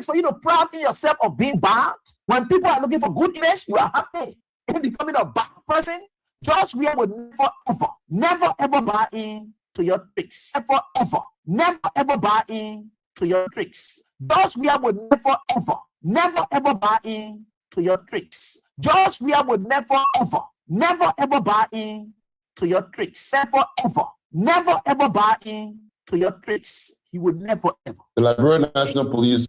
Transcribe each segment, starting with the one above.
for you to proud in yourself of being bad? When people are looking for good image, you are happy. In becoming a bad person, Joshua would never ever buy in to your tricks. Never ever buy in to your tricks. Joshua would never ever buy in to your tricks. Joshua would never ever buy in to your tricks. Never ever buy in to your tricks. He would never ever. The Liberian National Police.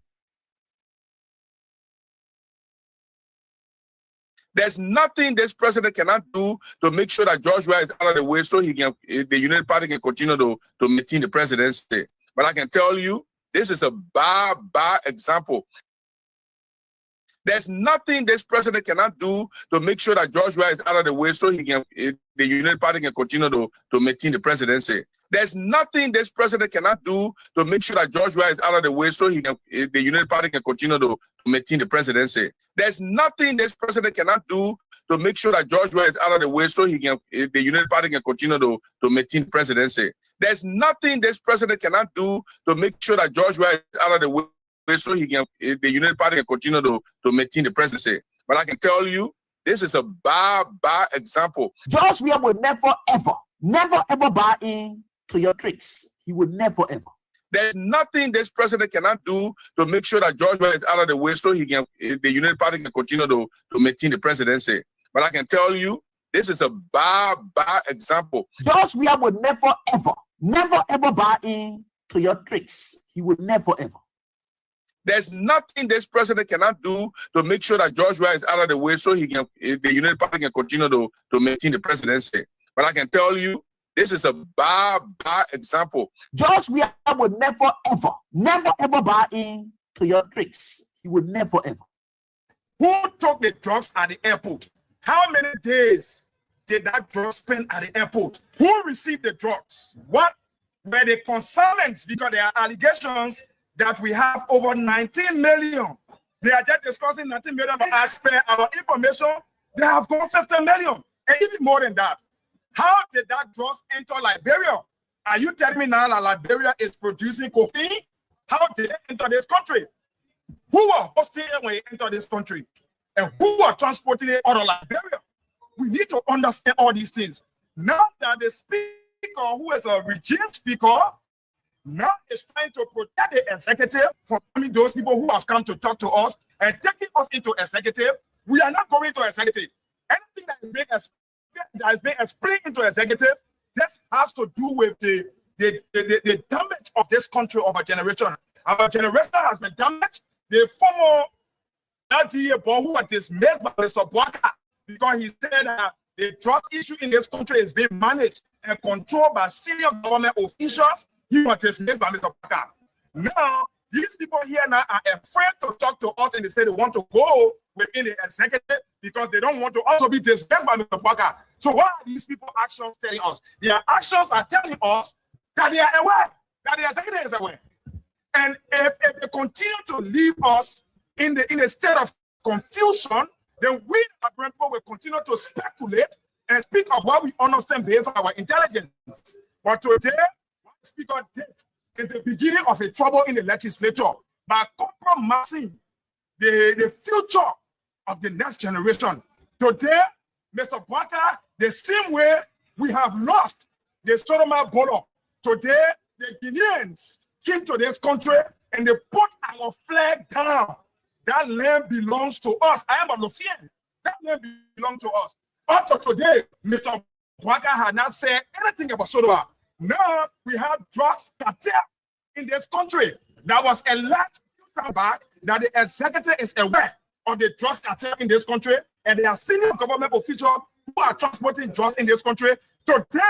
There's nothing this president cannot do to make sure that Joshua is out of the way so he can, the United Party can continue to maintain the presidency. But I can tell you, this is a bad example. There's nothing this president cannot do to make sure that Joshua is out of the way so he can, the United Party can continue to maintain the presidency. There's nothing this president cannot do to make sure that Joshua is out of the way so he can, the United Party can continue to maintain the presidency. There's nothing this president cannot do to make sure that Joshua is out of the way so he can, the United Party can continue to maintain the presidency. There's nothing this president cannot do to make sure that Joshua is out of the way so he can, the United Party can continue to maintain the presidency. But I can tell you, this is a bad example. Joshua would never ever buy in to your tricks. He would never ever. There's nothing this president cannot do to make sure that Joshua is out of the way so he can, the United Party can continue to maintain the presidency. But I can tell you, this is a bad example. Joshua would never ever buy in to your tricks. He would never ever. There's nothing this president cannot do to make sure that Joshua is out of the way so he can, the United Party can continue to maintain the presidency. But I can tell you, this is a bad example. Joshua would never ever buy in to your tricks. He would never ever. Who took the drugs at the airport? How many days did that drug spend at the airport? Who received the drugs? What were the concerns? Because there are allegations that we have over 19 million. They are just discussing 19 million, but as per our information, they have gone 50 million, and even more than that. How did that drugs enter Liberia? Are you telling me now that Liberia is producing cocaine? How did it enter this country? Who were hosting it when it entered this country? And who were transporting it out of Liberia? We need to understand all these things. Now that the speaker, who is a regime speaker, now is trying to protect the executive from those people who have come to talk to us and taking us into executive. We are not going to executive. Anything that is being explained into executive, this has to do with the damage of this country of our generation. Our generation has been damaged. The former LTA boy who was dismissed by Mr. Bwaka because he said that the drug issue in this country is being managed and controlled by senior government officials. He was dismissed by Mr. Bwaka. Now, these people here now are afraid to talk to us and they say they want to go within the executive because they don't want to also be dismissed by Mr. Bwaka. So what are these people's actions telling us? Their actions are telling us that they are aware, that the executive is aware. And if they continue to leave us in a state of confusion, then we, the people, will continue to speculate and speak of what we understand based on our intelligence. But today, what the speaker did is the beginning of a trouble in the legislature by compromising the future of the next generation. Today, Mr. Bwaka, the same way we have lost the Sodoma Bolo, today the Guineans came to this country and they put our flag down. That land belongs to us. I am a Lufian. That land belongs to us. Up to today, Mr. Bwaka had not said anything about Sodoma. Now we have drugs cartel in this country that was elected a few time back that the executive is aware of the drugs cartel in this country, and there are senior government officials who are transporting drugs in this country. Today,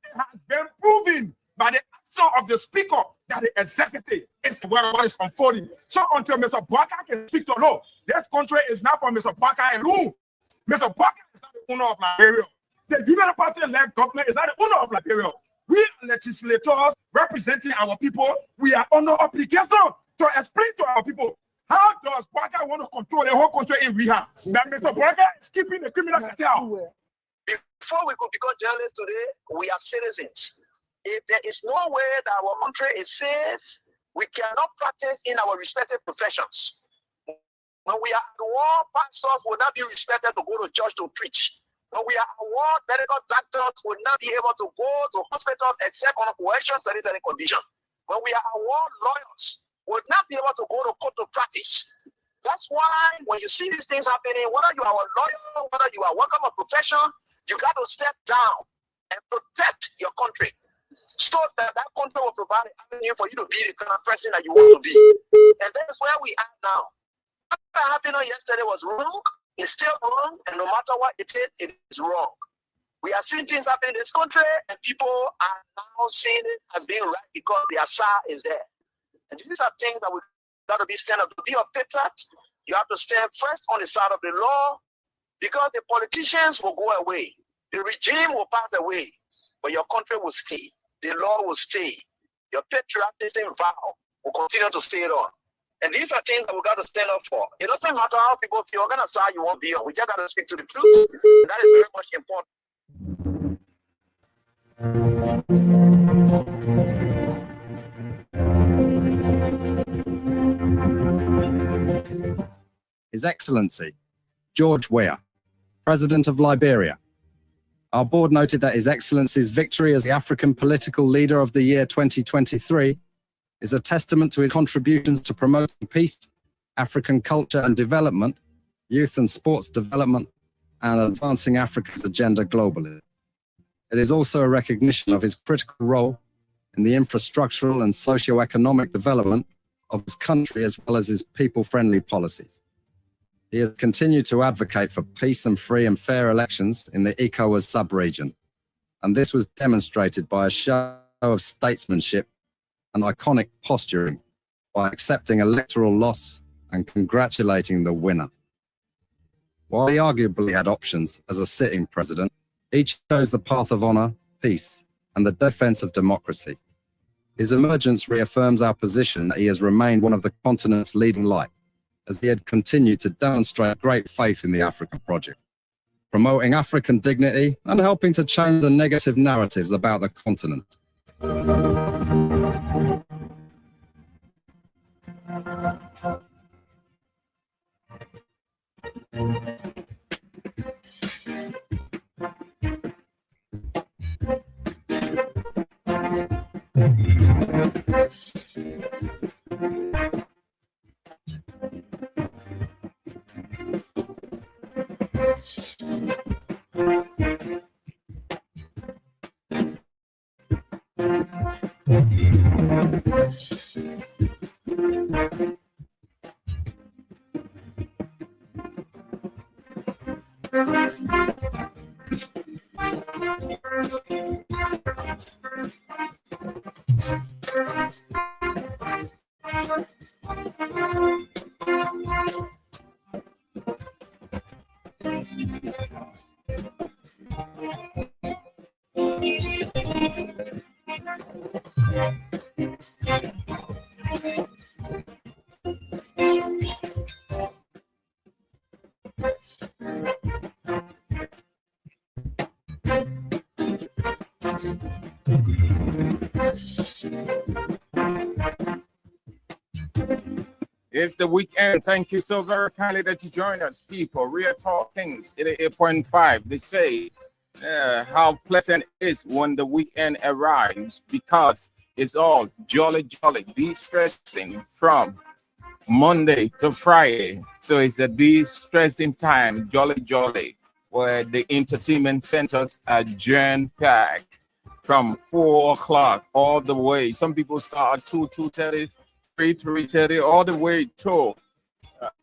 it has been proven by the action of the speaker that the executive is aware of what is unfolding. So until Mr. Bwaka can speak to no, this country is not for Mr. Bwaka alone. Mr. Bwaka is not the owner of Liberia. The United Party-led government is not the owner of Liberia. We legislators representing our people, we are under obligation to explain to our people how does Bwaka want to control the whole country in rehab. That Mr. Bwaka is keeping the criminal cartel. Before we could become journalists today, we are citizens. If there is no way that our country is safe, We cannot practice in our respective professions. When we are at war, pastors will not be respected to go to church to preach. When we are at war, medical doctors will not be able to go to hospitals except on a coercion sanitary condition. When we are at war, lawyers will not be able to go to court to practice. That's why when you see these things happening, whether you are a lawyer, whether you are working a profession, you got to step down and protect your country so that that country will provide an avenue for you to be the kind of person that you want to be. And that's where we are now. What happened yesterday was wrong. It's still wrong. And no matter what it is wrong. We are seeing things happen in this country, and people are now seeing it as being right because the Asa is there. And these are things that we got to be stand up. To be a patriot, you have to stand first on the side of the law, because the politicians will go away. The regime will pass away, but your country will stay. The law will stay. Your patriotism vow will continue to stay on. And these are things that we got to stand up for. It doesn't matter how people feel, what kind of side you want to be on. We just got to speak to the truth. And that is very much important. His Excellency George Weah, President of Liberia. Our board noted that His Excellency's victory as the African Political Leader of the Year 2023 is a testament to his contributions to promoting peace, African culture and development, youth and sports development, and advancing Africa's agenda globally. It is also a recognition of his critical role in the infrastructural and socio-economic development of his country, as well as his people-friendly policies. He has continued to advocate for peace and free and fair elections in the ECOWAS sub-region, and this was demonstrated by a show of statesmanship and iconic posturing by accepting electoral loss and congratulating the winner. While he arguably had options as a sitting president, he chose the path of honor, peace, and the defense of democracy. His emergence reaffirms our position that he has remained one of the continent's leading light, as he had continued to demonstrate great faith in the African project, promoting African dignity and helping to change the negative narratives about the continent. It's the weekend. Thank you so very kindly that you join us, people. Real Talk Kings 88.5. They say how pleasant it is when the weekend arrives, because it's all jolly, de-stressing from Monday to Friday. So it's a de-stressing time, jolly, where the entertainment centers are jam-packed from 4 o'clock all the way. Some people start at 2:30. 3:30 all the way to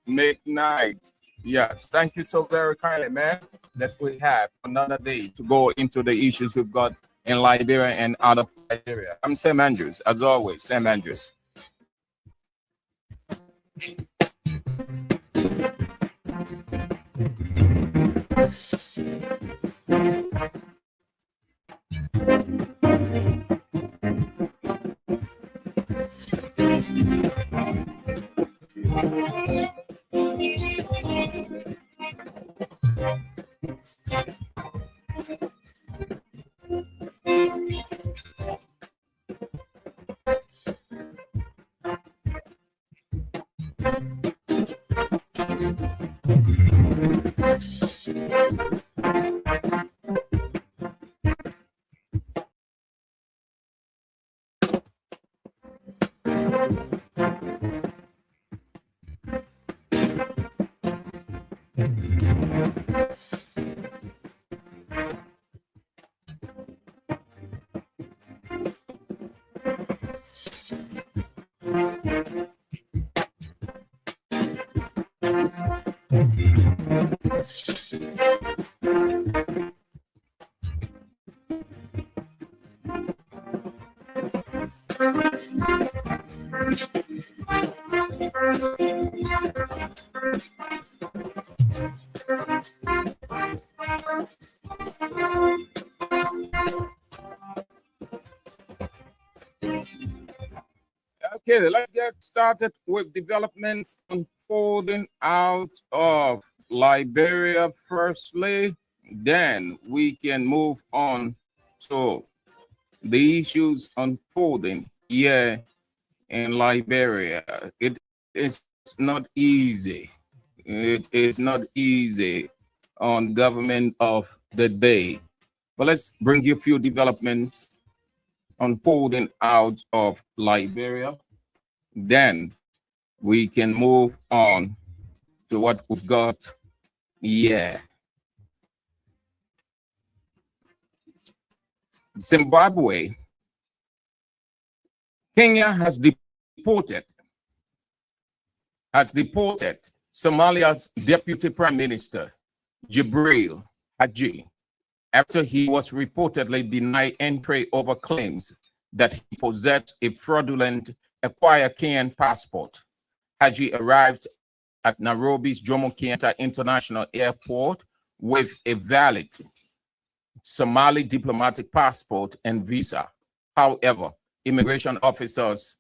midnight. Yes, thank you so very kindly, man, that we have another day to go into the issues we've got in Liberia and out of Liberia. I'm Sam Andrews, as always, Sam Andrews. Okay, let's get started with developments unfolding out of Liberia firstly. Then we can move on to the issues unfolding here in Liberia. It is not easy. It is not easy on government of the day. But let's bring you a few developments unfolding out of Liberia. Then we can move on to what we've got here. Zimbabwe. Kenya has deported Somalia's Deputy Prime Minister, Jibril Haji, after he was reportedly denied entry over claims that he possessed a fraudulent acquired Kenyan passport. Haji arrived at Nairobi's Jomo Kenyatta International Airport with a valid Somali diplomatic passport and visa. However, immigration officers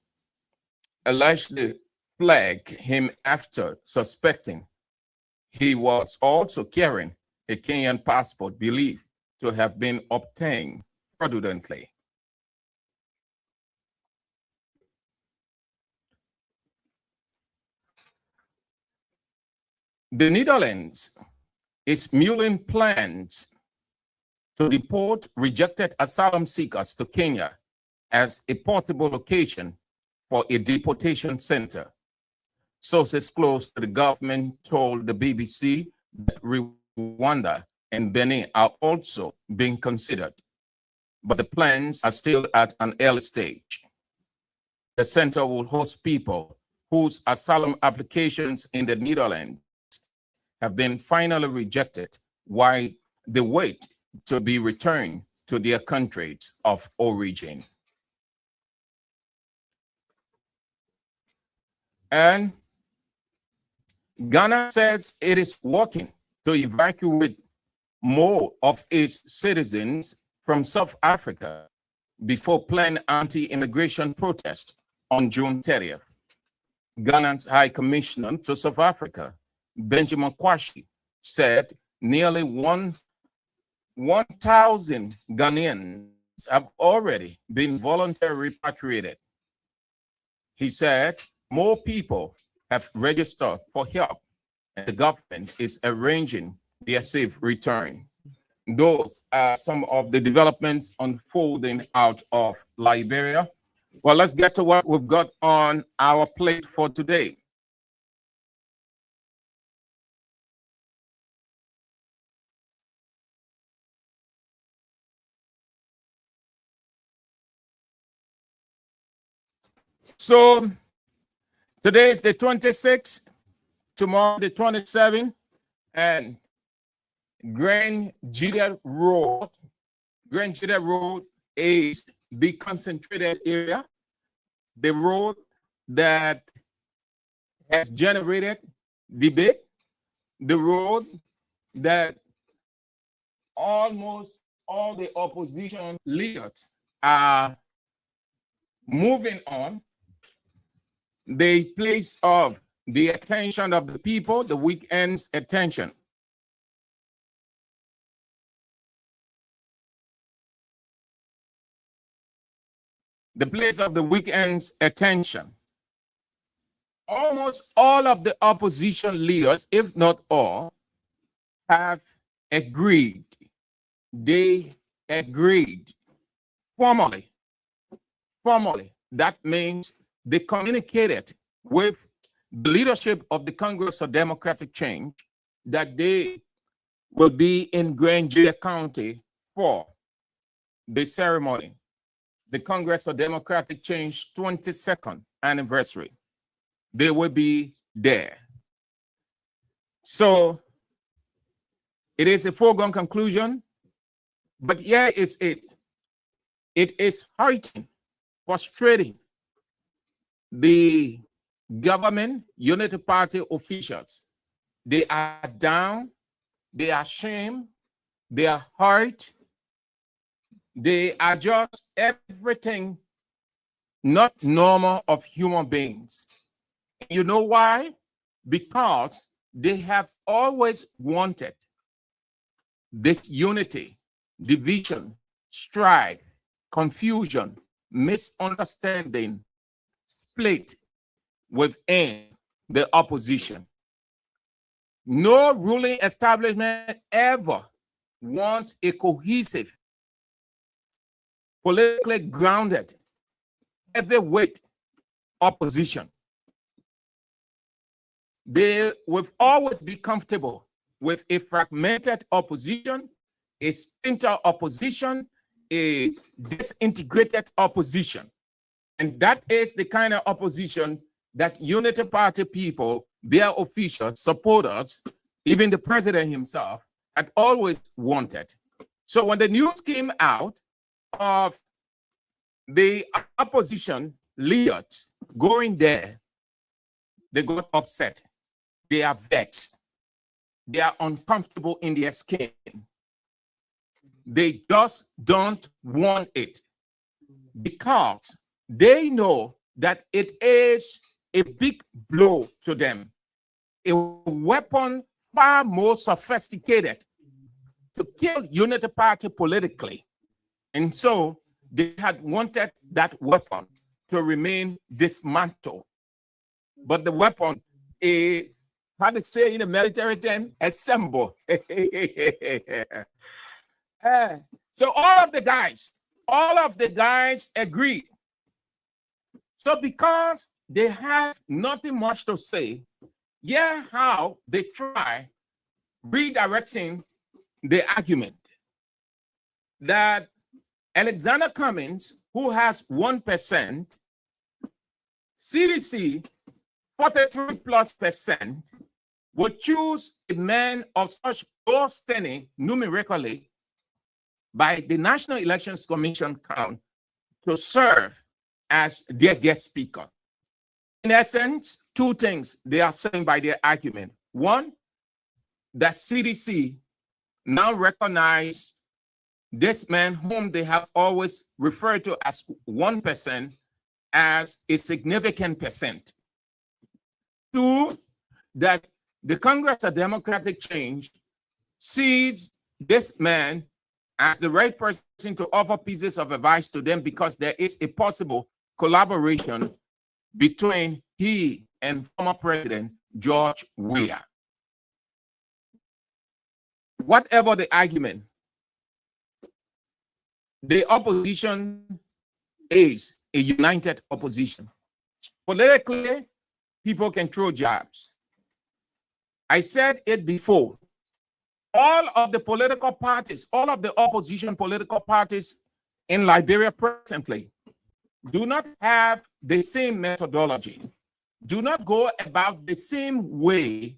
allegedly flagged him after suspecting he was also carrying a Kenyan passport believed to have been obtained fraudulently. The Netherlands is mulling plans to deport rejected asylum seekers to Kenya as a possible location for a deportation center. Sources close to the government told the BBC that Rwanda and Benin are also being considered, but the plans are still at an early stage. The center will host people whose asylum applications in the Netherlands have been finally rejected while they wait to be returned to their countries of origin. And Ghana says it is working to evacuate more of its citizens from South Africa before planned anti-immigration protest on June 30th. Ghana's High Commissioner to South Africa, Benjamin Kwashi, said nearly 1,000 Ghanaians have already been voluntarily repatriated. He said more people have registered for help, and the government is arranging their safe return. Those are some of the developments unfolding out of Liberia. Well, let's get to what we've got on our plate for today. So today is the 26th, tomorrow the 27th, and Grand Jida Road is the concentrated area, the road that has generated debate, the road that almost all the opposition leaders are moving on. The place of the attention of the people, the weekend's attention. The place of the weekend's attention. almost all of the opposition leaders, if not all, have agreed. They agreed formally. That means they communicated with the leadership of the Congress of Democratic Change that they will be in Grangeville County for the ceremony, the Congress of Democratic Change 22nd anniversary. They will be there. So it is a foregone conclusion, but here is it. It is hurting, frustrating the government, Unity Party officials. They are down, they are ashamed, they are hurt, they are just everything not normal of human beings. You know why? Because they have always wanted this unity, division, strife, confusion, misunderstanding, split within the opposition. No ruling establishment ever wants a cohesive, politically grounded, heavyweight opposition. They will always be comfortable with a fragmented opposition, a splinter opposition, a disintegrated opposition. And that is the kind of opposition that Unity Party people, their officials, supporters, even the president himself, had always wanted. So when the news came out of the opposition leaders going there, they got upset. They are vexed. They are uncomfortable in their skin. They just don't want it because they know that it is a big blow to them, a weapon far more sophisticated to kill Unity Party politically. And so they had wanted that weapon to remain dismantled. But the weapon, how to say in the military term, assemble. So all of the guys agreed. So because they have nothing much to say, yeah, how they try redirecting the argument that Alexander Cummings, who has 1%, CDC 43+%, would choose a man of such low standing numerically by the National Elections Commission count to serve as their guest speaker. In essence, two things they are saying by their argument. One, that CDC now recognize this man whom they have always referred to as 1% as a significant percent. Two, that the Congress of Democratic Change sees this man as the right person to offer pieces of advice to them because there is a possible collaboration between he and former President George Weah. Whatever the argument, the opposition is a united opposition. Politically, people can throw jabs. I said it before. All of the political parties, all of the opposition political parties in Liberia presently do not have the same methodology, do not go about the same way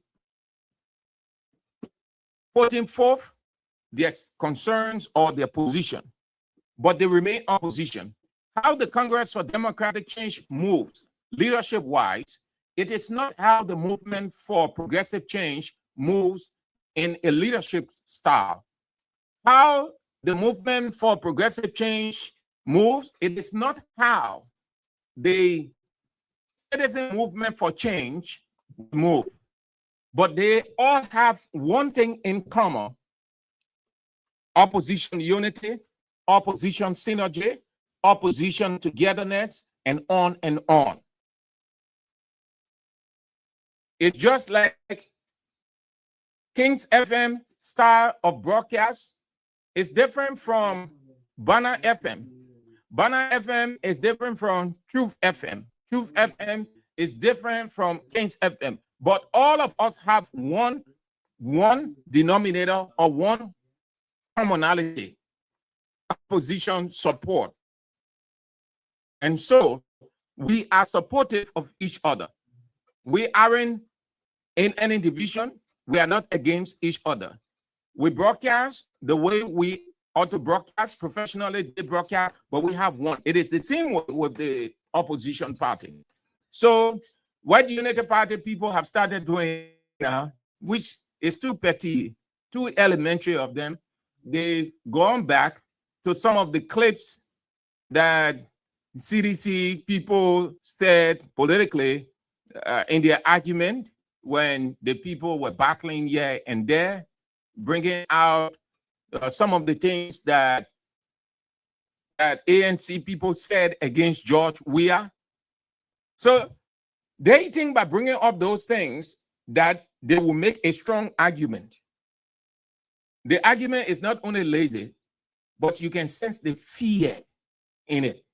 putting forth their concerns or their position, but they remain opposition. How the Congress for Democratic Change moves leadership-wise, it is not how the movement for progressive change moves in a leadership style. How the movement for progressive change moves, it is not how the citizen movement for change move, but they all have one thing in common: opposition unity, opposition synergy, opposition togetherness, and on and on. It's just like Kings FM style of broadcast is different from Banner FM. Banner FM is different from Truth FM. Truth FM is different from Kings FM. But all of us have one denominator or one commonality: opposition support. And so we are supportive of each other. We aren't in any division. We are not against each other. We broadcast the way we ought to broadcast professionally, they broadcast, but we have one. It is the same with the opposition party. So what the Unity Party people have started doing now, which is too petty, too elementary of them, they've gone back to some of the clips that CDC people said politically in their argument when the people were battling here and there, bringing out some of the things that ANC people said against George Weah. So they think by bringing up those things that they will make a strong argument. The argument is not only lazy, but you can sense the fear in it.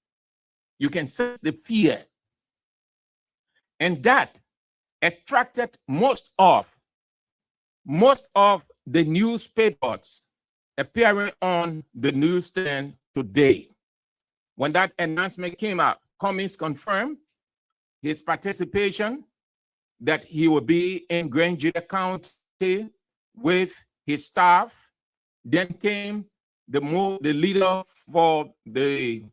You can sense the fear. And that attracted most of the newspapers appearing on the newsstand today. When that announcement came out, Cummings confirmed his participation, that he will be in Grand Juda County with his staff. Then came the leader for the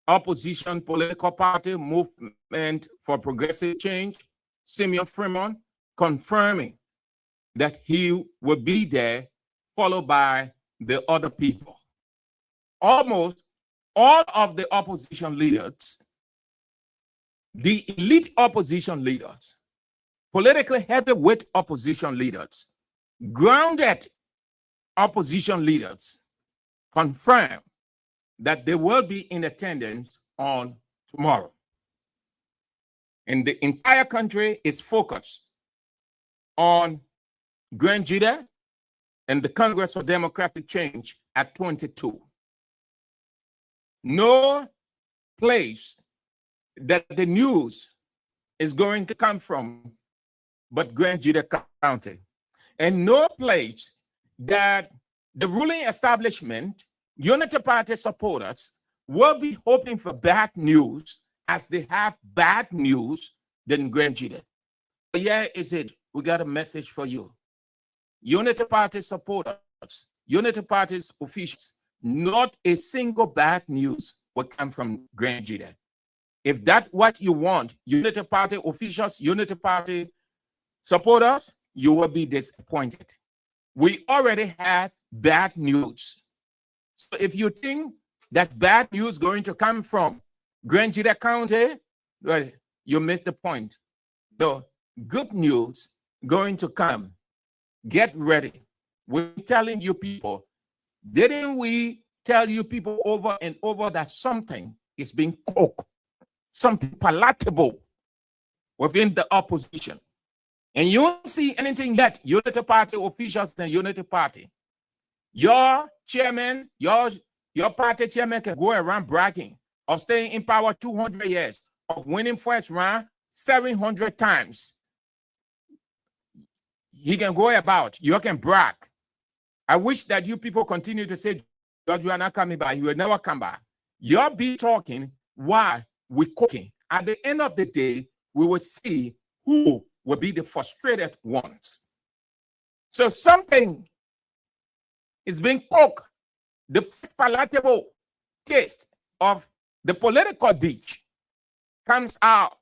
opposition political party, Movement for Progressive Change, Simeon Fremont, confirming that he will be there, followed by the other people. Almost all of the opposition leaders, the elite opposition leaders, politically heavyweight opposition leaders, grounded opposition leaders, confirm that they will be in attendance on tomorrow. And the entire country is focused on Grand Juda and the Congress for Democratic Change at 22. No place that the news is going to come from but Grand Juda County. And no place that the ruling establishment, Unity Party supporters, will be hoping for bad news as they have bad news than Grand Juda. But yeah, is it? We got a message for you. Unity Party supporters, Unity Party's officials, not a single bad news will come from Grand Juda. If that's what you want, Unity Party officials, Unity Party supporters, you will be disappointed. We already have bad news. So if you think that bad news is going to come from Grand Juda County, well, you missed the point. The good news going to come. Get ready. We're telling you people, didn't we tell you people over and over that something is being cooked, something palatable within the opposition? And you won't see anything yet, Unity Party officials and Unity Party. Your chairman, your party chairman can go around bragging of staying in power 200 years, of winning first round 700 times. He can go about, you can brag. I wish that you people continue to say, God, you are not coming back. You will never come back. You'll be talking while we're cooking. At the end of the day, we will see who will be the frustrated ones. So something is being cooked. The palatable taste of the political dish comes out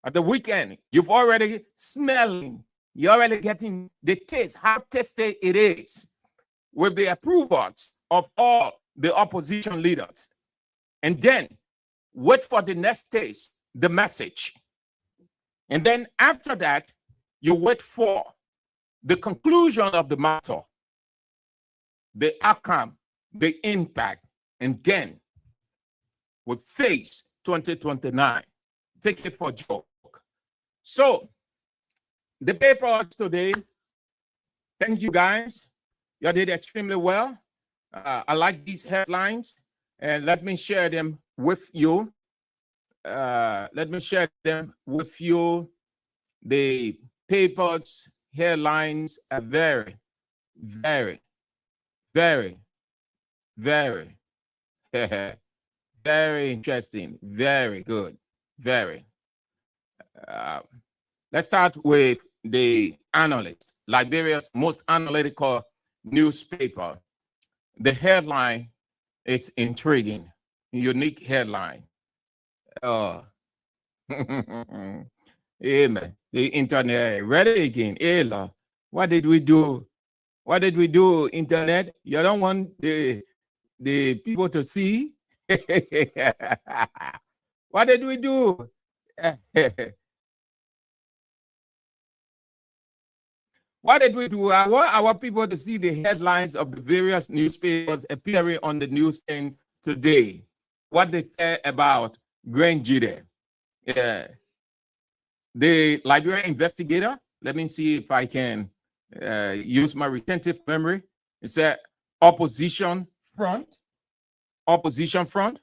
at the weekend. You've already smelling. You're already getting the taste, how tasty it is, with the approvals of all the opposition leaders. And then wait for the next taste, the message. And then after that, you wait for the conclusion of the matter, the outcome, the impact, and then we face 2029. Take it for a joke. So the papers today, thank you guys. You did extremely well. I like these headlines, and let me share them with you. The papers headlines are very, very, very, very, very interesting, very good, very. Let's start with the Analyst, Liberia's most analytical newspaper. The headline is intriguing, unique headline. Amen. The internet ready again. Ella, what did we do? What did we do, internet? You don't want the people to see? What did we do? What did we do? I want our people to see the headlines of the various newspapers appearing on the newsstand today. What they say about Grand Jide. The Liberian Investigator, let me see if I can use my retentive memory. It said opposition front. Opposition front.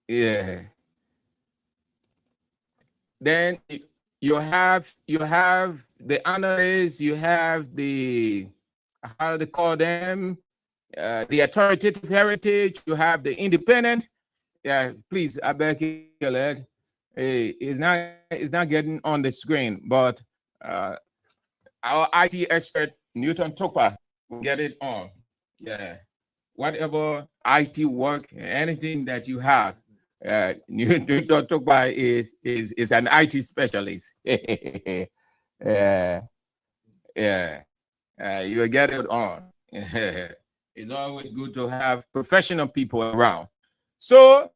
Yeah. Then you have the analysts, you have the, how do they call them, the authoritative heritage, you have the independent. Yeah, please, I beg you, leg. It's not getting on the screen, but our IT expert Newton Topa will get it on. Yeah, whatever IT work, anything that you have, Newton Topa is an IT specialist. Yeah, you will get it on. It's always good to have professional people around. So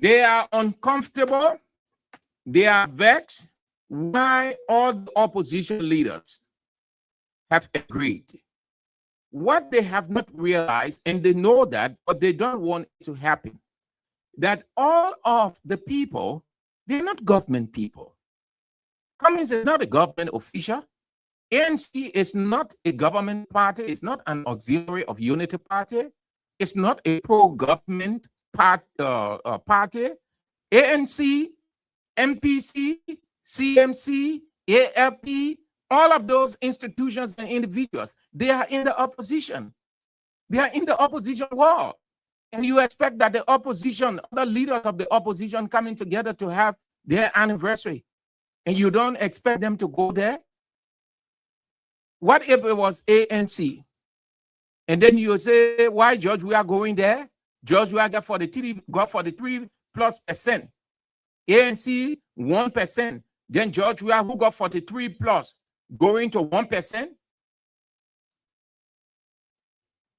they are uncomfortable. They are vexed. Why all the opposition leaders have agreed. What they have not realized, and they know that, but they don't want it to happen, that all of the people, they're not government people. Cummings is not a government official. ANC is not a government party. It's not an auxiliary of unity party. It's not a pro-government party. ANC, MPC, CMC, ALP, all of those institutions and individuals, they are in the opposition. They are in the opposition wall. And you expect that the opposition, the leaders of the opposition coming together to have their anniversary, and you don't expect them to go there? What if it was ANC? And then you say, why, George, we are going there? George, we are got 43+%. ANC, 1%. Then George, we are who got 43+, going to 1%.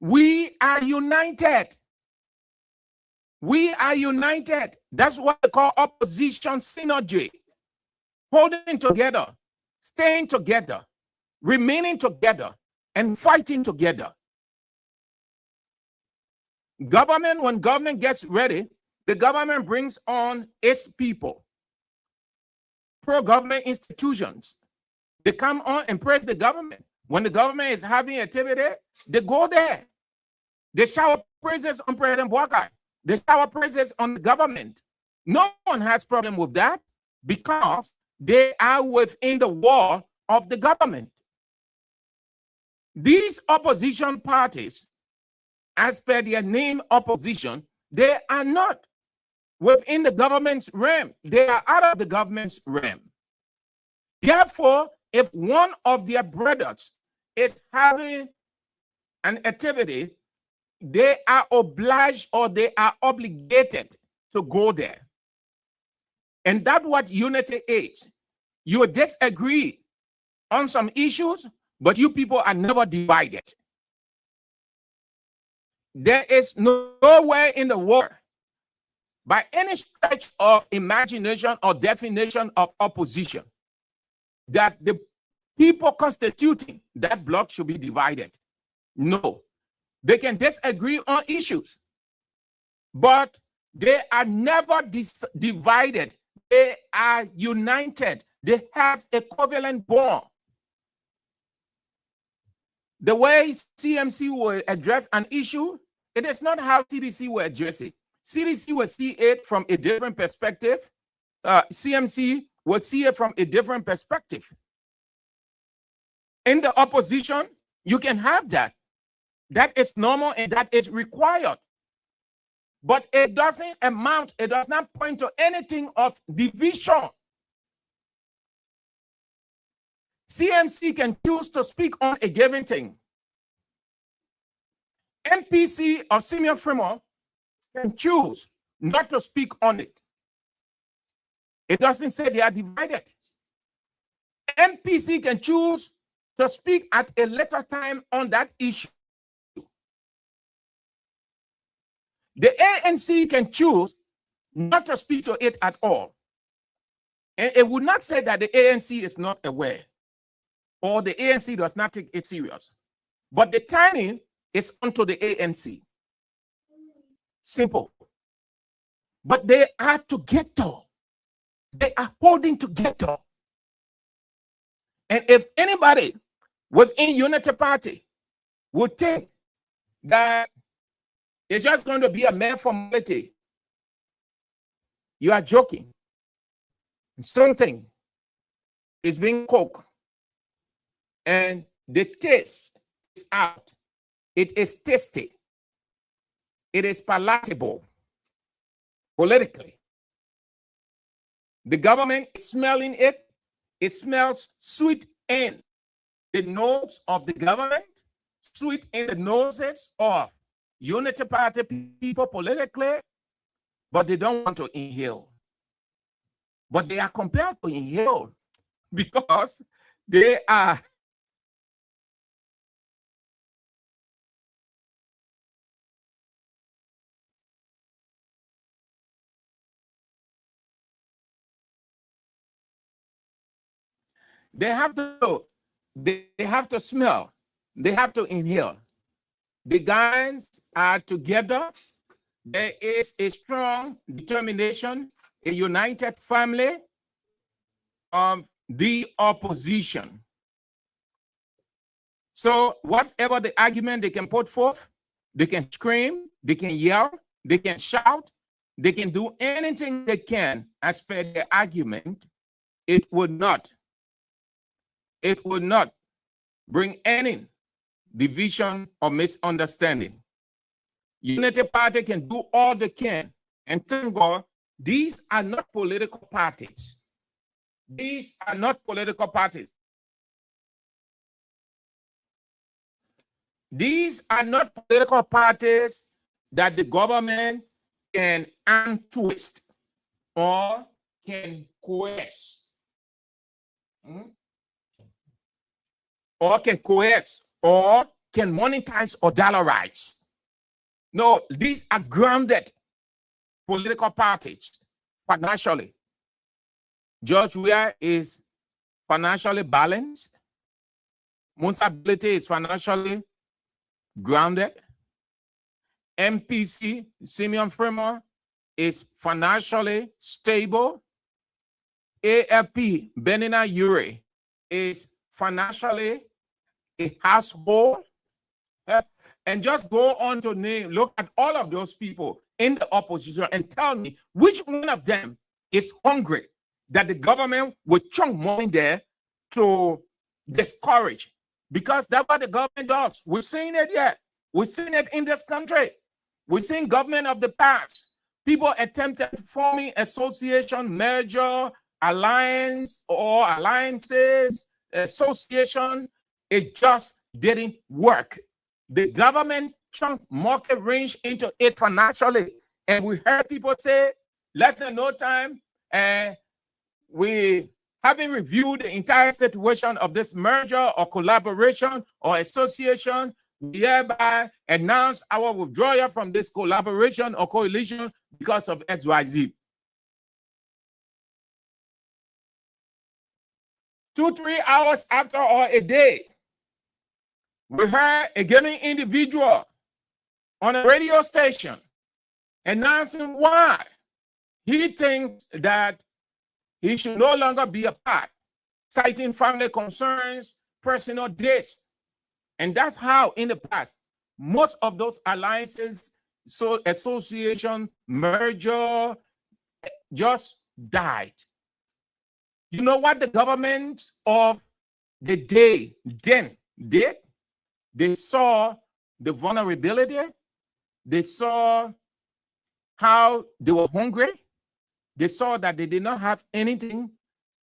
We are united. We are united. That's what they call opposition synergy. Holding together, staying together, remaining together, and fighting together. Government, when government gets ready, the government brings on its people. Pro-government institutions, they come on and praise the government. When the government is having activity, they go there. They shower praises on President Boakai. They shower praises on the government. No one has problem with that because they are within the wall of the government. These opposition parties, as per their name opposition, they are not within the government's realm. They are out of the government's realm. Therefore, if one of their brothers is having an activity, they are obliged or they are obligated to go there. And that's what unity is. You disagree on some issues, but you people are never divided. There is nowhere in the world, by any stretch of imagination or definition of opposition, that the people constituting that bloc should be divided. No. They can disagree on issues, but they are never divided. They are united. They have a covalent bond. The way CMC will address an issue, it is not how CDC will address it. CDC will see it from a different perspective. CMC will see it from a different perspective. In the opposition, you can have that. That is normal and that is required. But it doesn't amount, it does not point to anything of division. CMC can choose to speak on a given thing. MPC or Simeon Fremont can choose not to speak on it. It doesn't say they are divided. MPC can choose to speak at a later time on that issue. The ANC can choose not to speak to it at all. And it would not say that the ANC is not aware or the ANC does not take it serious. But the timing is onto the ANC. Simple. But they are together. They are holding together. And if anybody within Unity Party would think that it's just going to be a mere formality, you are joking. Something is being cooked and the taste is out. It is tasty. It is palatable politically. The government is smelling it. It smells sweet in the nose of the government, sweet in the noses of Unity Party people politically, but they don't want to inhale. But they are compelled to inhale because they are they have to smell, they have to inhale. The guys are together. There is a strong determination, a united family of the opposition. So whatever the argument they can put forth, they can scream, they can yell, they can shout, they can do anything they can as per the argument. It would not bring any division or misunderstanding. Unity Party can do all they can, and thank God, these are not political parties. These are not political parties. These are not political parties that the government can untwist or can coerce. Or can coerce, or can monetize or dollarize. No, these are grounded political parties financially. George Weah is financially balanced. Musa Bility is financially grounded. MPC, Simeon Fremont, is financially stable. AFP, Benina Ure, is financially a household. And just go on to name, look at all of those people in the opposition and tell me which one of them is hungry that the government would chunk money there to discourage. Because that's what the government does. We've seen it yet. We've seen it in this country. We've seen government of the past. People attempted forming association, merger, alliance, or alliances, association. It just didn't work. The government chunked market range into it financially. And we heard people say, less than no time, we haven't reviewed the entire situation of this merger or collaboration or association. We hereby announce our withdrawal from this collaboration or coalition because of XYZ. 2-3 hours after or a day, we heard a given individual on a radio station announcing why he thinks that he should no longer be a part, citing family concerns, personal this. And that's how in the past, most of those alliances, so association, merger, just died. You know what the government of the day then did? They saw the vulnerability. They saw how they were hungry. They saw that they did not have anything.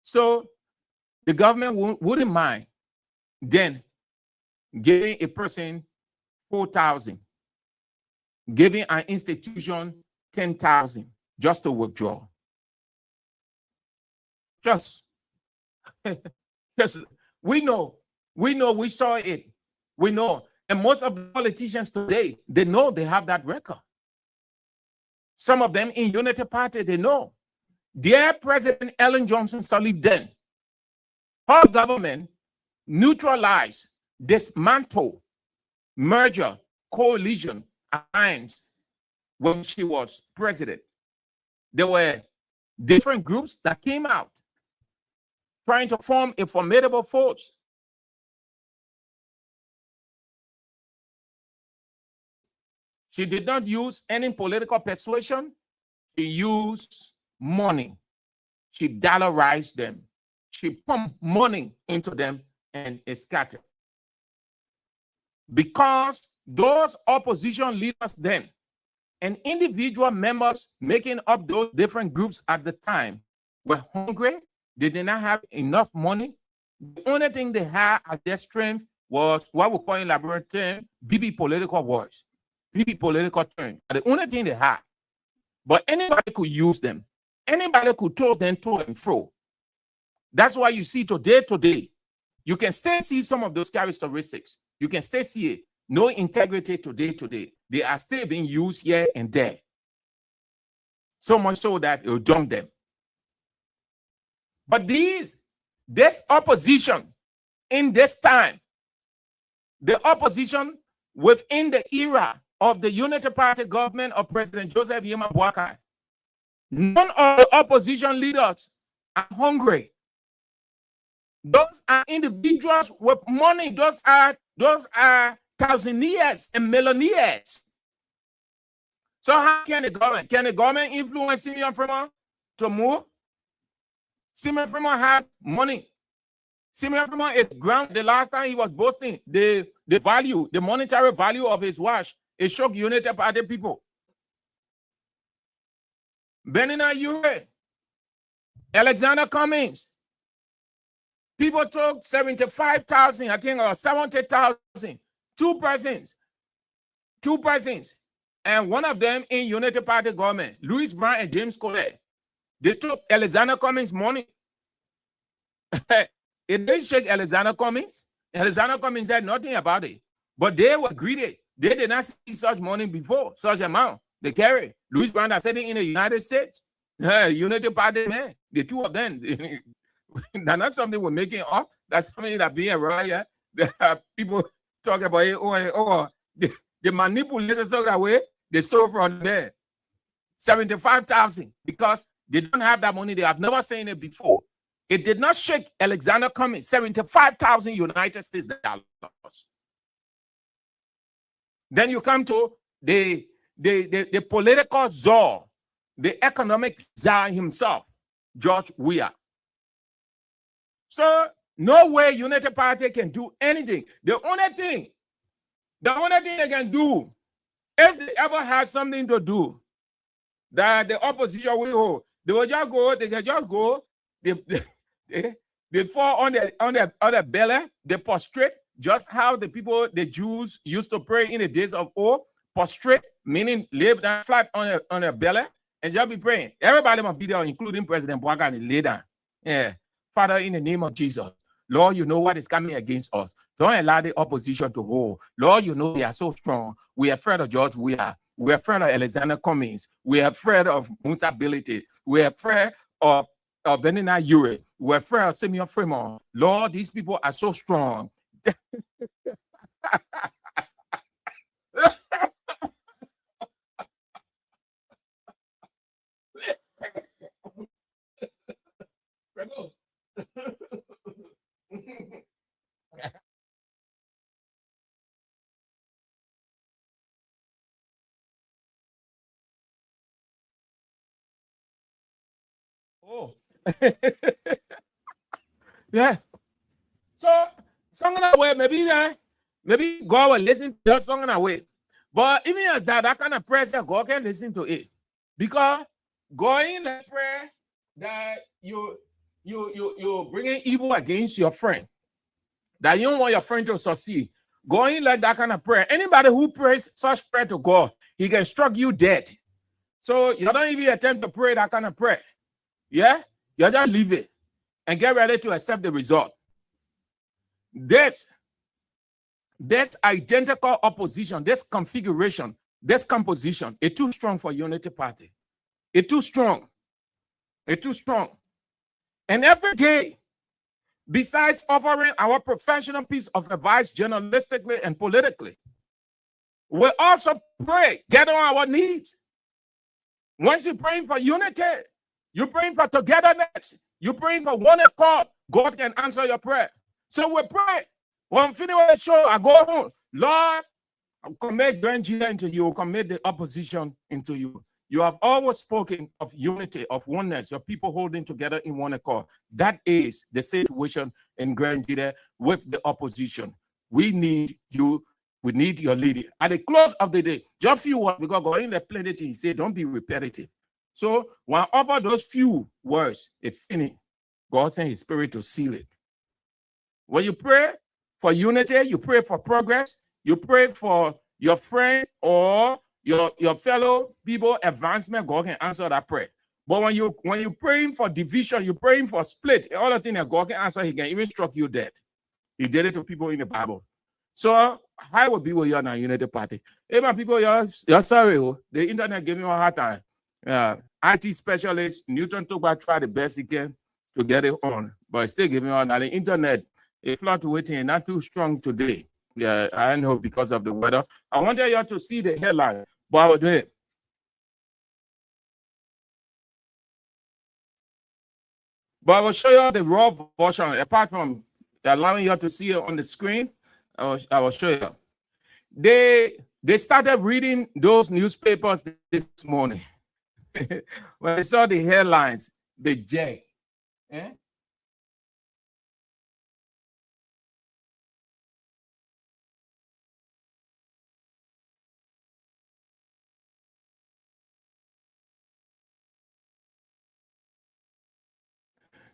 So the government wouldn't mind then giving a person 4,000, giving an institution 10,000 just to withdraw. Just we know, we saw it, we know. And most of the politicians today, they know they have that record. Some of them in Unity Party, they know. Dear President Ellen Johnson Sirleaf then, her government neutralized, dismantled, merger, coalition, alliance when she was president. There were different groups that came out trying to form a formidable force. She did not use any political persuasion. She used money. She dollarized them. She pumped money into them and it scattered. Because those opposition leaders then and individual members making up those different groups at the time were hungry. They did not have enough money. The only thing they had at their strength was what we call in laboratory term, BB political wars, BB political term. The only thing they had. But anybody could use them. Anybody could toss them to and fro. That's why you see today, you can still see some of those characteristics. You can still see it. No integrity today. They are still being used here and there. So much so that it'll dump them. But this opposition in this time, the opposition within the era of the Unity Party government of President Joseph Yema Boakai, none of the opposition leaders are hungry. Those are individuals with money. Those are thousandaires and millionaires. So how can the government influence Simeon Fremont to move? Simeon Fremont had money. Simeon Fremont is ground. The last time he was boasting the value, the monetary value of his watch, it shocked Unity Party people. Benina Ure, Alexander Cummings. People took 75,000, I think, or 70,000. Two persons. And one of them in Unity Party government, Louis Brown and James Colette. They took Alexander Cummings' money. It didn't shake Alexander Cummings. Alexander Cummings said nothing about it. But they were greedy. They did not see such money before, such amount. They carry. Louis Brown are sitting in the United States. Unity Party, man. The two of them. That's not something we're making up. That's something that being around here. People talk about it. They manipulate it so that way. They stole from there. 75,000 because they don't have that money. They have never seen it before. It did not shake Alexander Cummings. 75,000 United States dollars. Then you come to the political czar, the economic czar himself, George Weah. So no way Unity Party can do anything. The only thing they can do, if they ever have something to do, that the opposition will hold, they will just go. They can just go. They fall on their belly. They prostrate, just how the Jews used to pray in the days of old. Prostrate, meaning lay down flat on their belly and just be praying. Everybody must be there, including President Boakai, and lay down. Yeah. Father, in the name of Jesus, Lord, you know what is coming against us. Don't allow the opposition to hold. Lord, you know they are so strong. We are afraid of George Weah. We are afraid of Alexander Cummings. We are afraid of Musa Ability. We are afraid of Benina Ure. We are afraid of Simeon Fremont. Lord, these people are so strong. Oh. Yeah. So, song in a way, maybe God will listen to that song in a way. But even as that kind of prayer, God can listen to it. Because going the prayer that you're bringing evil against your friend, that you don't want your friend to succeed. Going like that kind of prayer. Anybody who prays such prayer to God, he can struck you dead. So you don't even attempt to pray that kind of prayer. Yeah? You just leave it and get ready to accept the result. This identical opposition, this configuration, this composition, it's too strong for Unity Party. It's too strong. It's too strong. And every day, besides offering our professional piece of advice journalistically and politically, we also pray, get on our knees. Once you're praying for unity, you're praying for togetherness, you're praying for one accord, God can answer your prayer. So we pray. When I'm finished with the show, I go home. Lord, I commit Grand Judah into you, commit the opposition into you. You have always spoken of unity, of oneness, your people holding together in one accord. That is the situation in Grand Judah with the opposition. We need you. We need your leader. At the close of the day, just few words, because God in the plenty, he said, don't be repetitive. So when I offer those few words, it finished. God sent his spirit to seal it. When you pray for unity, you pray for progress, you pray for your friend or your fellow people advancement, God can answer that prayer. But when you're praying for division, you're praying for split, all the things that God can answer, he can even struck you dead. He did it to people in the Bible. So how will be with you on a Unity Party? Hey, my people, you're sorry. The internet gave me a hard time. IT specialist, Newton Togba tried the best he can to get it on, but it's still giving on. And the internet is fluctuating, not too strong today. Yeah, I know because of the weather. I wanted you to see the headline, but I will do it. But I will show you the raw version, apart from allowing you to see it on the screen. I will show you. They started reading those newspapers this morning. When they saw the headlines, the J. Eh?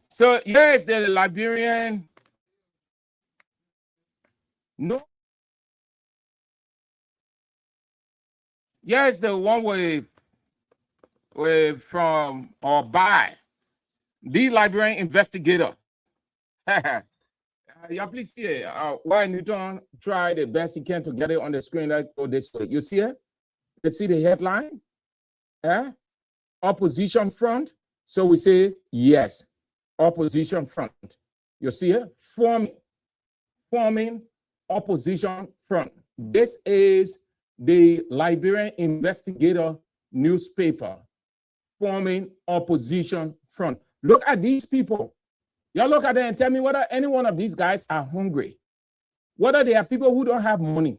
So here is the Liberian. No. Here's the one with from or by the Liberian investigator. Yeah, please see it. Why Newton try the best he can to get it on the screen like this way. You see it? You see the headline? Opposition front. So we say yes. Opposition front. You see it? Forming opposition front. This is the Liberian investigator newspaper forming opposition front. Look at these people. Y'all look at them and tell me whether any one of these guys are hungry, whether they are people who don't have money,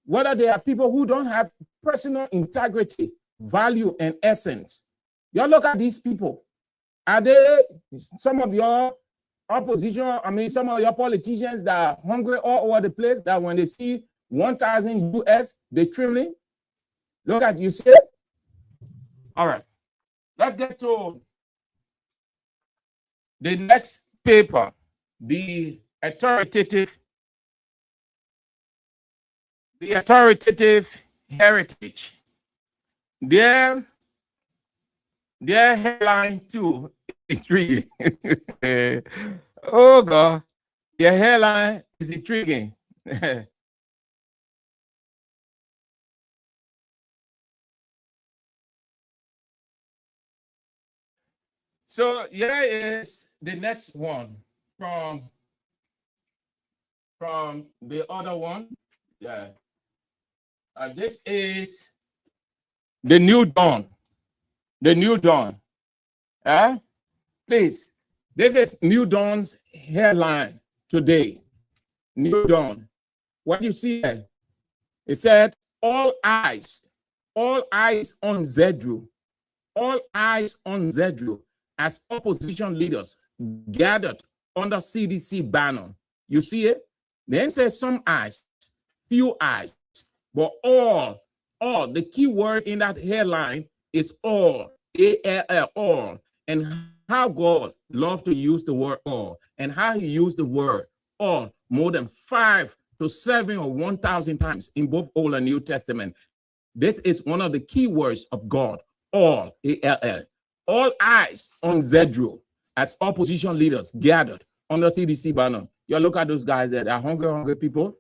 whether they are people who don't have personal integrity, value, and essence. Y'all look at these people. Are they some of your opposition? I mean, some of your politicians that are hungry all over the place, that when they see 1,000 US, they trembling? Look at you, see it? All right. Let's get to the next paper, the authoritative heritage. Their headline too is intriguing. Oh God, their headline is intriguing. So here is the next one from the other one. Yeah. This is the New Dawn. The New Dawn. Please, this is New Dawn's headline today. New Dawn. What you see there? It said, all eyes on Zedru all eyes on Zedru as opposition leaders gathered under CDC banner. You see it? Then says some eyes, few eyes, but all. The key word in that headline is all, A-L-L, all. And how God loves to use the word all, and how he used the word all more than 5 to 7 or 1,000 times in both Old and New Testament. This is one of the key words of God, all, A-L-L. All eyes on Zedru as opposition leaders gathered under CDC banner. You look at those guys that are hungry people.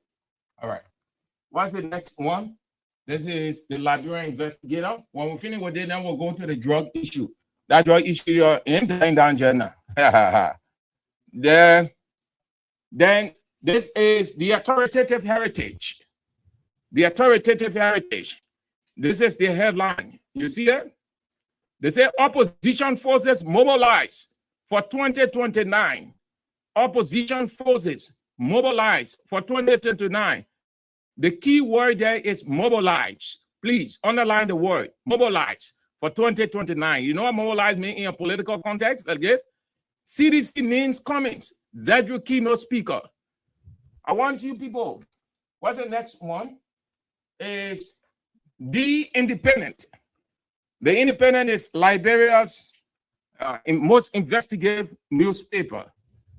All right. What's the next one? This is the Liberian investigator. When we finish with it, then we'll go to the drug issue. That drug issue you're in danger now. Then this is the authoritative heritage. The authoritative heritage. This is the headline. You see it? They say opposition forces mobilize for 2029. Opposition forces mobilize for 2029. The key word there is mobilize. Please underline the word mobilize for 2029. You know what mobilize means in a political context like this? CDC means Cummings, Zedru keynote speaker. I want you people, what's the next one? Is The Independent. The Independent is Liberia's most investigative newspaper.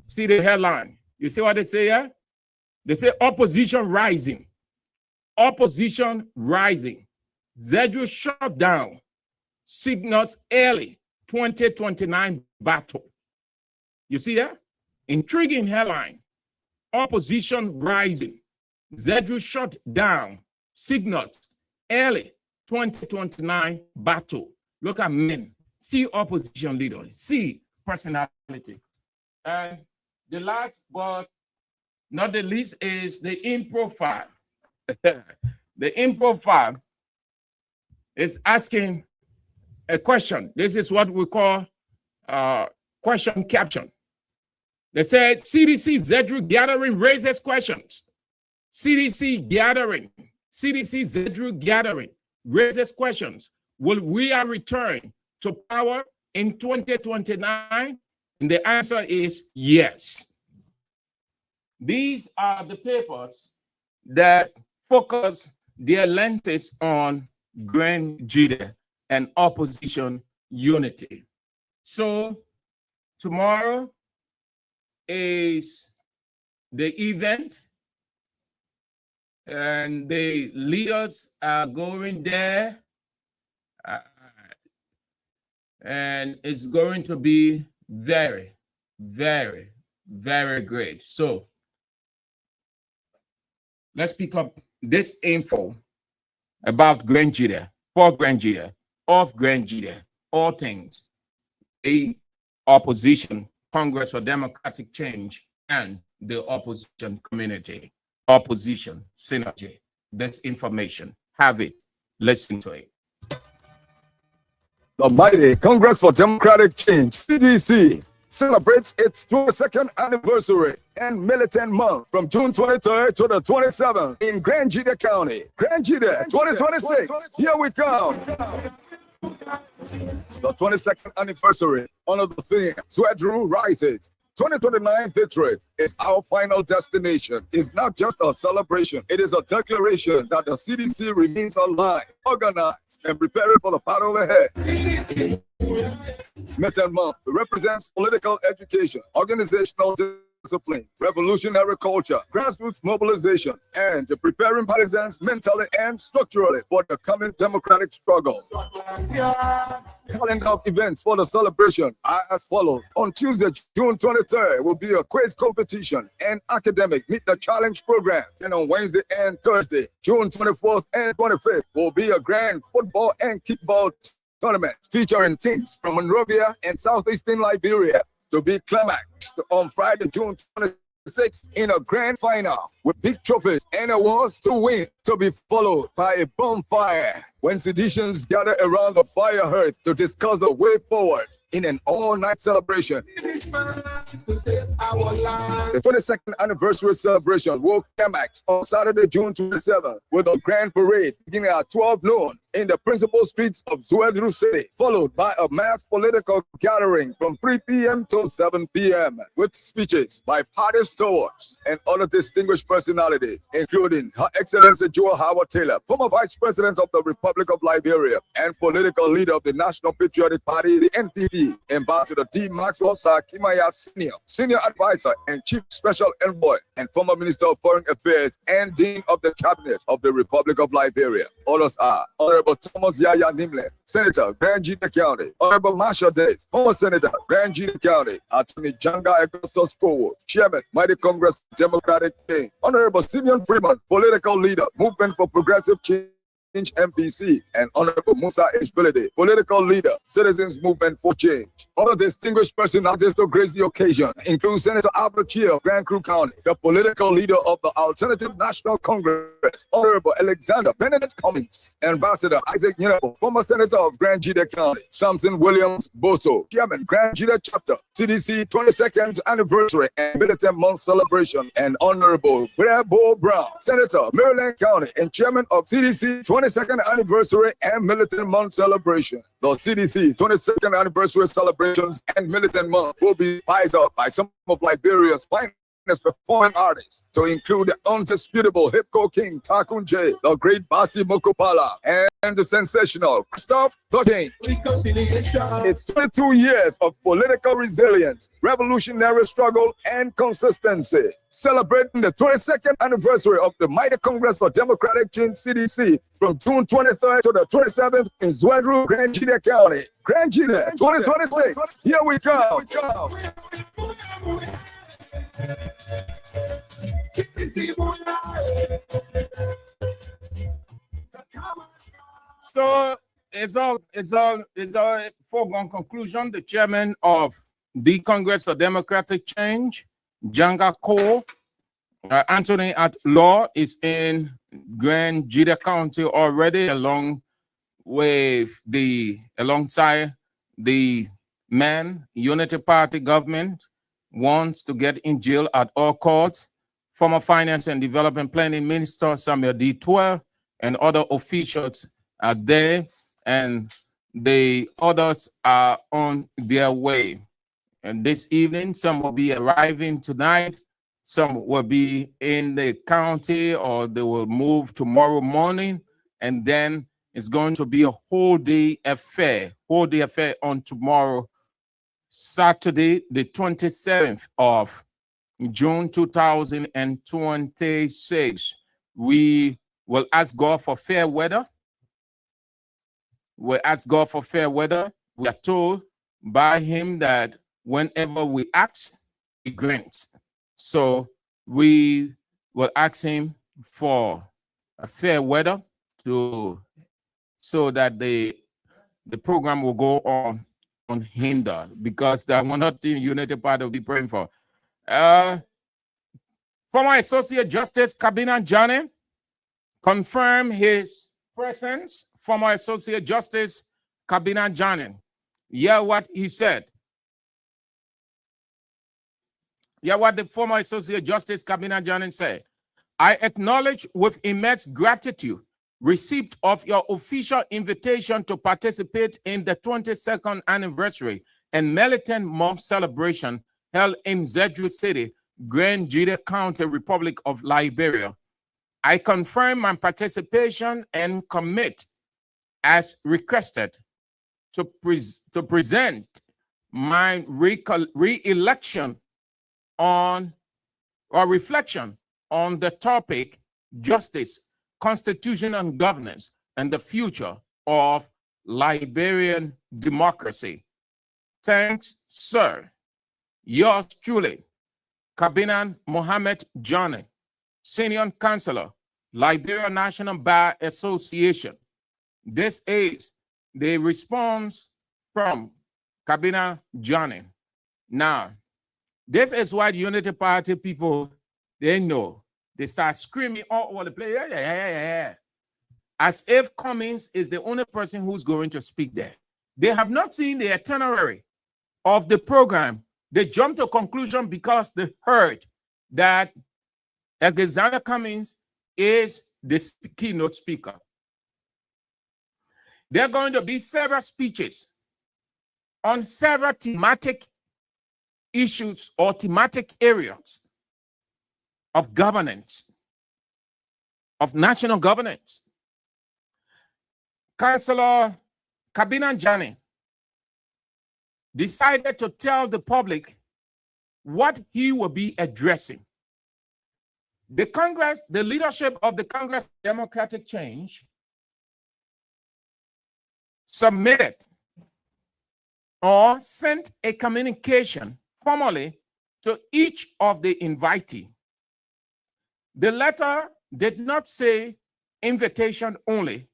See the headline. You see what they say here? They say opposition rising. Opposition rising. Zedru shut down. Signals early 2029 battle. You see that? Intriguing headline. Opposition rising. Zedru shut down. Signals early 2029 battle. Look at men. See opposition leaders. See personality. And the last but not the least is the in profile. The in profile is asking a question. This is what we call question caption. They said CDC Zedru gathering raises questions. CDC Zedru gathering raises questions. Will we return to power in 2029? And the answer is yes. These are the papers that focus their lenses on Grand Jide and opposition unity. So tomorrow is the event, and the leaders are going there, and it's going to be very, very, very great. So let's pick up this info about Grand Jide, for Grand Jide, of Grand Jide, all things, the opposition, Congress for Democratic Change, and the opposition community, opposition synergy. This information, have it, listen to it. The mighty Congress for Democratic Change, CDC, celebrates its 22nd anniversary and militant month from June 23rd to the 27th in Grand Jide County. Grand Jide 2026, here we come. The 22nd anniversary under the theme, Zedru Rises. 2029 victory is our final destination. It's not just a celebration. It is a declaration that the CDC remains alive, organized, and preparing for the battle ahead. Militant Month represents political education, organizational discipline, revolutionary culture, grassroots mobilization, and preparing partisans mentally and structurally for the coming democratic struggle. Calendar of events for the celebration are as follows. On Tuesday, June 23rd, will be a quiz competition and academic Meet the Challenge program. And on Wednesday and Thursday, June 24th and 25th, will be a grand football and kickball tournament featuring teams from Monrovia and southeastern Liberia to be climaxed on Friday, June 26th in a grand final with big trophies and awards to win, to be followed by a bonfire when citizens gather around the fire hearth to discuss the way forward in an all-night celebration. The 22nd anniversary celebration will climax on Saturday, June 27th with a grand parade beginning at 12 noon in the principal streets of Zwedru City, followed by a mass political gathering from 3 p.m. to 7 p.m. with speeches by party stewards and other distinguished personalities, including Her Excellency Joe Howard Taylor, former Vice President of the Republic of Liberia and political leader of the National Patriotic Party, the NPP, Ambassador D. Maxwell Sakimaya Sr., Senior Advisor and Chief Special Envoy, and former Minister of Foreign Affairs and Dean of the Cabinet of the Republic of Liberia. Others are Honorable Thomas Yaya Nimle, Senator, Grand Jita County; Honorable Marsha Days, former Senator, Grand Jita County; Attorney Janga Augustus Kowo, Chairman, Mighty Congress Democratic King; Honorable Simeon Freeman, political leader, Movement for Progressive Change MPC; and Honorable Musa Ishbilede, political leader, Citizens Movement for Change. Other distinguished personalities to grace the occasion include Senator Albert Chia of Grand Crew County, the political leader of the Alternative National Congress, Honorable Alexander Benedict Cummings, Ambassador Isaac Nyinabo, former Senator of Grand Jita County, Samson Williams Boso, Chairman, Grand Jita Chapter, CDC 22nd Anniversary and Militant Month Celebration, and Honorable Brabo Brown, Senator, Maryland County, and Chairman of CDC 22nd Anniversary and Militant Month Celebration. The CDC 22nd Anniversary Celebrations and Militant Month will be spiced up by some of Liberia's finest performing artists, to include the undisputable hip-hop king Takun J, the great Basi Mokopala, and the sensational Christophe Thurking. It's 22 years of political resilience, revolutionary struggle, and consistency, celebrating the 22nd anniversary of the Mighty Congress for Democratic Change CDC from June 23rd to the 27th in Zwedru, Grand Jita County. Grand Jita 2026, here we go. So it's all foregone conclusion. The chairman of the Congress for Democratic Change, Janga Ko, Anthony at Law, is in Grand Jita County already, alongside the man Unity Party government wants to get in jail at all costs. Former Finance and Development Planning Minister Samuel D. Twell and other officials are there, and the others are on their way. And this evening, some will be arriving tonight, some will be in the county, or they will move tomorrow morning, and then it's going to be a whole day affair on tomorrow, Saturday, the 27th of June 2026. We will ask God for fair weather. We are told by him that whenever we ask, he grants. So we will ask him for a fair weather so that the program will go on unhindered, because that one of the Unity Party will be praying for. Former Associate Justice Kabina Johnny confirmed his presence. Former Associate Justice Kabina Johnny. Yeah, what he said. Yeah, what the former Associate Justice Kabina Johnny said. I acknowledge with immense gratitude receipt of your official invitation to participate in the 22nd anniversary and Militant Month celebration held in Zwedru City, Grand Jita County, Republic of Liberia. I confirm my participation and commit, as requested, to present my re-election on, or reflection on the topic justice, constitution and governance, and the future of Liberian democracy. Thanks, sir. Yours truly, Kabina Mohammed Johnny, Senior Counselor, Liberia National Bar Association. This is the response from Kabina Johnny. Now, this is what Unity Party people, they know. They start screaming all over the place, yeah. As if Cummings is the only person who's going to speak there. They have not seen the itinerary of the program. They jumped to a conclusion because they heard that Alexander Cummings is the keynote speaker. There are going to be several speeches on several thematic issues or thematic areas of governance, of national governance. Councillor Kabina Jani decided to tell the public what he will be addressing. The Congress, the leadership of the Congress Democratic Change submitted or sent a communication formally to each of the invitees. The letter did not say invitation only,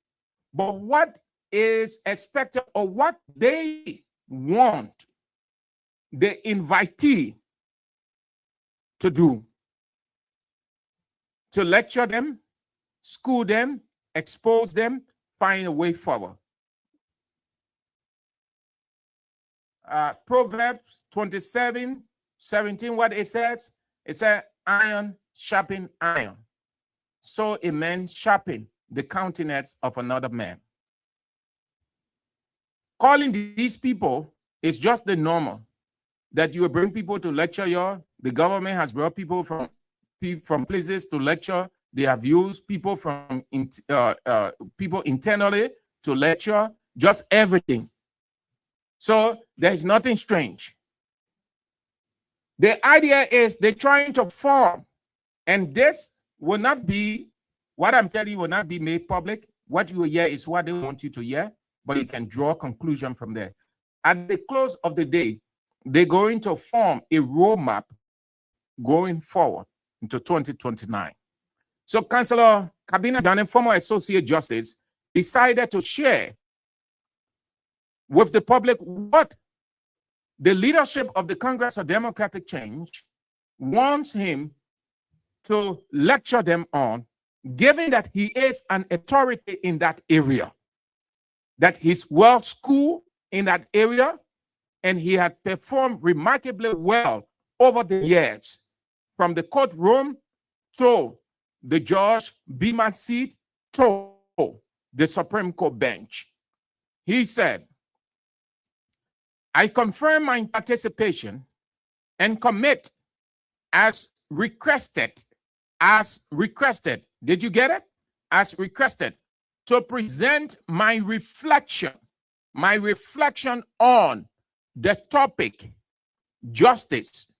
but what is expected or what they want the invitee to do. To lecture them, school them, expose them, find a way forward. Proverbs 27:17, what it says? It says, iron sharpen iron. So a man sharpen the countenance of another man. Calling these people is just the normal, that you will bring people to lecture you. The government has brought people from places to lecture. They have used people from people internally to lecture, just everything. So there's nothing strange. The idea is they're trying to form, and this will not be, what I'm telling you will not be made public. What you will hear is what they want you to hear, but you can draw a conclusion from there. At the close of the day, they're going to form a roadmap going forward into 2029. So Councillor Kabina Jani, former Associate Justice, decided to share with the public what the leadership of the Congress for Democratic Change wants him to lecture them on, given that he is an authority in that area, that he's well schooled in that area, and he had performed remarkably well over the years, from the courtroom to the Judge Beeman seat to the Supreme Court bench. He said, I confirm my participation and commit as requested. Did you get it? As requested, to present my reflection on the topic, justice,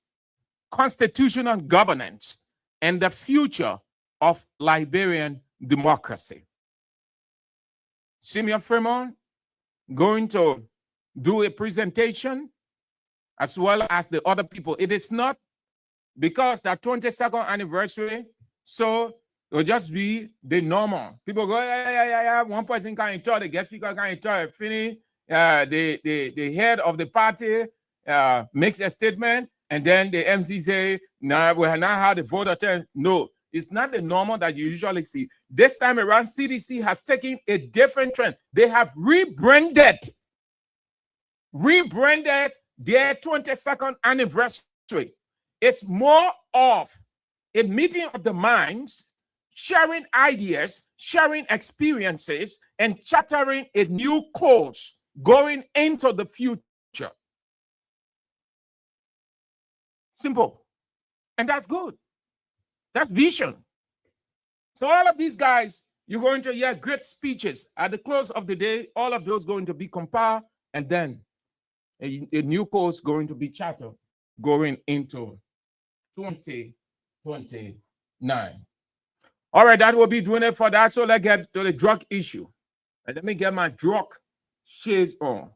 constitutional governance, and the future of Liberian democracy. Simeon Fremont going to do a presentation, as well as the other people. It is not because the 22nd anniversary, so it will just be the normal. People go, yeah. One person can't talk, the guest speaker can't talk. Finish. The head of the party makes a statement, and then the MC say, "No, we have not had the vote attend." No, it's not the normal that you usually see. This time around, CDC has taken a different trend. They have rebranded their 22nd anniversary. It's more of a meeting of the minds, sharing ideas, sharing experiences, and chartering a new course going into the future. Simple. And that's good. That's vision. So all of these guys, you're going to hear great speeches. At the close of the day, all of those going to be compiled, and then a new course going to be chartered going into 2029. All right, that will be doing it for that. So let's get to the drug issue. And let me get my drug shades on.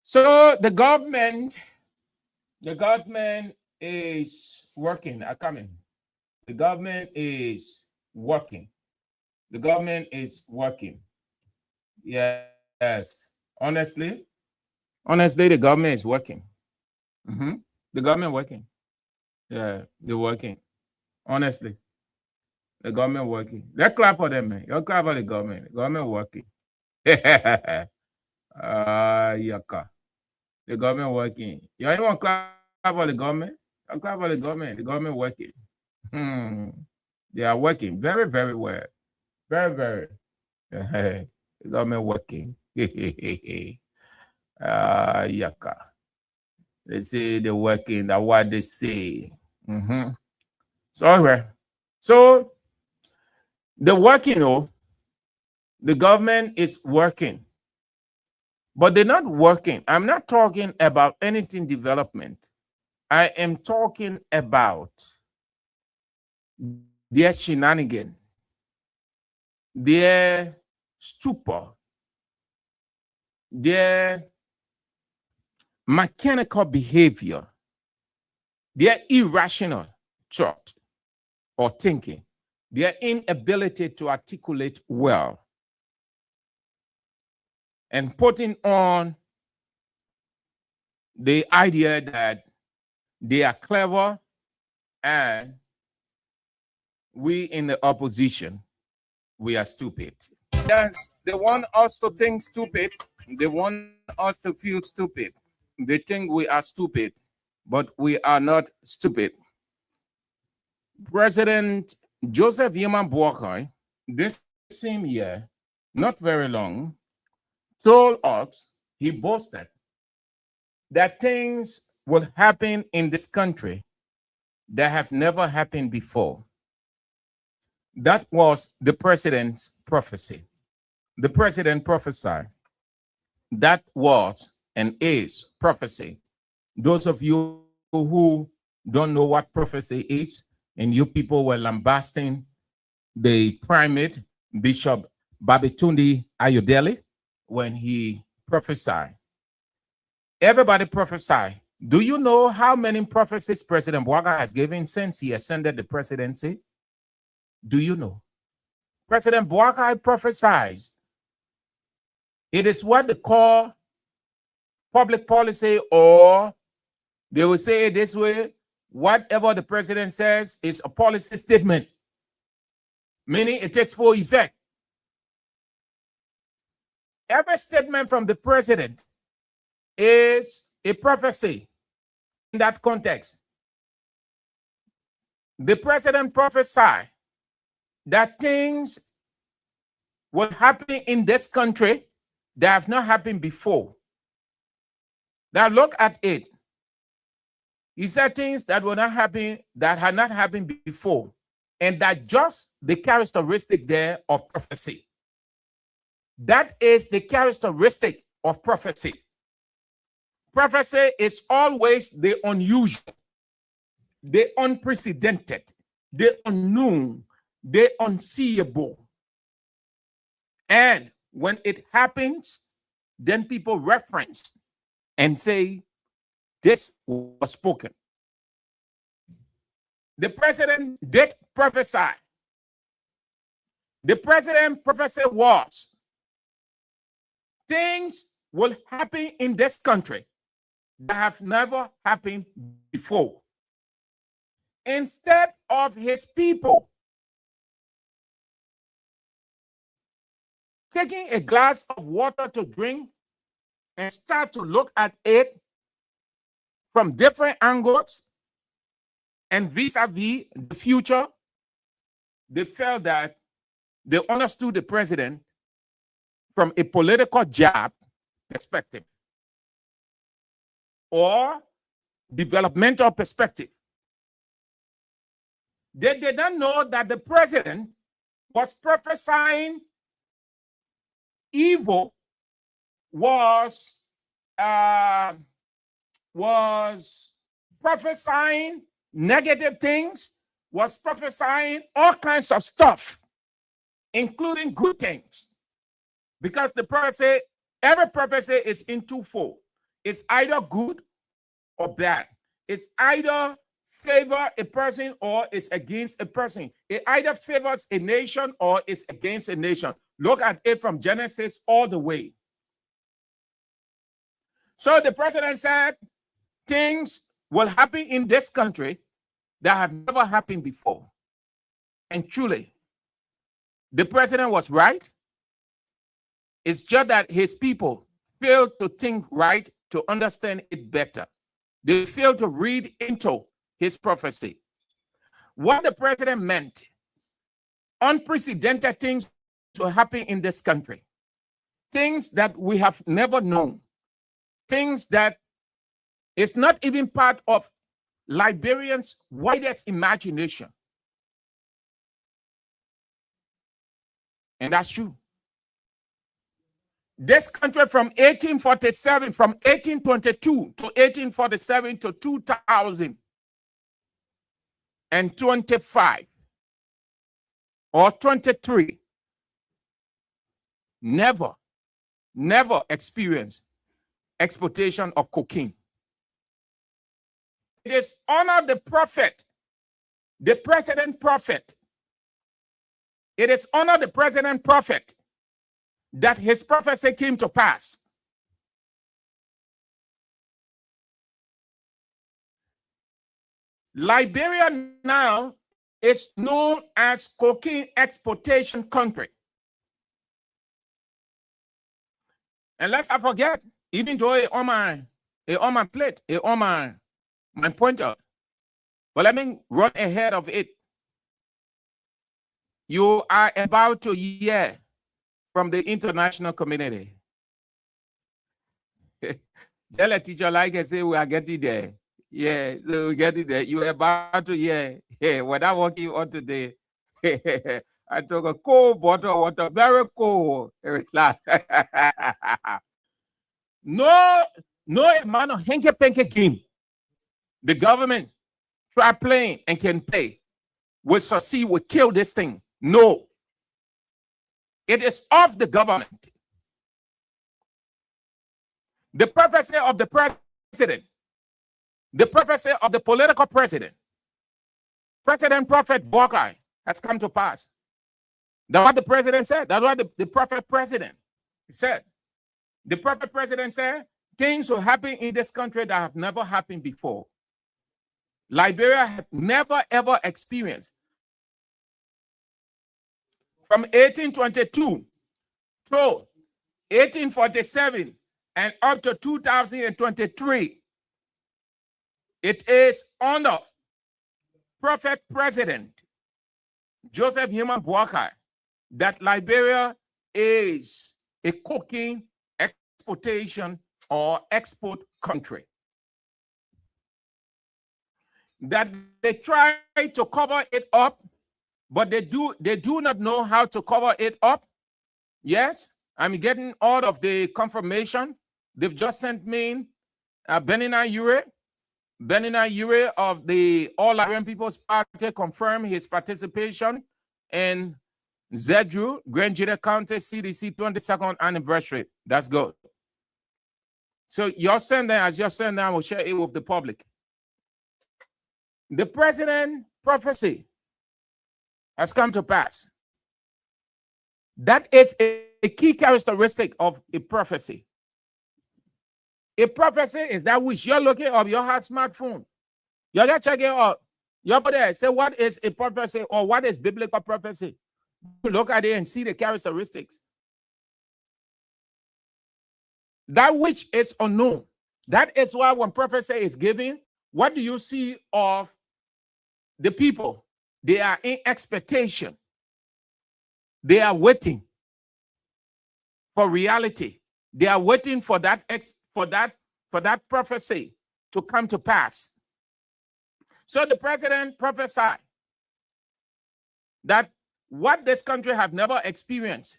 So the government is working. The government is working. Yes. Honestly, the government is working. The government working. Yeah, they're working. Honestly, the government working. Let's clap for them, man. Y'all clap for the government. The government working. Yaka. The government working. You want to clap about the government. Talk about the government. The government working. They are working very, very well. Very, very. The government working. Yaka. They say they're working. That's what they say. So, so the working, the government is working, but they're not working. I'm not talking about anything development. I am talking about their shenanigan, their stupor, their mechanical behavior, their irrational thought or thinking, their inability to articulate well, and putting on the idea that they are clever and we in the opposition, we are stupid. Yes, they want us to think stupid. They want us to feel stupid. They think we are stupid, but we are not stupid. President Joseph Yeman Boakai, this same year, not very long, told us, he boasted, that things will happen in this country that have never happened before. That was the president's prophecy. The president prophesied. That was and is prophecy. Those of you who don't know what prophecy is, and you people were lambasting the primate, Bishop Babatunde Ayodele, when he prophesied. Everybody prophesied. Do you know how many prophecies President Boakai has given since he ascended the presidency? Do you know? President Boakai prophesied. It is what they call public policy, or they will say it this way: whatever the president says is a policy statement, meaning it takes full effect. Every statement from the president is a prophecy in that context. The president prophesied that things will happen in this country that have not happened before. Now look at it. He said things that will not happen, that had not happened before, and that just the characteristic there of prophecy. That is the characteristic of prophecy. Prophecy is always the unusual, the unprecedented, the unknown, the unseeable. And when it happens, then people reference and say, this was spoken. The president did prophesy. The president prophecy was, things will happen in this country that have never happened before. Instead of his people taking a glass of water to drink and start to look at it from different angles and vis-a-vis the future, they felt that they understood the president from a political jab perspective or developmental perspective. They did not know that the president was prophesying evil, was prophesying negative things, was prophesying all kinds of stuff, including good things. Because the prophecy, every prophecy is in twofold. It's either good or bad. It's either favor a person or it's against a person. It either favors a nation or it's against a nation. Look at it from Genesis all the way. So the president said, things will happen in this country that have never happened before. And truly, the president was right. It's just that his people failed to think right, to understand it better. They failed to read into his prophecy. What the president meant, unprecedented things to happen in this country, things that we have never known, things that is not even part of Liberians' widest imagination. And that's true. This country from 1847, from 1822 to 1847 to 2025 or 23, never experienced exportation of cocaine. It is honor the prophet, the president prophet. It is honor the president prophet that his prophecy came to pass. Liberia now is known as cocaine exportation country. And let's not forget, even though it's on my plate, it's on my pointer, but let me run ahead of it. You are about to hear from the international community. Tell a teacher like I say, we are getting there. Yeah, so we're getting there. You are about to hear what I'm working on today. I took a cold bottle of water, very cold. No amount of hanky-panky game the government try playing and can pay will succeed, will kill this thing. No. It is of the government. The prophecy of the president, the prophecy of the political president, President Prophet Boakai has come to pass. That's what the president said. That's what the prophet president said. The prophet president said things will happen in this country that have never happened before. Liberia had never ever experienced. From 1822 to 1847 and up to 2023, it is under Prophet President Joseph Heman Boakai that Liberia is a cocaine exportation or export country. That they try to cover it up, but they do not know how to cover it up. Yes, I'm getting all of the confirmation. They've just sent me Benina Ure of the All Liberian People's Party confirmed his participation in Zedru, Grand Jida County CDC 22nd anniversary. That's good. So you're sending, as you're sending, I will share it with the public. The president prophecy has come to pass. That is a key characteristic of a prophecy. A prophecy is that which you're looking up your hot smartphone. You're gonna check it out. You're there. Say, what is a prophecy or what is biblical prophecy? Look at it and see the characteristics. That which is unknown. That is why when prophecy is given, what do you see of the people? They are in expectation. They are waiting for reality. They are waiting for that prophecy to come to pass. So the president prophesied that what this country have never experienced,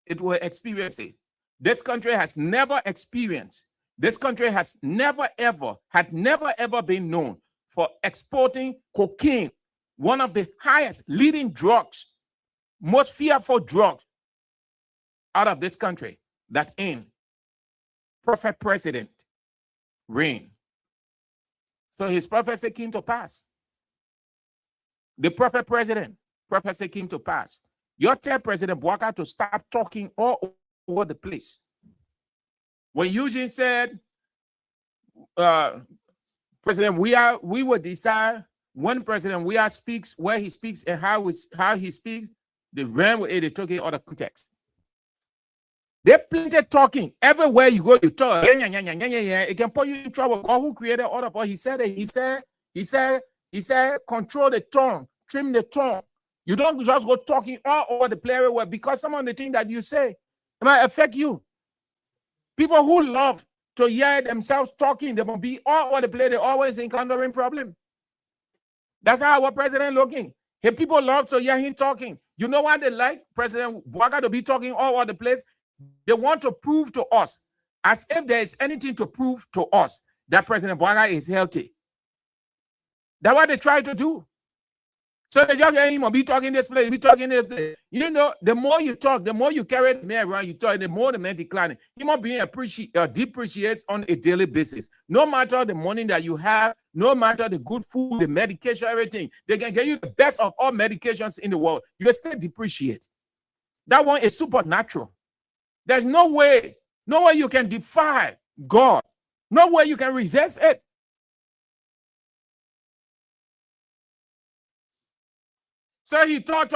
it will experience it. This country has never experienced. This country has never ever been known for exporting cocaine, one of the highest leading drugs, most fearful drugs out of this country, that in prophet president reign. So his prophecy came to pass. The prophet president prophecy came to pass. You tell President Boakai to stop talking all over the place. When Eugene said, President we will decide when President Weah speaks, where he speaks, and how he speaks, they ran with it, they took it out of context. They plenty talking. Everywhere you go, you talk. Yeah. It can put you in trouble. God who created all of us, he said it. He said, control the tongue, trim the tongue. You don't just go talking all over the place everywhere, because some of the things that you say might affect you. People who love to hear themselves talking, they will be all over the place. They're always encountering problems. That's how our president looking. Hey, people love to hear him talking. You know what they like? President Bouaga to be talking all over the place. They want to prove to us, as if there is anything to prove to us, that President Bouaga is healthy. That's what they try to do. So they just hear him be talking this place, be talking this place. You know, the more you talk, the more you carry the man around, you talk, the more the man declining. He must be depreciates on a daily basis. No matter the money that you have, no matter the good food, the medication, everything, they can give you the best of all medications in the world. You will still depreciate. That one is supernatural. There's no way you can defy God. No way you can resist it. So he talk.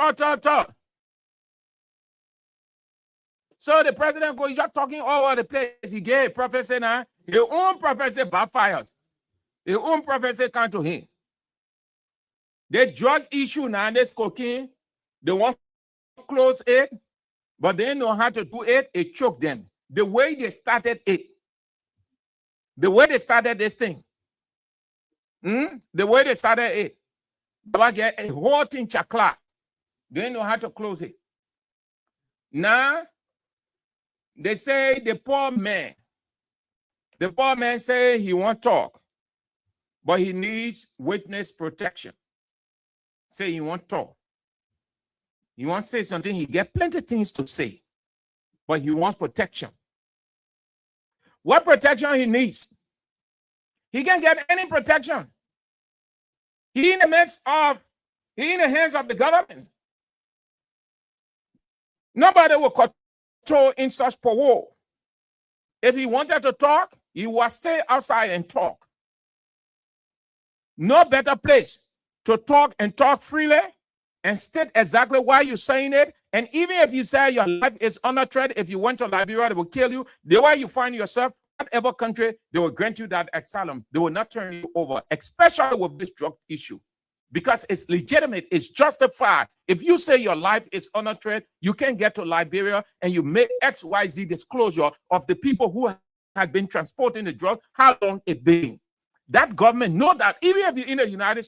So the president goes, he's just talking all over the place. He gave a prophecy now. His own prophecy backfires. His own prophecy come to him. The drug issue now, this cocaine, they want to close it, but they know how to do it. It choked them. The way they started it. The way they started this thing. The way they started it. They get a whole thing chakla. They know how to close it. Now, they say the poor man say he won't talk, but he needs witness protection. Say he won't talk. He won't say something. He get plenty of things to say, but he wants protection. What protection he needs? He can get any protection. He in the hands of the government. Nobody will control in such power. If he wanted to talk, he will stay outside and talk. No better place to talk and talk freely and state exactly why you're saying it. And even if you say your life is under threat, if you went to Liberia, they will kill you. The way you find yourself, whatever country, they will grant you that asylum. They will not turn you over, especially with this drug issue, because it's legitimate, it's justified. If you say your life is under threat, you can get to Liberia and you make XYZ disclosure of the people who had been transporting the drug, how long it been. That government know that even if you're in the United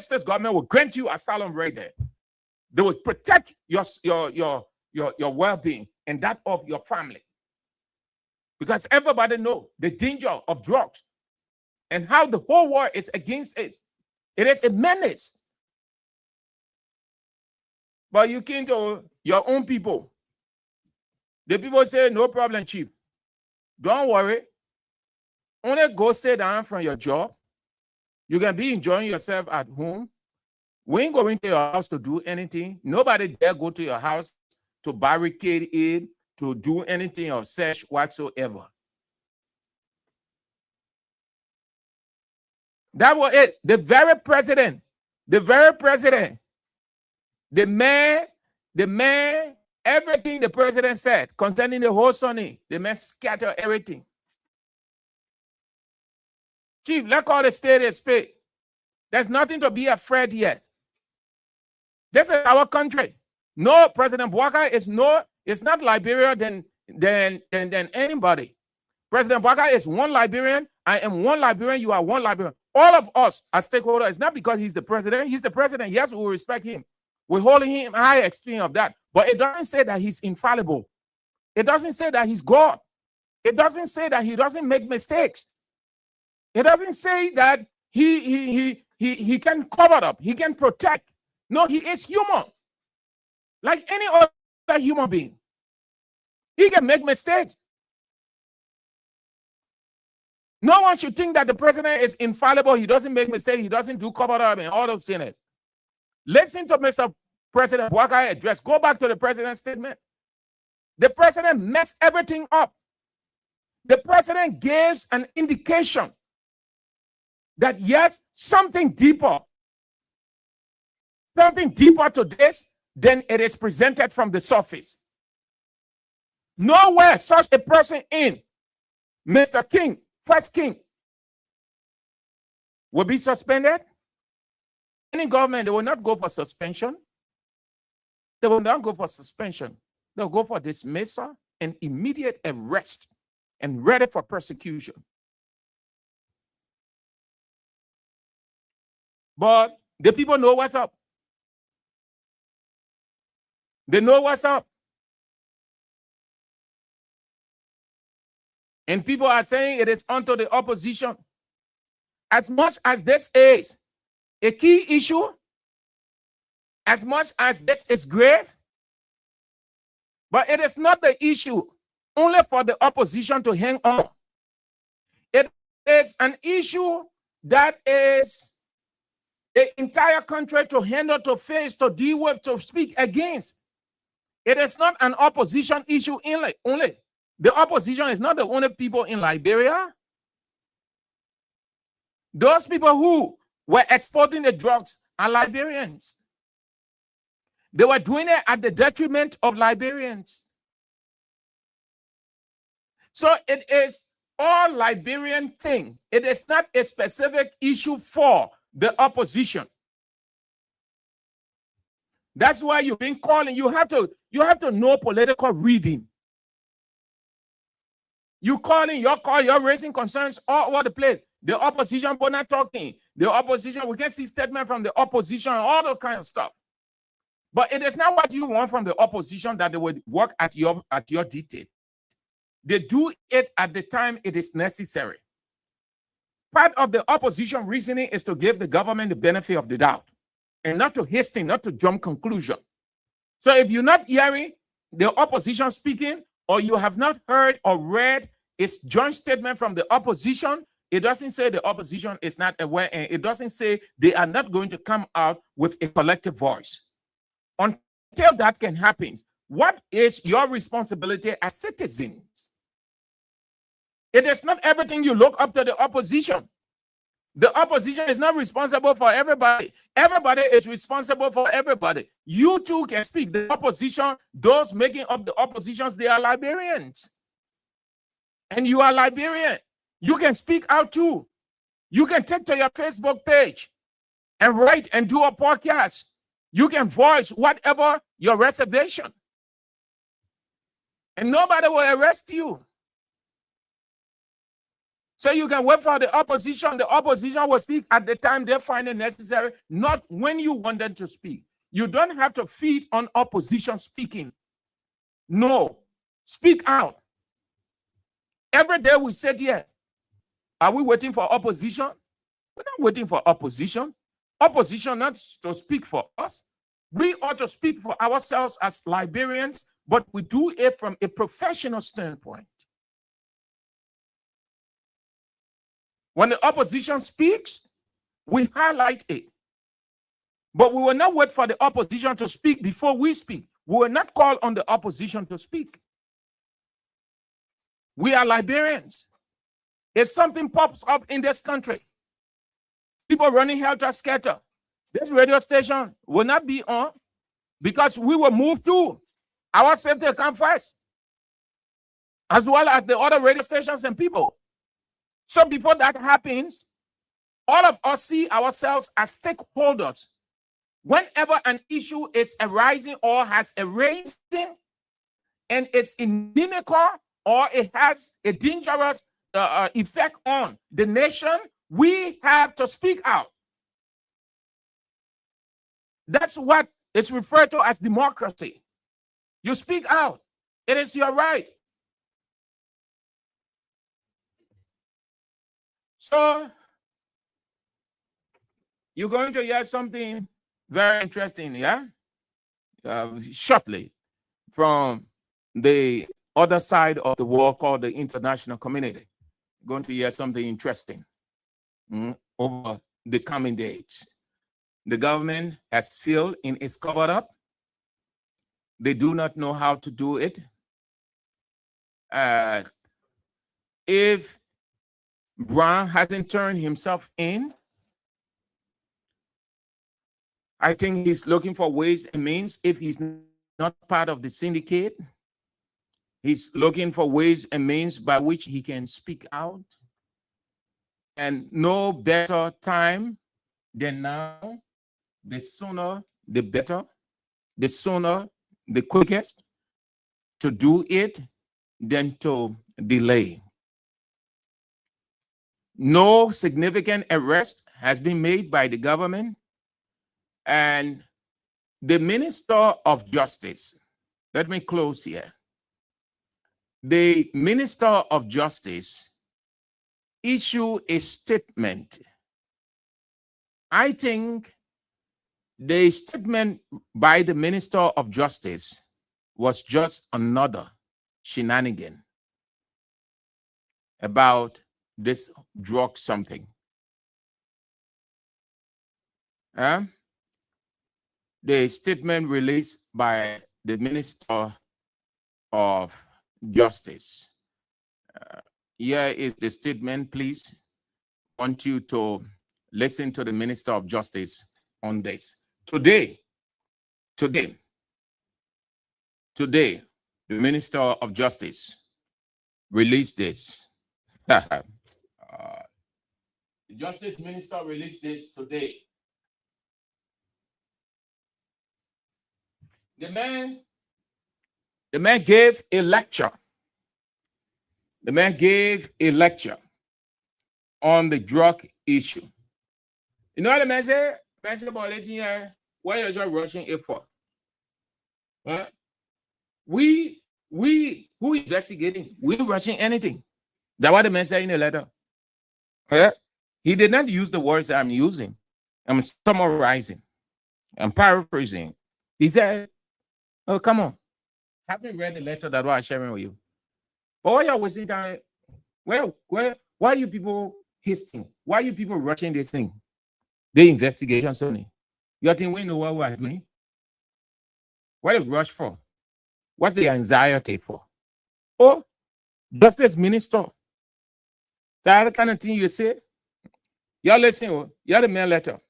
States government will grant you asylum right there. They will protect your well-being and that of your family. Because everybody knows the danger of drugs and how the whole world is against it. It is a menace. But you came to your own people. The people say, no problem, chief. Don't worry. Only go sit down from your job. You can be enjoying yourself at home. We ain't going to your house to do anything. Nobody dare go to your house to barricade it, to do anything or search whatsoever. That was it. The very president, the man, everything the president said concerning the whole Sunday, the man scattered everything. Chief, let's call a spade a spade. There's nothing to be afraid yet. This is our country. No, President Bouaga is not Liberia than anybody. President Bouaga is one Liberian. I am one Liberian. You are one Liberian. All of us as stakeholders, it's not because he's the president. He's the president. Yes, we respect him. We're holding him high experience of that. But it doesn't say that he's infallible. It doesn't say that he's God. It doesn't say that he doesn't make mistakes. It doesn't say that he can cover up. He can protect. No, he is human. Like any other human being. He can make mistakes. No one should think that the president is infallible. He doesn't make mistakes. He doesn't do cover up and all those things. Listen to Mr. President Bouaga address. Go back to the president's statement. The president messed everything up. The president gives an indication that yes, something deeper to this than it is presented from the surface. Nowhere such a person in Mr. King, first king, will be suspended. Any government, they will not go for suspension. They will not go for suspension. They'll go for dismissal and immediate arrest and ready for persecution. But the people know what's up. They know what's up. And people are saying it is unto the opposition. As much as this is a key issue, as much as this is grave, but it is not the issue only for the opposition to hang on. It is an issue that is the entire country to handle, to face, to deal with, to speak against. It is not an opposition issue only. The opposition is not the only people in Liberia. Those people who were exporting the drugs are Liberians. They were doing it at the detriment of Liberians. So it is all Liberian thing. It is not a specific issue for the opposition. That's why you've been calling. You have to know political reading. You're raising concerns all over the place. The opposition, but not talking. The opposition, we can see statement from the opposition, all that kind of stuff. But it is not what you want from the opposition that they would work at your detail. They do it at the time it is necessary. Part of the opposition reasoning is to give the government the benefit of the doubt and not to hasten, not to jump conclusion. So if you're not hearing the opposition speaking, or you have not heard or read its joint statement from the opposition, it doesn't say the opposition is not aware, and it doesn't say they are not going to come out with a collective voice. Until that can happen, what is your responsibility as citizens? It is not everything you look up to the opposition. The opposition is not responsible for everybody. Everybody is responsible for everybody. You too can speak. The opposition, those making up the oppositions, they are Liberians. And you are Liberian. You can speak out too. You can take to your Facebook page and write and do a podcast. You can voice whatever your reservation. And nobody will arrest you. So you can wait for the opposition. The opposition will speak at the time they find it necessary, not when you want them to speak. You don't have to feed on opposition speaking. No, speak out. Every day we sit here. Are we waiting for opposition? We're not waiting for opposition. Opposition not to speak for us. We ought to speak for ourselves as Liberians, but we do it from a professional standpoint. When the opposition speaks, we highlight it. But we will not wait for the opposition to speak before we speak. We will not call on the opposition to speak. We are Liberians. If something pops up in this country, people running helter-skelter, this radio station will not be on because we will move too. Our safety come first, as well as the other radio stations and people. So before that happens, all of us see ourselves as stakeholders. Whenever an issue is arising or has arisen and it's inimical or it has a dangerous effect on the nation, we have to speak out. That's what is referred to as democracy. You speak out. It is your right. So, you're going to hear something very interesting, yeah? Shortly from the other side of the world called the international community. You're going to hear something interesting over the coming days. The government has failed in its cover-up. They do not know how to do it. If Brown hasn't turned himself in, I think he's looking for ways and means. If he's not part of the syndicate, He's looking for ways and means by which he can speak out. And no better time than now. The sooner, the better. The sooner, the quickest to do it than to delay. No significant arrest has been made by the government. And the Minister of Justice, let me close here. The Minister of Justice issued a statement. I think the statement by the Minister of Justice was just another shenanigan about this drug something. The statement released by the Minister of Justice. Here is the statement, please. I want you to listen to the Minister of Justice on this. Today, the Minister of Justice released this. The Justice Minister released this today. The man gave a lecture. The man gave a lecture on the drug issue. You know what the man said? The man said about 18 years, why are you rushing it for? Right? We who investigating? We rushing anything. That's what the man said in the letter. Yeah? He did not use the words I'm using. I'm summarizing. I'm paraphrasing. He said, oh, come on. Haven't read the letter that I'm sharing with you. But why y'all wasting time? Why are you people hasting? Why are you people rushing this thing? The investigation, Sony. You think we know what we're doing? What the rush for? What's the anxiety for? Oh, Justice Minister. That kind of thing you say? Y'all listen, y'all the main letter.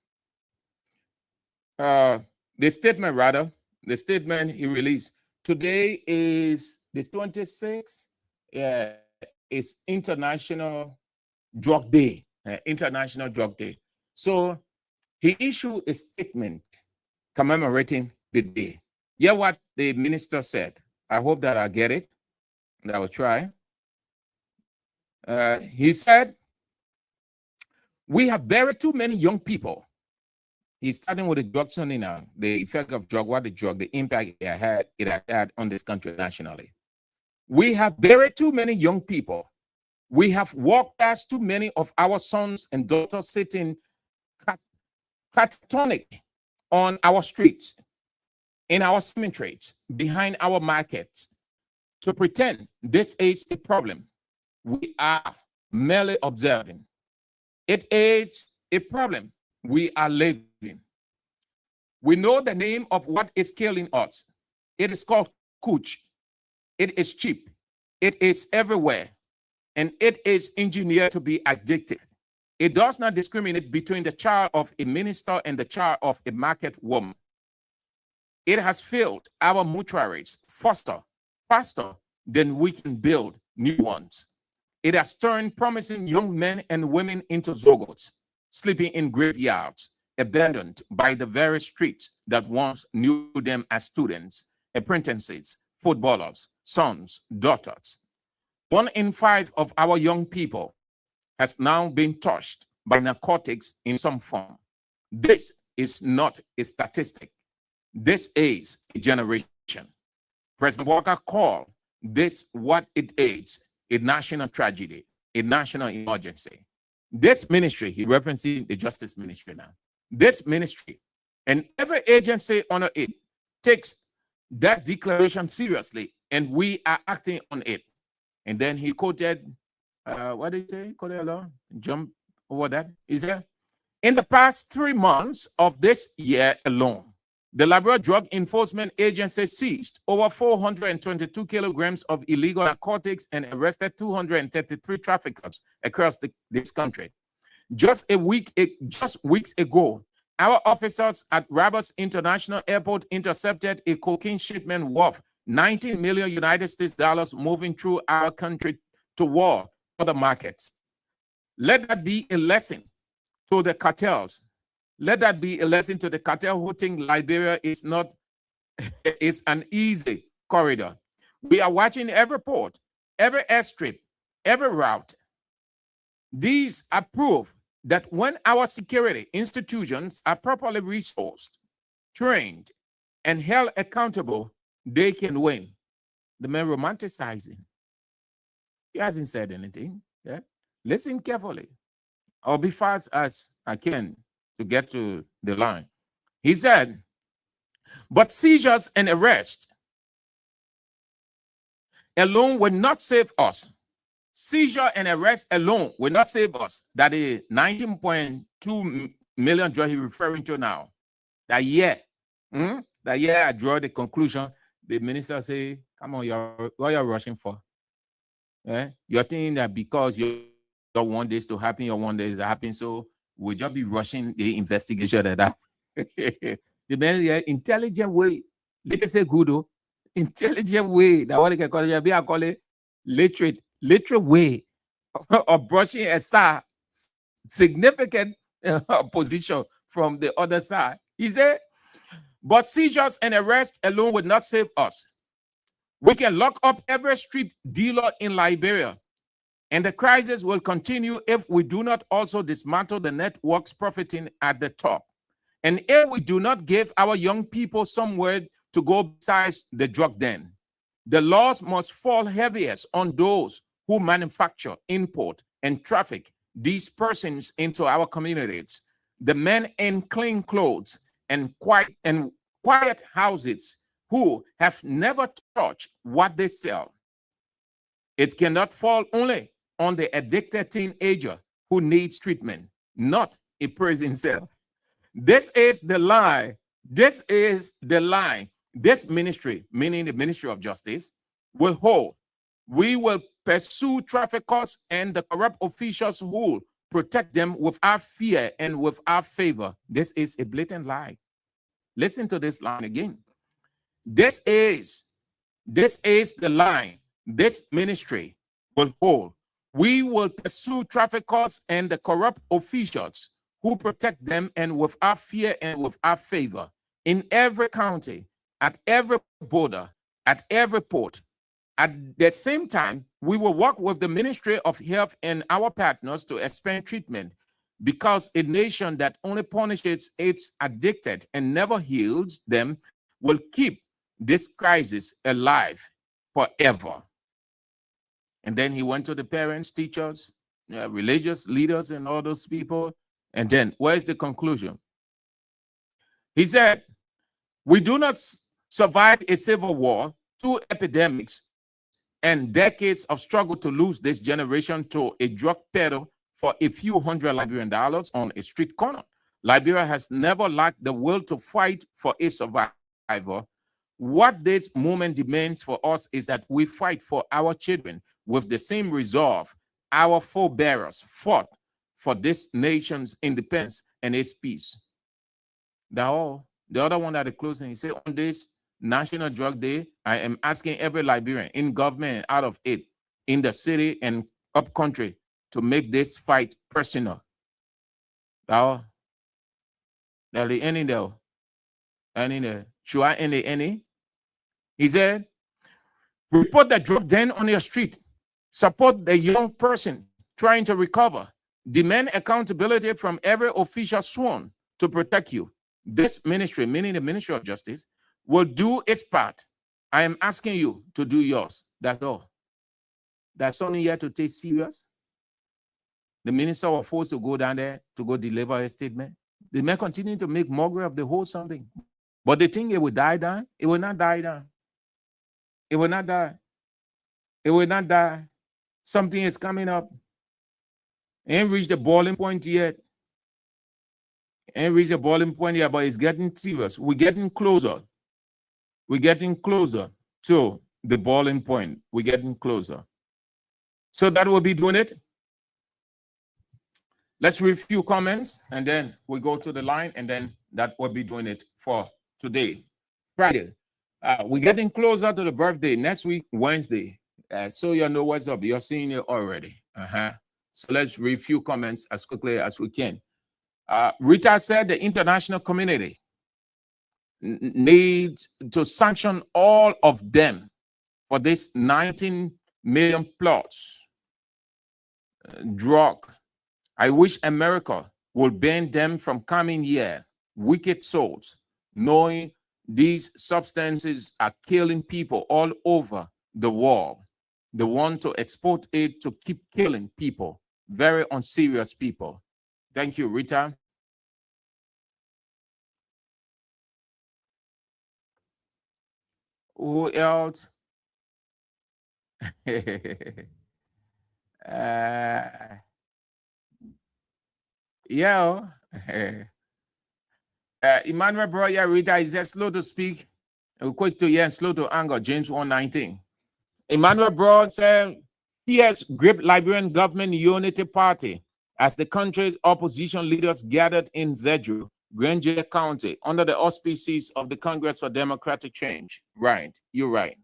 The statement he released. Today is the 26th. Yeah, it's International Drug Day. International Drug Day. So he issued a statement commemorating the day. Yeah, what the minister said. I hope that I get it. And I will try. He said, we have buried too many young people. He's starting with the drug turning now, the effect of drug, the impact it had on this country nationally. We have buried too many young people. We have walked past too many of our sons and daughters sitting catatonic on our streets, in our cemeteries, behind our markets, to pretend this is a problem. We are merely observing. It is a problem. We are living. We know the name of what is killing us. It is called Kuch. It is cheap. It is everywhere. And it is engineered to be addictive. It does not discriminate between the child of a minister and the child of a market woman. It has filled our mortuaries faster than we can build new ones. It has turned promising young men and women into zogots, sleeping in graveyards, abandoned by the very streets that once knew them as students, apprentices, footballers, sons, daughters. 1 in 5 of our young people has now been touched by narcotics in some form. This is not a statistic. This is a generation. President Walker called this what it is, a national tragedy, a national emergency. This ministry, he referencing the Justice Ministry now, this ministry and every agency under it takes that declaration seriously, and we are acting on it. And then he quoted, what did he say? Quoted along, jump over that. He said, in the past 3 months of this year alone, the Liberia Drug Enforcement Agency seized over 422 kilograms of illegal narcotics and arrested 233 traffickers across this country. Just weeks ago, our officers at Rabat International Airport intercepted a cocaine shipment worth 19 million United States dollars moving through our country to war for the markets. Let that be a lesson to the cartels. Let that be a lesson to the cartel who think Liberia is not is an easy corridor. We are watching every port, every airstrip, every route. These are proof that when our security institutions are properly resourced, trained, and held accountable, they can win. The man romanticizing. He hasn't said anything. Yeah? Listen carefully. I'll be fast as I can to get to the line. He said, but seizures and arrest alone will not save us. Seizure and arrest alone will not save us. That is 19.2 million drugs he's referring to now. That year, I draw the conclusion. The minister say, come on, what you're rushing for? You're thinking that because you don't want this to happen, you want this to happen, so we'll just be rushing the investigation of that. The man, intelligent way, let us say good, intelligent way, that what they can call it, I call it literate way of brushing aside significant opposition from the other side. He said, but seizures and arrest alone would not save us. We can lock up every street dealer in Liberia, and the crisis will continue if we do not also dismantle the networks profiting at the top. And if we do not give our young people somewhere to go besides the drug den, the laws must fall heaviest on those who manufacture, import, and traffic these persons into our communities. The men in clean clothes and quiet houses who have never touched what they sell. It cannot fall only on the addicted teenager who needs treatment, not a prison cell. This is the lie. This is the line. This ministry, meaning the Ministry of Justice, will hold. We will pursue traffickers and the corrupt officials who protect them without fear and without favor. This is a blatant lie. Listen to this line again. This is the line this ministry will hold. We will pursue traffickers and the corrupt officials who protect them and without fear and without favor in every county, at every border, at every port. At the same time, we will work with the Ministry of Health and our partners to expand treatment, because a nation that only punishes its addicted and never heals them will keep this crisis alive forever. And then he went to the parents, teachers, religious leaders, and all those people. And then where's the conclusion? He said, we do not survive a civil war, 2 epidemics, and decades of struggle to lose this generation to a drug peddler for a few hundred Liberian dollars on a street corner. Liberia has never lacked the will to fight for its survival. What this movement demands for us is that we fight for our children with the same resolve our forebears fought for this nation's independence and its peace. That's all. The other one at the closing, he said, on this National Drug Day, I am asking every Liberian in government and out of it, in the city and up country, to make this fight personal. That's all. That's the ending there. Ending there. Should I end the ending? He said, report the drug den on your street. Support the young person trying to recover. Demand accountability from every official sworn to protect you. This ministry, meaning the Ministry of Justice, will do its part. I am asking you to do yours. That's all. That's something you have to take serious. The minister was forced to go down there to go deliver a statement. The man continued to make mockery of the whole something. But they think it will die down. It will not die down. It will not die. It will not die. Something is coming up. Ain't reached the boiling point yet. Ain't reached the boiling point yet, but it's getting serious. We're getting closer. We're getting closer to the boiling point. We're getting closer. So that will be doing it. Let's read a few comments, and then we go to the line, and then that will be doing it for today. Friday. We're getting closer to the birthday next week, Wednesday. So you know what's up. You're seeing it already. So let's read a few comments as quickly as we can. Rita said the international community needs to sanction all of them for this 19 million plus drug. I wish America would ban them from coming here. Wicked souls, knowing these substances are killing people all over the world. They want to export it to keep killing people. Very unserious people. Thank you, Rita. Who else? Yeah. Emmanuel Broya Rita is just slow to speak, quick to hear, and slow to anger. James 1:19. Emmanuel Broad said, "Yes, gripped Liberian government unity party as the country's opposition leaders gathered in Zedru, Granger County, under the auspices of the Congress for Democratic Change." Right, you're right.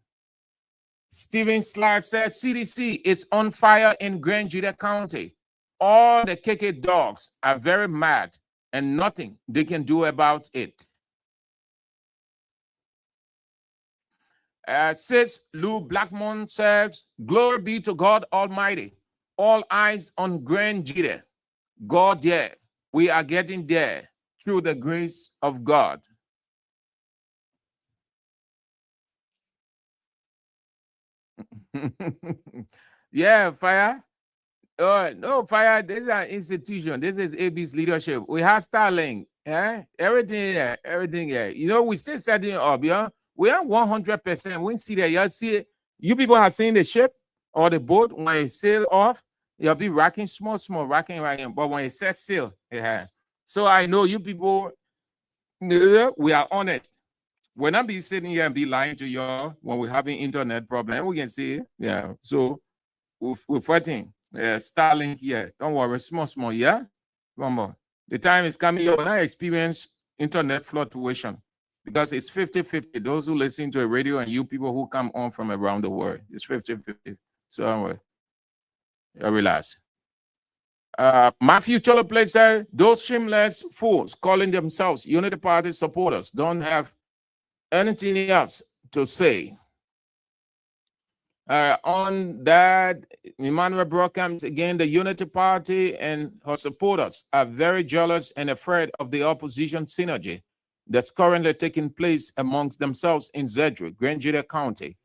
Stephen Slack said, "CDC is on fire in Granger County. All the KK dogs are very mad and nothing they can do about it." Sis Lou Blackmon says, "Glory be to God Almighty. All eyes on Granger. God there. We are getting there through the grace of God." Yeah, Fire. No, Fire, this is an institution. This is AB's leadership. We have Starlink. Everything here. You know, we still setting up, yeah. We are 100%. We see that. You see it. You people have seen the ship or the boat when it sail off, you'll be rocking small, rocking. But when it sets sail, So I know you people, we are honest. We're not be sitting here and be lying to y'all when we're having internet problem. We can see it. Yeah. So we're fighting. Starlink here. Don't worry. Small. Yeah. One more. The time is coming when I experience internet fluctuation because it's 50-50. Those who listen to a radio and you people who come on from around the world. It's 50-50. So relax. Matthew Choloplay said, "Those shameless fools calling themselves Unity Party supporters don't have anything else to say." On that, Emmanuel Brockham's again, the Unity Party and her supporters are very jealous and afraid of the opposition synergy that's currently taking place amongst themselves in Zedru, Granger County.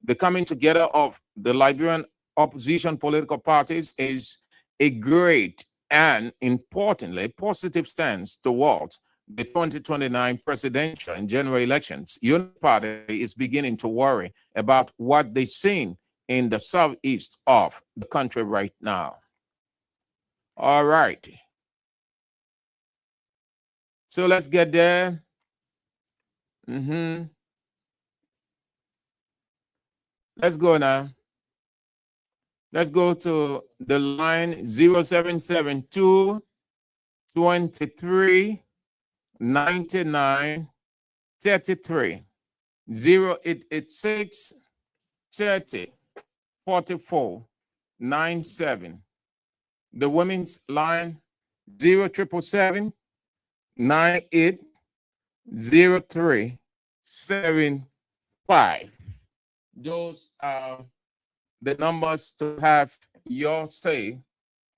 The coming together of the Liberian opposition political parties is a great and importantly positive stance towards the 2029 presidential and general elections. Unity Party is beginning to worry about what they're seeing in the southeast of the country right now. All right. So let's get there. Let's go now. Let's go to the line 0772 23 99 33 0886 30 44 97. The women's line 0777 98 03 75. Those are the numbers to have your say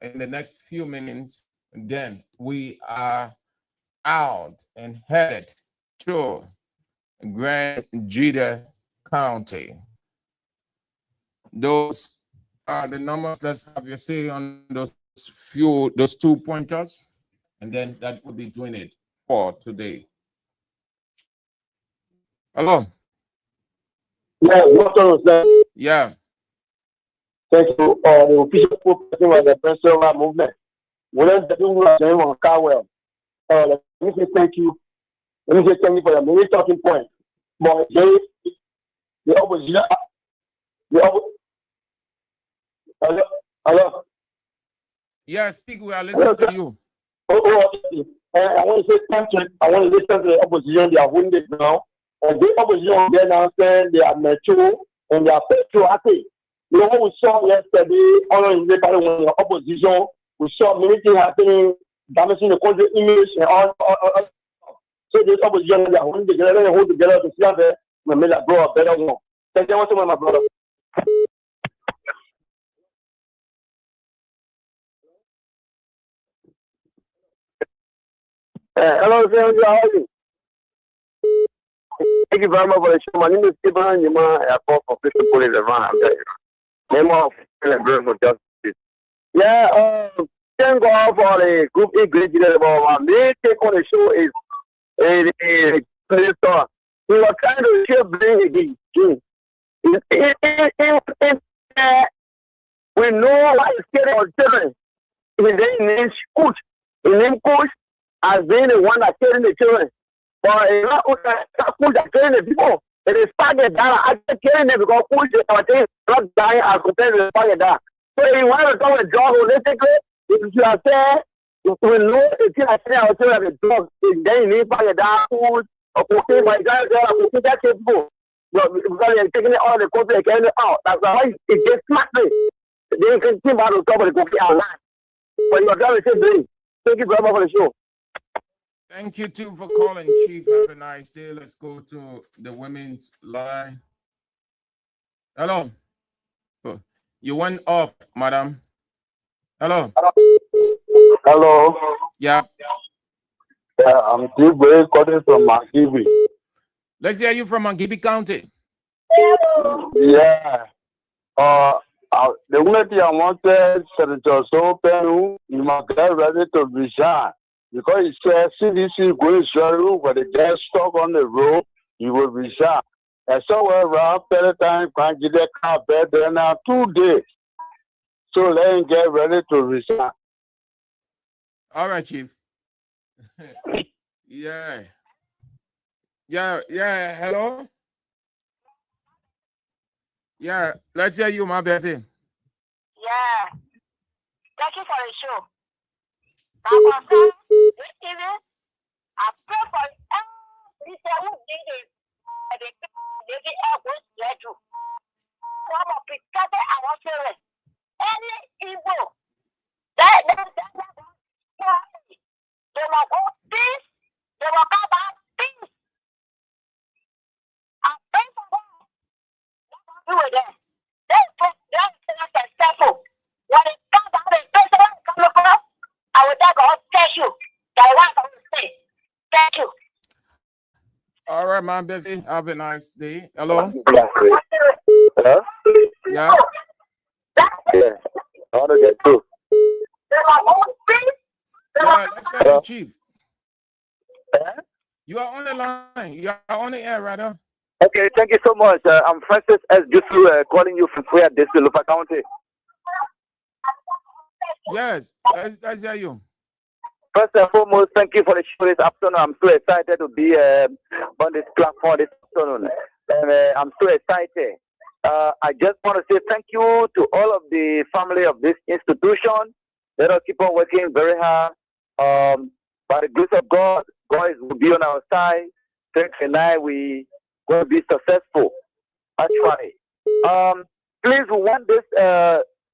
in the next few minutes. Then we are out and headed to Granger County. Those are the numbers. Let's have your say on those 2 pointers, and then that will be doing it for today. Hello. Yeah. Thank you. The official spokesperson of the Presidential Movement. Let me say thank you. Let me say thank you for the main talking point. But the opposition. Hello. Yeah, speak. We are listening to you. I want to say thank you. I want to listen to the opposition. They are wounded now. And the opposition there now saying they are mature and they are patriotic. You know what we saw yesterday on the opposition, we saw many things happening, damaging the country image and all. So this opposition, they are holding together and hold together to see how they make that grow a better one. Thank you so much, my brother. Hello, sir. How are you? Thank you very much for the show. My name is Ibrahim Yuma, Airport Corporation Police Around. Name of for Justice. Yeah, thank God for the group English. My main take on the show is a store. We were trying to share bring again. We know why it's getting our children. His name Coach. His name Coach has been the one that's killing the children. But it's not Coach that's killing the people. It is target that are killing them because Coach is not dying as compared to the target that. So if you want to talk a job holistically, if you are saying, if we know if you are saying our children have a job, then you need target that food or cooking, but you can't cooking that people. Because they're taking it all the country and carrying it out. That's why it gets smartly. They can see about the trouble the cookie out. But you are trying to say, thank you very much for the show. Thank you too for calling, Chief. Have a nice day. Let's go to the women's line. Hello. You went off, madam. Hello. Hello. Yeah. Yeah, I'm Steve Boy calling from Mangibi. Let's hear you from Mangibi County. Yeah. The only thing I wanted Senator Sopenu, you must get ready to resign. Because he said CDC going through when they get stuck on the road, you will resign. And somewhere around time can't get that car bed there now 2 days. So let him get ready to resign. All right, Chief. Yeah. Hello. Yeah, let's hear you, my Bessie. Yeah. Thank you for the show. Now, this evening, I pray for every who did it. The lady was led to. Some of the protected our children. Any evil. They will go peace. They will come back peace. I pray for them. Do it then. They're successful. When it comes out, the person come across, I will tell God, thank you. That one I will say. Thank you. All right, man, Bessie. Have a nice day. Hello? Hello? Yeah. Yeah. I want to get through. Yeah, let's hear you, Chief. You are on the line. You are on the air, rather. Okay, thank you so much. I'm Francis S. Jusu, calling you from Freya District, Lupa County. Yes, let's hear you. First and foremost, thank you for the show this afternoon. I'm so excited to be on this platform this afternoon. And I'm so excited. I just want to say thank you to all of the family of this institution. Let us keep on working very hard. By the grace of God, God will be on our side. Thanks and I, we will be successful. Actually, please, we want this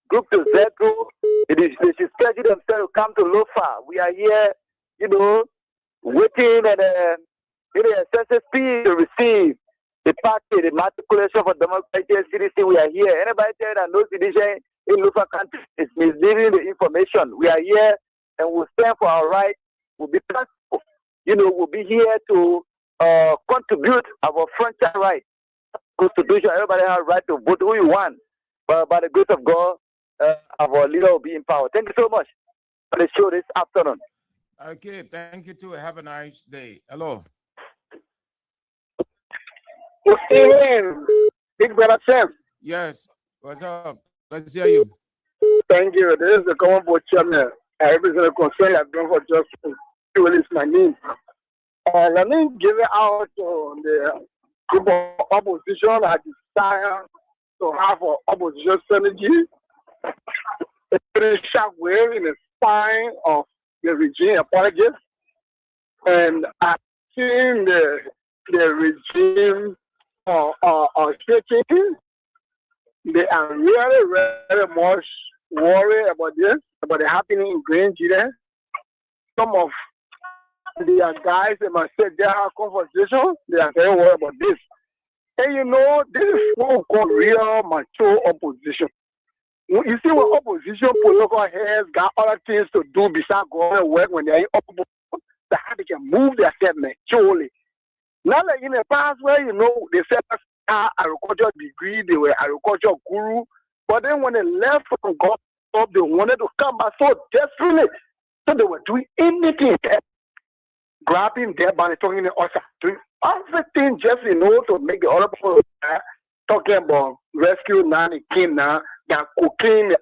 group to Zedru. They should schedule themselves to come to Lofa. We are here, waiting and a census fee to receive the party, the matriculation for democratic CDC. We are here. Anybody tell that no citizen in Lofa country is misleading the information. We are here and we'll stand for our rights. We'll be practical. We'll be here to contribute our franchise right. Constitution, everybody has a right to vote who you want. But by the grace of God, our leader will be in power. Thank you so much for the show this afternoon. Okay, thank you too. Have a nice day. Hello. Good evening, Big Brother Sam. Yes, what's up? Let's hear you. Thank you. This is the common board chairman. I represent a concern I've done for justice. To release my name. Let me give it out to the group of opposition that desire to have an opposition strategy. It's a shockwave in the spine of the regime apologists. And I've seen the the regime shaking. They are really, very much worried about this, about the happening in Green Chile. Some of the guys in my state, they have conversation. They are very worried about this. And you know, this is what we call real mature opposition. You see, when opposition political heads got other things to do besides going to work when they're in opposition, that how they can move their segment maturely. Not like in the past where, you know, they said agriculture degree, they were agriculture guru, but then when they left from God, they wanted to come back so desperately. So they were doing anything, grabbing their money, talking to us, doing everything just, you know, to make the other people talking about rescue now, the king now, that cocaine,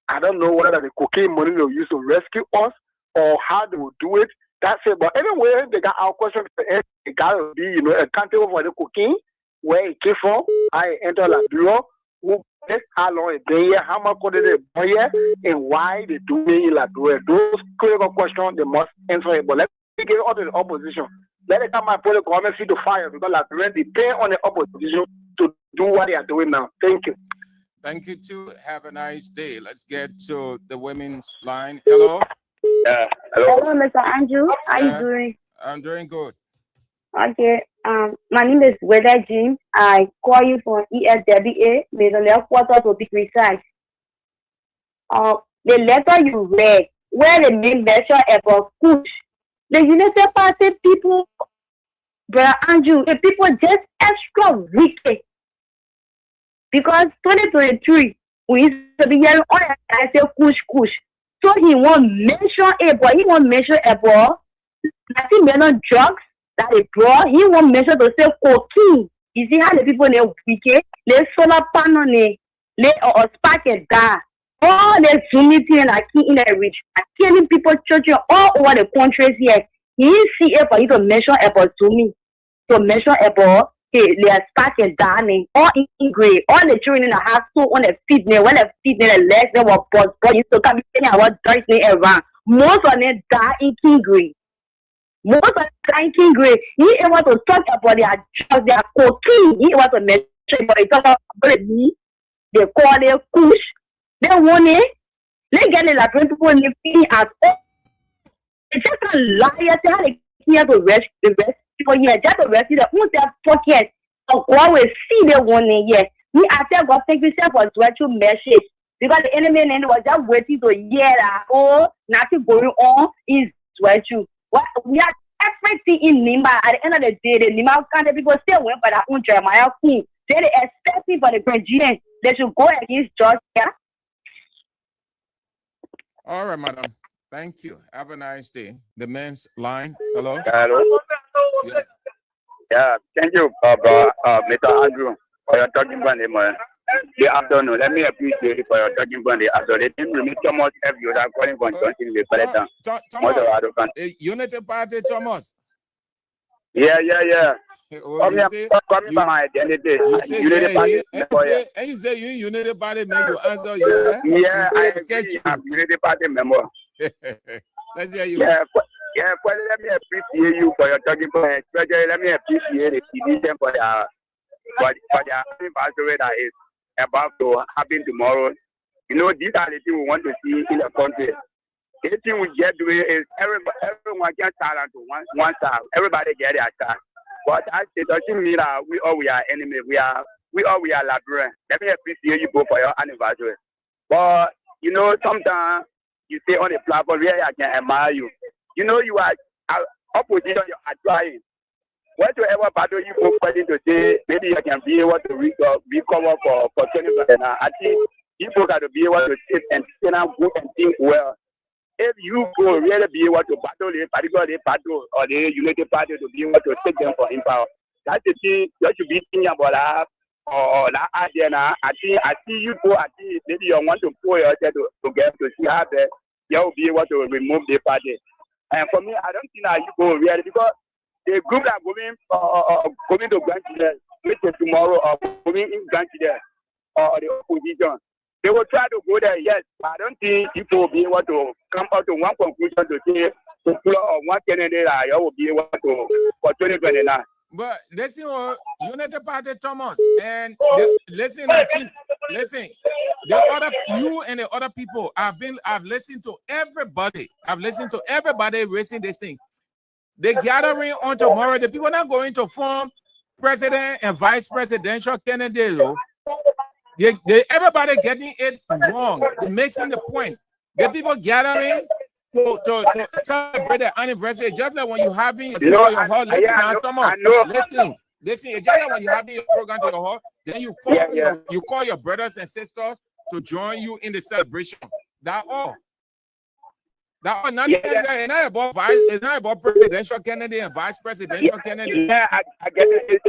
I don't know whether the cocaine money they'll use to rescue us or how they will do it. That's it. But anyway, they got our question. It got to be, you know, accountable for the cocaine, where it came from, how it entered the bureau, who how long it been here, how much did they buy here, and why they do it in La Bureau. Those critical questions, they must answer it. But let's give it all to the opposition. Let it come and put the government feet to fire because La Bureau depend on the opposition to do what they are doing now. Thank you. Thank you too. Have a nice day. Let's get to the women's line. Hello. Hello. Hello, Mr. Andrew. How you doing? I'm doing good. Okay. My name is Weather Jim. I call you from ESWA, Maison Headquarters to be precise. The letter you read, where the main measure about push, the United Party people, Brother Andrew, the people just extra wicked. Because 2023, we used to be hearing all I say push. So he won't mention about, he won't mention about, I think they're not drugs that they brought. He won't mention to say cocaine. You see how the people they wicked, they solar panel, they spark a gas. All the unity and like in the rich, killing people, children all over the countries here. He see it for you to mention about to me. To mention about they are sparking down all in gray, all the children in the hospital on the feet, when the feet, the legs, they were bust, but you still can't be saying about dirty around. Most of them die in King Gray. Most of them die in King Gray. He able to talk about their drugs, their cocaine. He able to mention, but they talk about me. They call it kush. They want it. They get it like when people living at all. It's just a liar. Say how they here to rest the rest. For years, just to rescue the who's their pocket of what we see the one year. We after God thank you for virtual message because the enemy was just waiting to hear that nothing going on is virtue. What we have everything in Nimba at the end of the day, the Nimba kind people still went for their own Jeremiah Queen. They expecting for the president they should go against Georgia. All right, madam. Thank you. Have a nice day. The men's line. Hello. Hello. Yeah, thank you, Mr. Andrew, for your talking about the afternoon. Let me appreciate you for your talking about the afternoon. It didn't so much if you are calling for something the Palestine. Thomas, Unity Party, Thomas. Yeah. Come by my identity. Unity Party. And you say you Unity Party member. Answer you. Yeah, I agree. I'm Unity Party member. Let's hear you. Yeah, well, let me appreciate you for your talking point. Especially, let me appreciate the decision for the anniversary that is about to happen tomorrow. You know, these are the things we want to see in the country. The thing we get doing is everyone gets silent to one side. Everybody get their side. But it doesn't mean that we are enemies. We are Liberians. Let me appreciate you both for your anniversary. But you know, sometimes you say on the platform, really, I can admire you. You know, you are opposition, you are trying. Whatever battle you both ready to say, maybe you can be able to recover for 20%. I think you both have to be able to sit and stand up good and think well. If you go really be able to battle the particular battle or the United Party to be able to take them for power, that's the thing you should be thinking about that or that idea now. I see you go, I think maybe you want to pull yourself to get to see how you will be able to remove the party. And for me, I don't think that you go really because the group that going to Grand Chile, which is tomorrow, or going in Grand Chile, or the opposition, They will try to go there, yes, but I don't think people will be able to come out to one conclusion to say to pull out one candidate I will be able to for 2029. But listen, Unity Party Thomas, and listen, listen. The other you and the other people, I've listened to everybody. I've listened to everybody raising this thing. The gathering on tomorrow, the people are not going to form president and vice presidential candidate. Everybody getting it wrong. They're missing the point. The people gathering to celebrate the anniversary, just like when you're having your hall. Listen, it's just like when you're having your program to your hall, then you call your brothers and sisters to join you in the celebration. That's all. That was not, it's not about it's not about presidential candidate and vice presidential candidate. Yeah, I get it.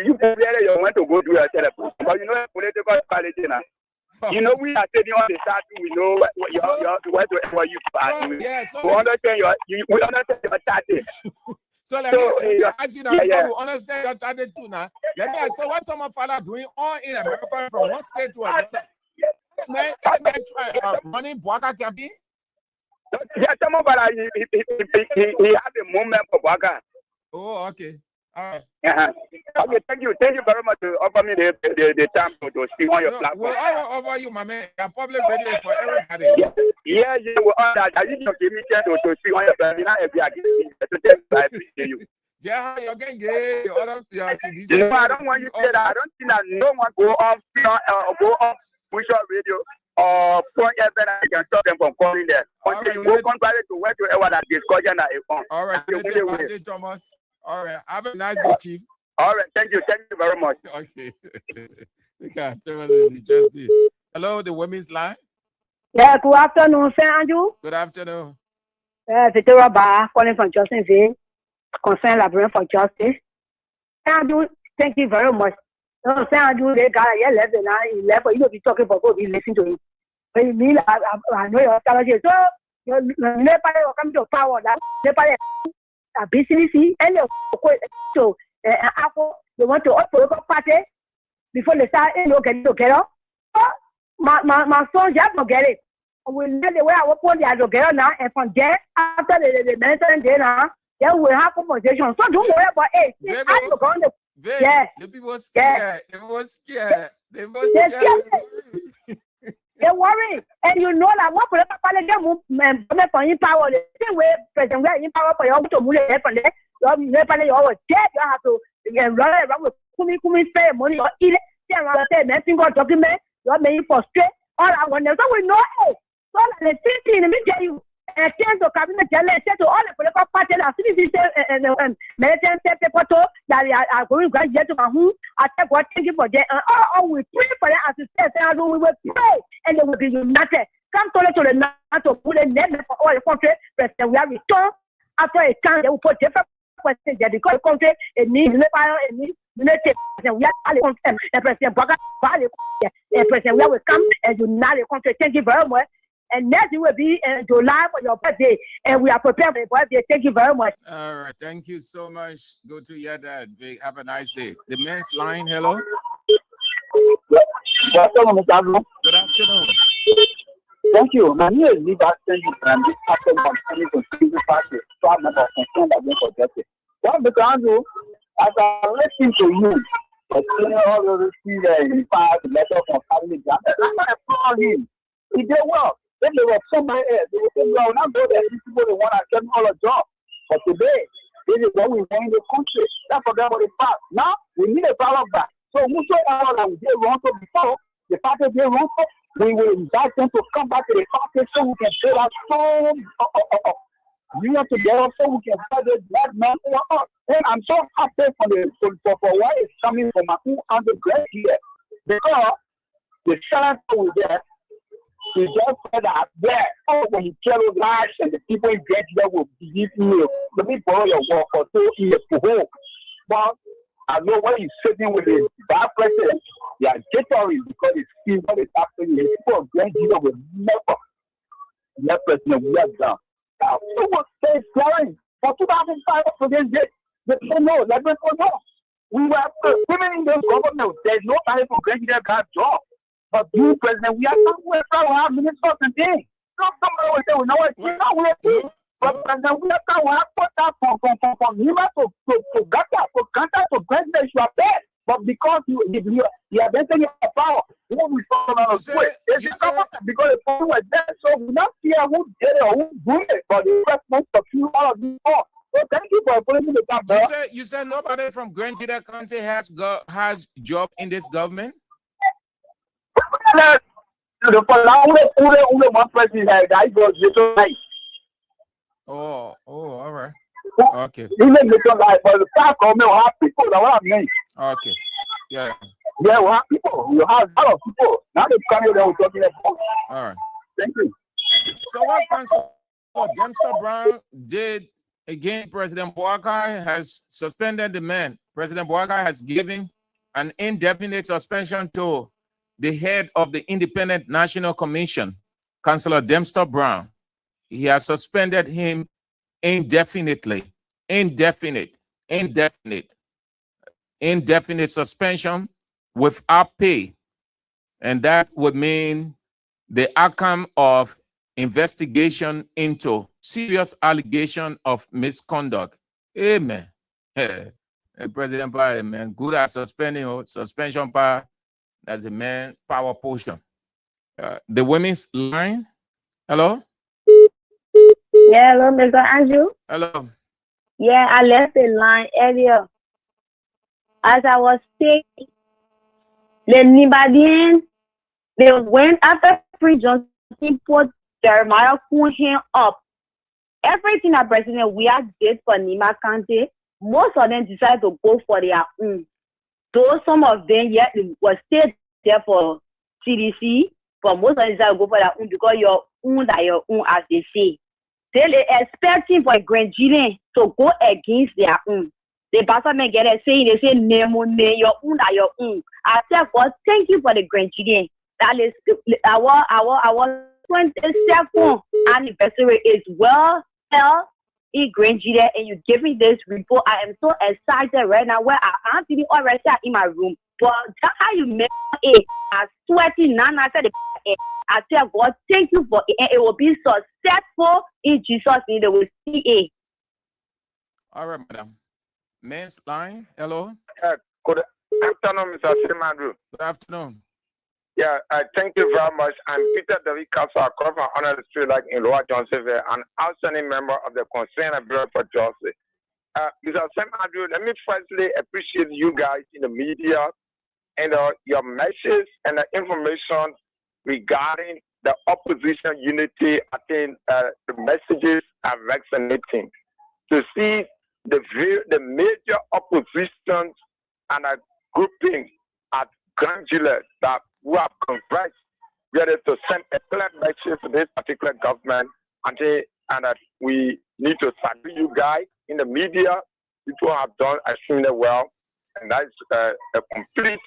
You want to go to your telephone, but you know political party now. You know, we are sitting on the side. We know what you party. We understand we understand your party. So let me ask you now, you understand your target too now. Let me ask, so what Thomas Father doing all in America from one state to another? Man, running Boaka Camping? Yeah, Thomas Father, he had a moment for Boaka. Oh, okay. All right. Okay, thank you very much to offer me the time to speak on your platform. Well, I will offer you, my man, a public video for everybody. Yeah, well, I need to give me chance to speak on your platform. I appreciate you. Yeah, you can get your other. No, I don't want you to say that. I don't think that no one go on Fusion Radio or Point FM. I can stop them from calling there. Until you go contrary to whatever that discussion that is on. All right, Thomas. All right, have a nice day, Chief. All right, thank you very much. Okay. Hello, the women's line. Yeah, good afternoon, St. Andrew. Good afternoon. Victoria Bar, calling from Justinville, concerned Labyrinth for Justice. St. Andrew, thank you very much. St. Andrew, they got a 11 now, 11, you know, be talking about what we listen to him. But you mean, I know your scholarship. So, you never come to power, that never. A business, and so they want to offer a party before they start getting together. My son just don't get it. We know the way I work on the together now, and from there, after the mention day now, then we have conversation. So don't worry about it. The people scared. They were scared. They were scared. They worry, and you know that what political party get for in power. The same way President we are in power for you to move it from there. You always dead. You have to run around with kumi spend money or eat it. Then I say nothing got document. You are making frustrate. All I want so we know it. So the same thing. Let me tell you. And change the cabinet to all the political parties that citizens and military people that are going to get to my home. I take what thank you for that. And we pray for them as and we will pray and they will be united. Come to the NATO, put a net for all the country. President, we have returned after a time. They will put different questions there because the country it needs fire, it needs unity. And we are all the President Boaka, the President, we will come and unite the country. Thank you very much. And next will be in July for your birthday, and we are prepared for your birthday. Thank you very much. All right, thank you so much. Go to your dad. Have a nice day. The men's line, hello. Good afternoon. Good afternoon. Thank you. My name is Lee Baxton, and this afternoon I'm coming to see the party. So I'm not concerned again for justice. Well, Mr. Andrew, as I listen to you, explaining all of this, in fact, the letter from family, I'm not applaud him. He did well. Then there was somebody else. They would say, well, not go there. These people, they want to get all a job. But today, this is what we want in the country. That's forget about the past. Now, we need a power back. So, whosoever that we did wrong to before, the party did wrong to, we will invite them to come back to the party so we can build our strong union together so we can fight the black man over us. And I'm so happy for what is coming from my own undergrad here. Because the challenge over there, he just said that there, when he tell lies and the people in Georgia will believe me. Let me borrow your word for 2 years to hold. But I know when he's sitting with his bad president, they are jittery because it's seen what is happening. The people of Georgia will never let president work down. Now, who will stay flying for 2005 against this? They say no, let me know. We were women in those governments. There's no time for Georgia got job. But you, President, we are somewhere to have ministers and things. No, somebody will say, we know what we're not with. But President, we are to have put that from Lima to Ganta to President, you are bad. But because you are taking your power, who we follow on the way. It's because the power was there. So we not care who did it or who did it, but the response of you all of these all. So thank you for putting me the top. You said nobody from Grand Jida County has job in this government? The only one person that was just nice. Oh, all right. Okay. You make it like, but the fact of me, have people that what I mean. Okay. Yeah. Yeah, we have people. We have a lot of people. Now they come here, we're talking about. All right. Thank you. So what Councilor Dempster Brown did again, President Boakai has suspended the man. President Boakai has given an indefinite suspension to the head of the Independent National Commission, Councilor Dempster Brown. He has suspended him indefinitely. Indefinite suspension without pay. And that would mean the outcome of investigation into serious allegation of misconduct. Amen. President Biden, man, good at suspending suspension power. That's a man power portion. The women's line. Hello? Yeah, hello, Mr. Andrew. Hello. Yeah, I left the line earlier. As I was saying, the Nibadians, they went after Free Johnson, put Jeremiah Cohen up. Everything that President Weah did for Nima County, most of them decided to go for their own. Though some of them yet was still there for CDC, but most of them decided to go for their own because your own, as they say. They're expecting for Grand Jida to go against their own. The pastor may get it saying, they say, name your own, your own. I tell God, thank you for the Grand Jida. That is our 22nd anniversary is well held in Grand Jida, and you give me this report. I am so excited right now where I am sitting already in my room. But that's how you make it. I'm sweating now. I said, I tell God, thank you for it. And it will be successful in Jesus' name. They will see it. All right, madam. Men's line. Hello. Good afternoon, Mr. Simandru. Good afternoon. Yeah, thank you very much. I'm Peter David Castle. I come from Honor Street, like in Lower Johnsonville, an outstanding member of the Concerned Bureau for Justice. Mr. Simandru, let me firstly appreciate you guys in the media and your message and the information regarding the opposition unity. I think the messages are vaccinating. To see the major oppositions and groupings at Grand Jida that who have converged ready to send a clear message to this particular government, and that we need to salute you guys in the media. People have done extremely well, and that's a complete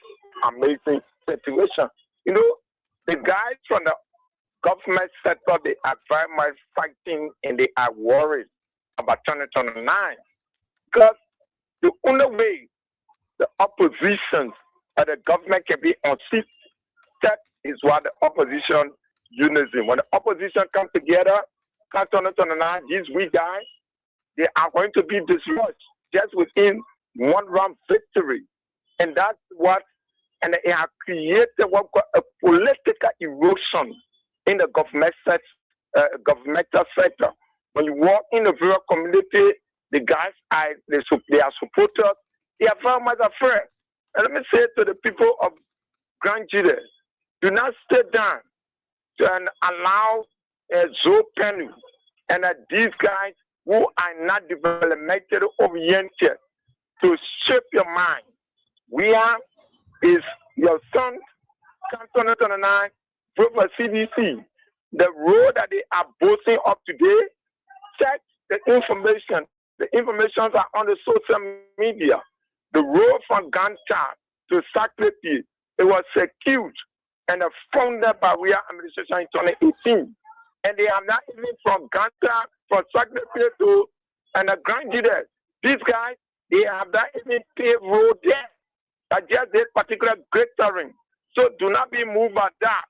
amazing situation. You know, the guys from the government sector, they are very much fighting and they are worried about 2029. Because the only way the opposition and the government can be on seat, that is what the opposition unity. When the opposition come together, 2029, these we guys, they are going to be dislodged just within one round victory. And that's what, and they have created what a political erosion in the governmental sector. When you walk in the rural community, the guys they are supporters, they are very much afraid. And let me say to the people of Grand Jida, do not stay down and allow Zoe Penny and these guys who are not developmentally oriented to shape your mind. Where is your son, 2029, vote for CDC? The road that they are boasting of today, check the information. The informations are on the social media. The road from Ganta to Sacrety, it was secured and founded by Weah administration in 2018. And they are not even from Ganta, from Sacrety to Grand Jida. These guys, they have not even paved road there. That just this particular great terrain. So do not be moved by that.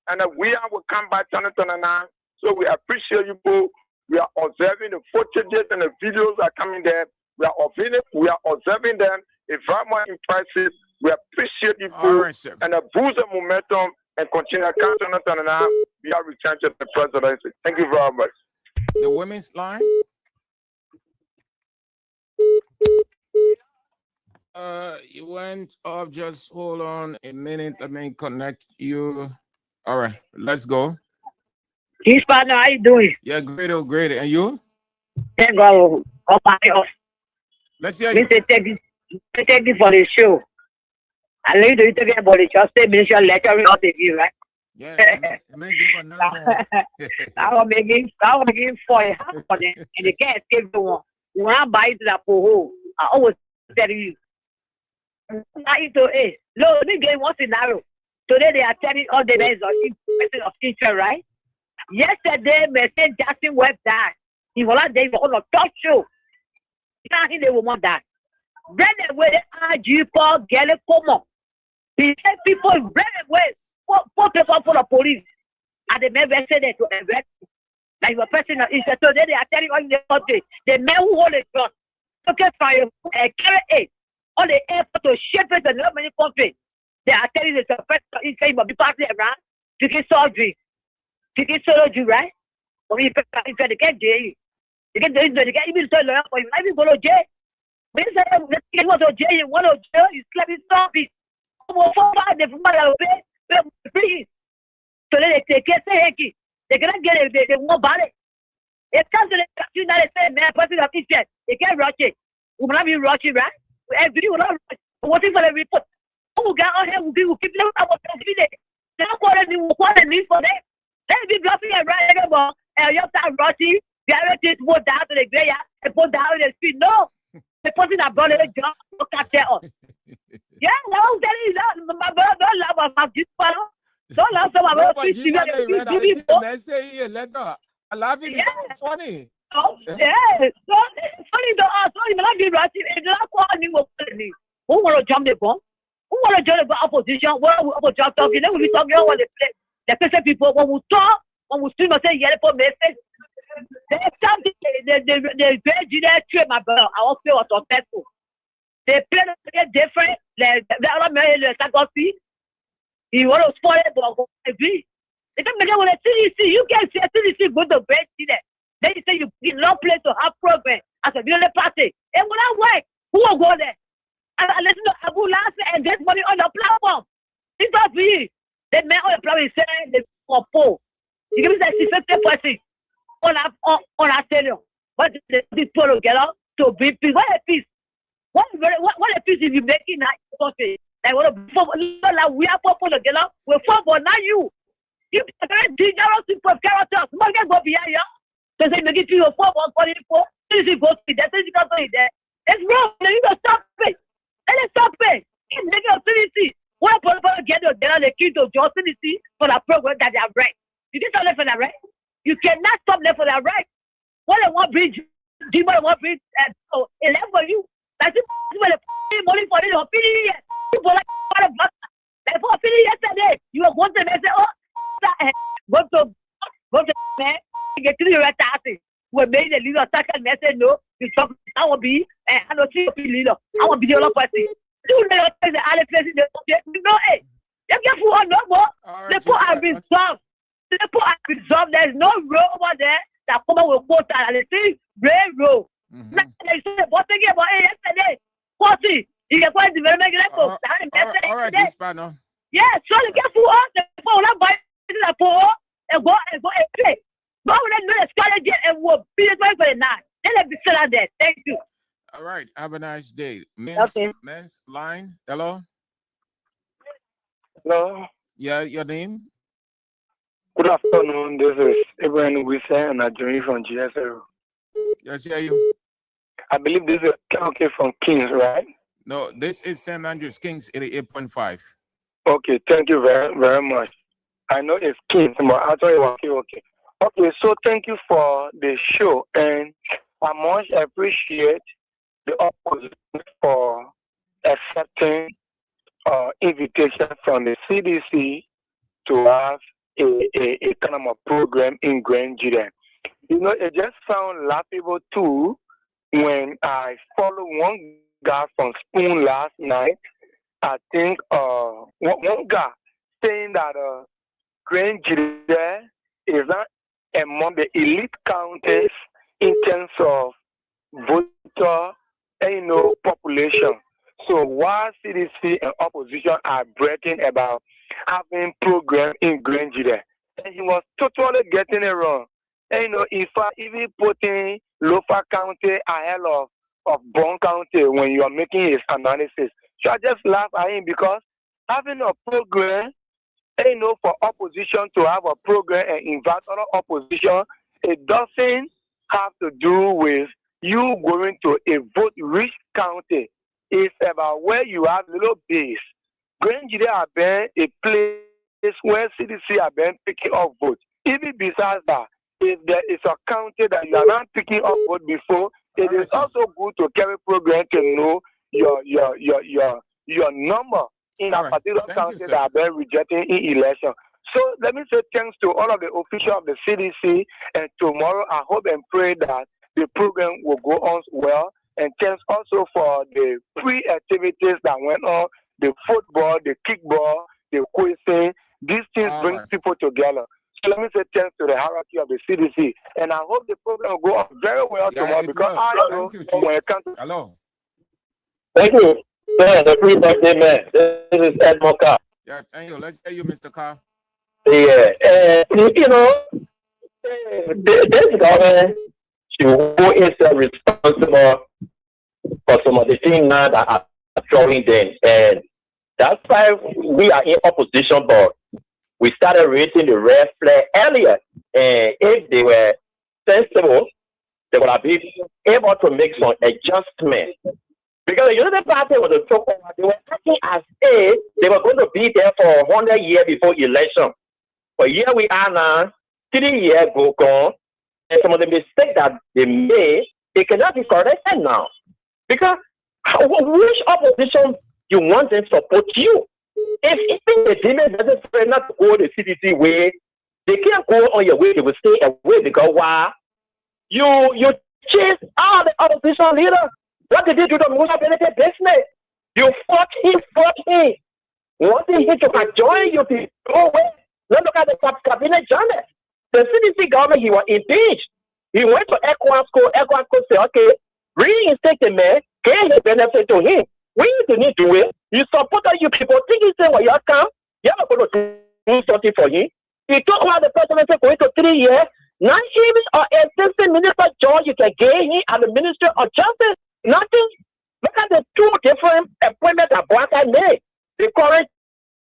And we will come by 2029. So we appreciate you both. We are observing the footages and the videos are coming there. We are observing them. It's very much impressive. We appreciate you both. All right, sir. And boost the momentum and continue. We are returning to the presidency. Thank you very much. The women's line. You went off. Just hold on a minute. Let me connect you. All right, let's go. His partner, how you doing? Yeah, great, oh, great. And you? Thank God. Let's hear you. Thank you for the show. I need to talk about the justice minister lecturing us a view, right? Yeah. I was making for a half for them, and they can't escape the one. When I buy to the poho, I always tell you. No, they gave one scenario. Today they are telling all the days of teacher, right? Yesterday, Mr. Jackson Webb died. He was not there on a talk show. Now he will want that. Then the way they argue for get it come. He said people ran away. Four people for the police. And the men were said to arrest. Like your person is today they are telling all in the country. The men who hold the gun. Okay, fire carry aid. All the airport to shape it in many countries. They are telling the person is saying but be party around. You can surgery. You can surgery, right? Or if you get jail. You get even so long for you. I will go to jail. When you say you want to jail, you want to jail, you slap it, stop it. So they can't say they cannot get it, they won't buy it. It comes to the United States, man, person of Israel, they can't rush it. We will not be rushing, right? Everybody will not rush. Waiting for the report. Who got on here will keep them up on the day. They don't want to need for them. Let me be bluffing and right anymore. And you start rushing, they are ready to go down to the graveyard and put down the street. No. The person that brought it job, look at that. Yeah, no, I'm telling you that. My brother don't love about this fellow. Don't love some about this. I love it. It's funny. Oh, yeah. So funny to us. So you not be rushing. If you not calling me, who want to jump the gun? Who want to join the opposition? What we talk talking? Then we be talking about the person people. When we talk, when we stream and say yellow for message, they something the Virginia trade, my brother. I also was successful. They play different. Like the other man, Sagosi, he want to spoil it, but I agree. They don't make it with a CDC. You can't see a CDC go to bed today. Then you say you give no place to have program as a real party. And when I work, who will go there? And I listen to Abu Lasa and get money on the platform. It's not for you. They make on the platform saying they for poor. You give me that 50% on our stadium. What the people together to bring peace? What a peace? What a peace if you make in that country? Like what we are people together. We're for not you. You are dangerous people characters. Not get go behind you. So say make it you 4-1-44. This is go to that. This is go to that. It's wrong. You got stop it. And let's stop it. It's making opportunity. What people get together, the key to opportunity for the program that they are right. You did something for that right. You cannot stop them for that right. What they want bridge, demon want bridge, 11 for you. That's the money for the opinion. People like for opinion yesterday. You were going to say, oh, go to man, get to the right taxi. We made a little second message, no, you talk, I will be, and I don't see a leader. I will be the other person. Do the other places, you know, hey, you get for no more. The poor are resolved. The poor are resolved. There's no road over there that come up with quota and they see railroad. They say, what's thinking about yesterday? 40. You get quite development. All right, this panel. Yeah, so you get for us, the poor will buy the poor and go and pay. Go and do the strategy and we'll be the for the night. Then let me sit out there. Thank you. All right, have a nice day. Men's line. Hello. Hello. Yeah, your name? Good afternoon. This is Ibrahim Wisa and I join from GSL. Yes, hear you. I believe this is okay from Kings, right? No, this is St. Andrews Kings 88.5. Okay, thank you very, very much. I know it's Kings, but I thought it was okay. Okay, so thank you for the show, and I much appreciate the opposition for accepting invitation from the CDC to have a kind of a program in Grand Judah. You know, it just sounds laughable too when I follow one guy from Spoon last night. I think one guy saying that Grand Judah is not among the elite counties in terms of voter and population. So while CDC and opposition are bragging about having program in Grand Judah, and he was totally getting it wrong. And in fact, even putting Lofa County ahead of Bond County when you are making his analysis. So I just laugh at him because having a program, for opposition to have a program and invite other opposition, it doesn't have to do with you going to a vote-rich county. It's about where you have little base. Grand Judah have been a place where CDC have been picking up votes. Even besides that, if there is a county that you are not picking up vote before, it is also good to carry program to know your number in a particular county that have been rejecting in election. So let me say thanks to all of the officials of the CDC, and tomorrow I hope and pray that the program will go on well. And thanks also for the pre-activities that went on, the football, the kickball, the quizzing. These things bring people together. So let me say thanks to the hierarchy of the CDC. And I hope the program will go on very well tomorrow because I know when it comes to... Hello. Thank you. Man, the free birthday man. This is Ed Moka. Yeah, thank you. Let's hear you, Mr. Carr. Yeah, this government should go inside responsible for some of the things now that are throwing them. And that's why we are in opposition, but we started raising the red flag earlier. And if they were sensible, they would have been able to make some adjustments. Because the United Party was a so they were acting as if they were going to be there for 100 years before election. But here we are now, 3 years go gone, and some of the mistakes that they made, they cannot be corrected now. Because which opposition you want them to support you? If even the demon doesn't try not to go the CDC way, they can't go on your way, they will stay away because why? You chase all the opposition leaders. What did you do to Musa Benedict business? You fought him. Wanting him to join you to go away. Let's look at the cabinet journal. The CDC government, he was impeached. He went to Equan School. Equan School said, okay, reinstate the man, gain the benefit to him. We need to do it. You supported you people. Think he said, well, you come. You're not going to do something for him. He took over the presidency going to 3 years. Not even an assistant minister George you can gain him and the Minister of Justice. Nothing. Look at the two different appointments that Boakai made. The current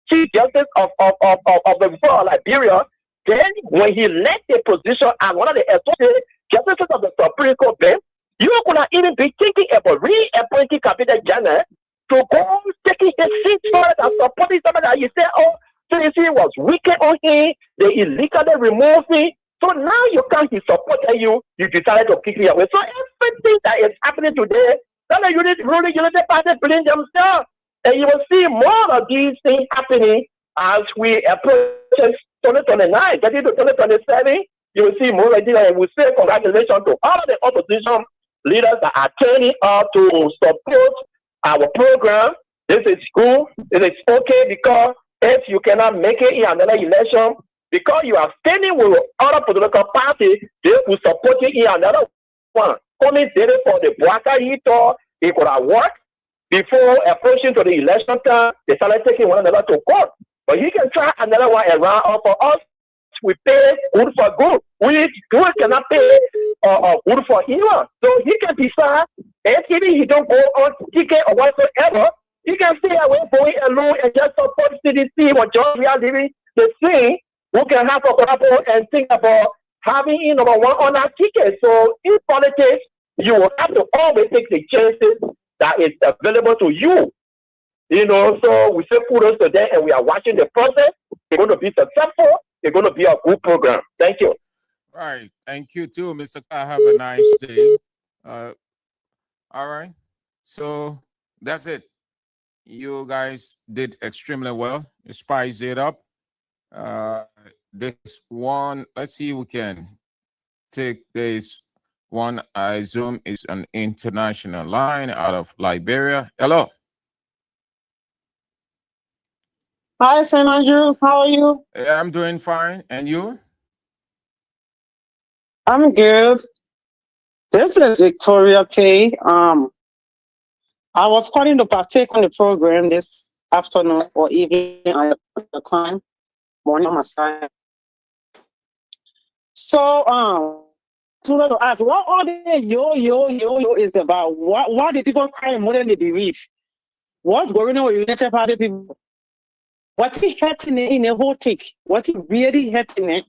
Chief Justice of the Republic of Liberia, then when he left the position as one of the associate justices of the Supreme Court, then you could not even be thinking about reappointing Cabinet General to go taking his seat for it and supporting somebody that you say, oh, CDC was wicked on him, they illegally removed him. So now you can't be supporting you decided to kick me away. So everything that is happening today, then the ruling Unity Party blame themselves. And you will see more of these things happening as we approach 2029, getting to 2027. You will see more of these, and we say congratulations to all the opposition leaders that are turning out to support our program. This is good. It is okay because if you cannot make it in another election, because you are standing with other political parties, they will support you in another one. Only did it for the Boakai Hito, it could have worked. Before approaching to the election time, they started taking one another to court. But he can try another one around. Or for us, we pay good for good. We cannot pay good for evil. So he can decide, if he don't go on ticket or whatsoever, he can stay away going alone and just support CDC or just we are living the thing who can have a couple and think about having number one on our ticket. So in politics, you will have to always take the chances that is available to you. So we say kudos to them and we are watching the process. They're going to be successful. They're going to be a good program. Thank you. Right. Thank you too, Mr. Carr. Have a nice day. All right. So that's it. You guys did extremely well. You spiced it up. This one, let's see if we can take this one. I assume is an international line out of Liberia. Hello. Hi, St. Andrews. How are you? I'm doing fine. And you? I'm good. This is Victoria Tay. I was calling to partake on the program this afternoon or evening at the time, morning on my side. So, to ask, what all the yo is about? Why do people cry more than they believe? What's going on with United Party people? What's happening in the whole thing? What's really happening?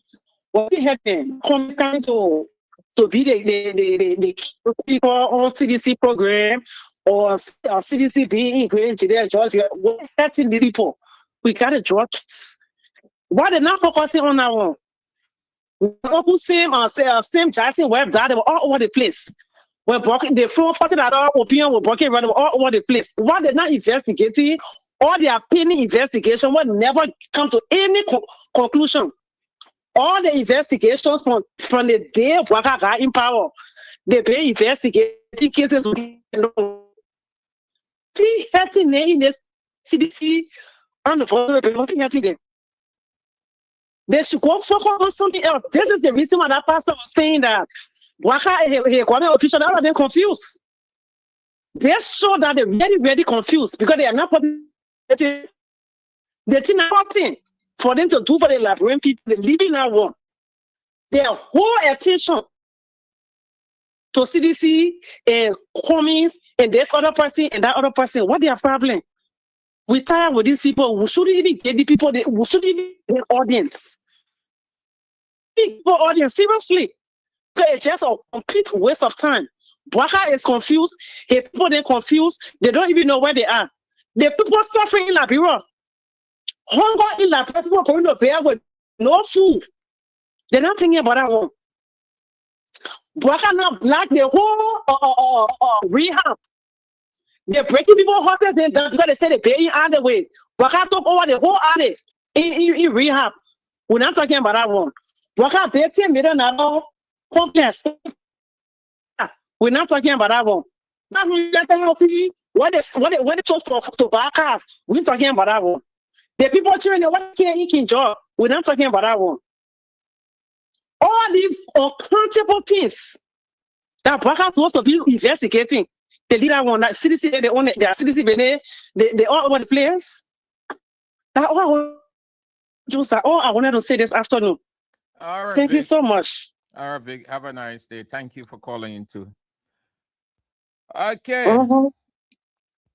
What's happening? Coming to be the people on CDC program or CDC being in today, Georgia. What's happening to people? We got to drop. Why they not focusing on that one? People same Jackson Web that they were all over the place. We're blocking the front party that our opinion were blocking right all over the place. Why they not investigating? All their penny investigation will never come to any conclusion. All the investigations from the day Bouaka got in power, they've been investigating cases. See happening in the CDC on the vulnerable. Nothing happening. They should go focus on something else. This is the reason why that pastor was saying that Bouaka official are then confused. They show that they're very, very confused because they are not putting the thing nothing for them to do for the Liberian people. They live in that one. Their whole attention to CDC and coming and this other person and that other person. What their problem? We tired with these people. We shouldn't even get the people. We shouldn't even get audience. People audience, seriously. It's just a complete waste of time. Bouaka is confused. People they're confused. They don't even know where they are. The people suffering in Liberia. Hunger in Liberia. People going to bear with no food. They're not thinking about that one. Bouaka now black the whole rehab. They're breaking people's houses because they say they're paying other way. Bouaka took over the whole alley in rehab. We're not talking about that one. Bouaka paid $10 million complex. We're not talking about that one. What they talk to Bouaka, we're talking about that one. The people children they want to job. We're not talking about that one. All the uncountable things that Bouaka is supposed to be investigating. The leader one that CDC they own it, their CDC they all over the place. That all I wanted to say this afternoon. All right, thank you so much. All right, Vic. Have a nice day. Thank you for calling in too. Okay.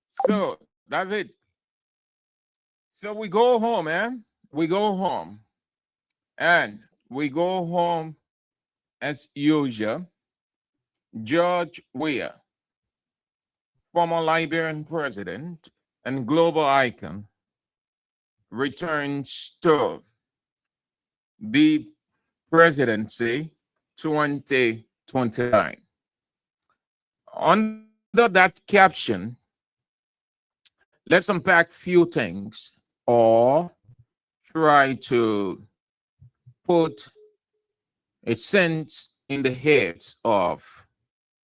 So that's it. So we go home, man. We go home. And we go home as usual. George Weah, former Liberian president and global icon, returns to the presidency 2029. Under that caption, let's unpack a few things or try to put a sense in the heads of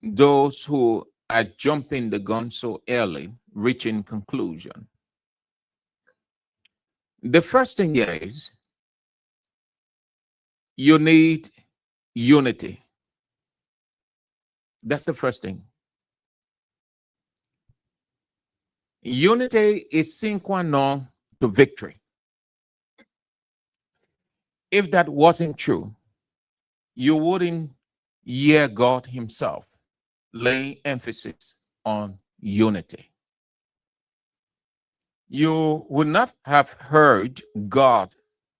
those who are jumping the gun so early, reaching conclusion. The first thing is you need unity. That's the first thing. Unity is sine qua non to victory. If that wasn't true, you wouldn't hear God himself laying emphasis on unity. You would not have heard God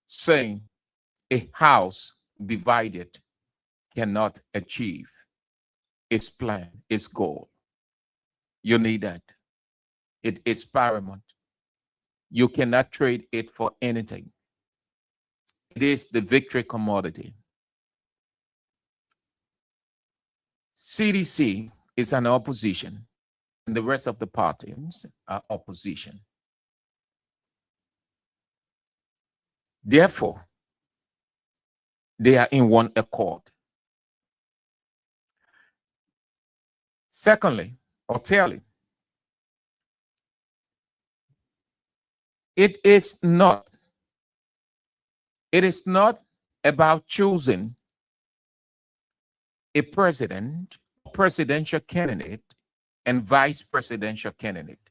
saying a house divided cannot achieve its plan, its goal. You need that. It is paramount. You cannot trade it for anything. It is the victory commodity. CDC is an opposition and the rest of the parties are opposition. Therefore, they are in one accord. Secondly, or thirdly, it is not about choosing a president, presidential candidate, and vice presidential candidate.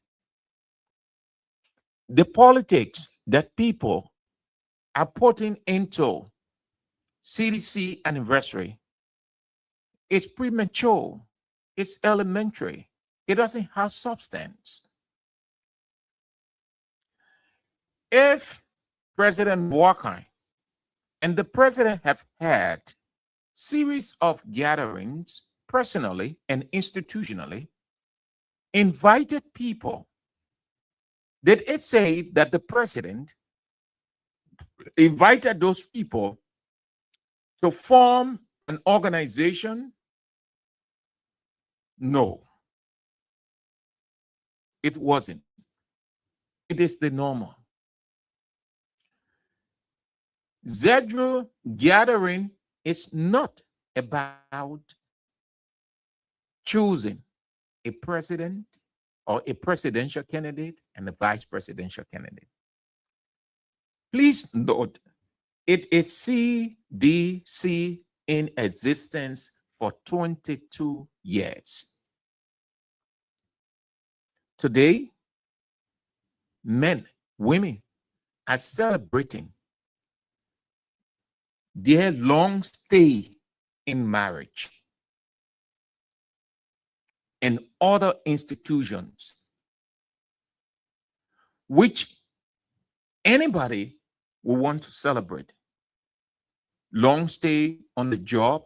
The politics that people are putting into CDC anniversary is premature, it's elementary, it doesn't have substance. If President Walker and the president have had series of gatherings personally and institutionally, invited people, did it say that the president invited those people to form an organization? No, it wasn't. It is the normal. Zedru gathering is not about choosing a president or a presidential candidate and a vice presidential candidate. Please note, it is CDC in existence for 22 years. Today, men, women are celebrating their long stay in marriage and other institutions, which anybody will want to celebrate. Long stay on the job,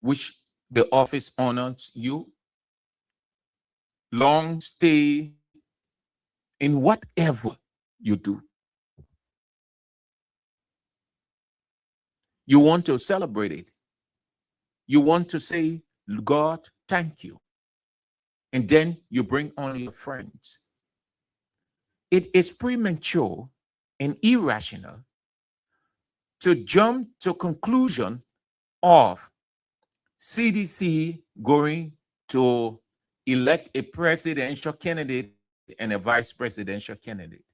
which the office honors you. Long stay in whatever you do. You want to celebrate it. You want to say, God, thank you. And then you bring on your friends. It is premature and irrational to jump to conclusion of CDC going to elect a presidential candidate and a vice presidential candidate.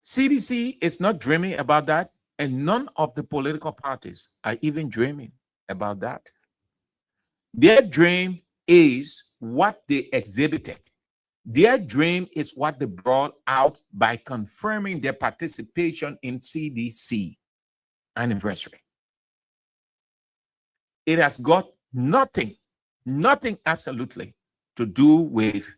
CDC is not dreaming about that, and none of the political parties are even dreaming about that. Their dream is what they exhibited. Their dream is what they brought out by confirming their participation in CDC anniversary. It has got nothing absolutely to do with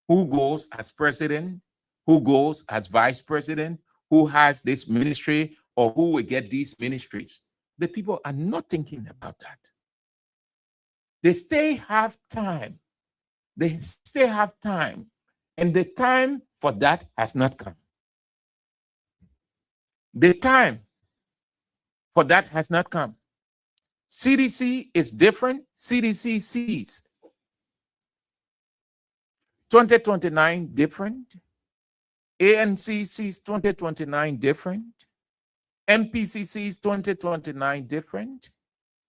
who goes as president, who goes as vice president, who has this ministry, or who will get these ministries. The people are not thinking about that. They still have time. They still have time. And the time for that has not come. The time for that has not come. CDC is different. CDC sees 2029 different. ANC sees 2029 different. MPC sees 2029 different.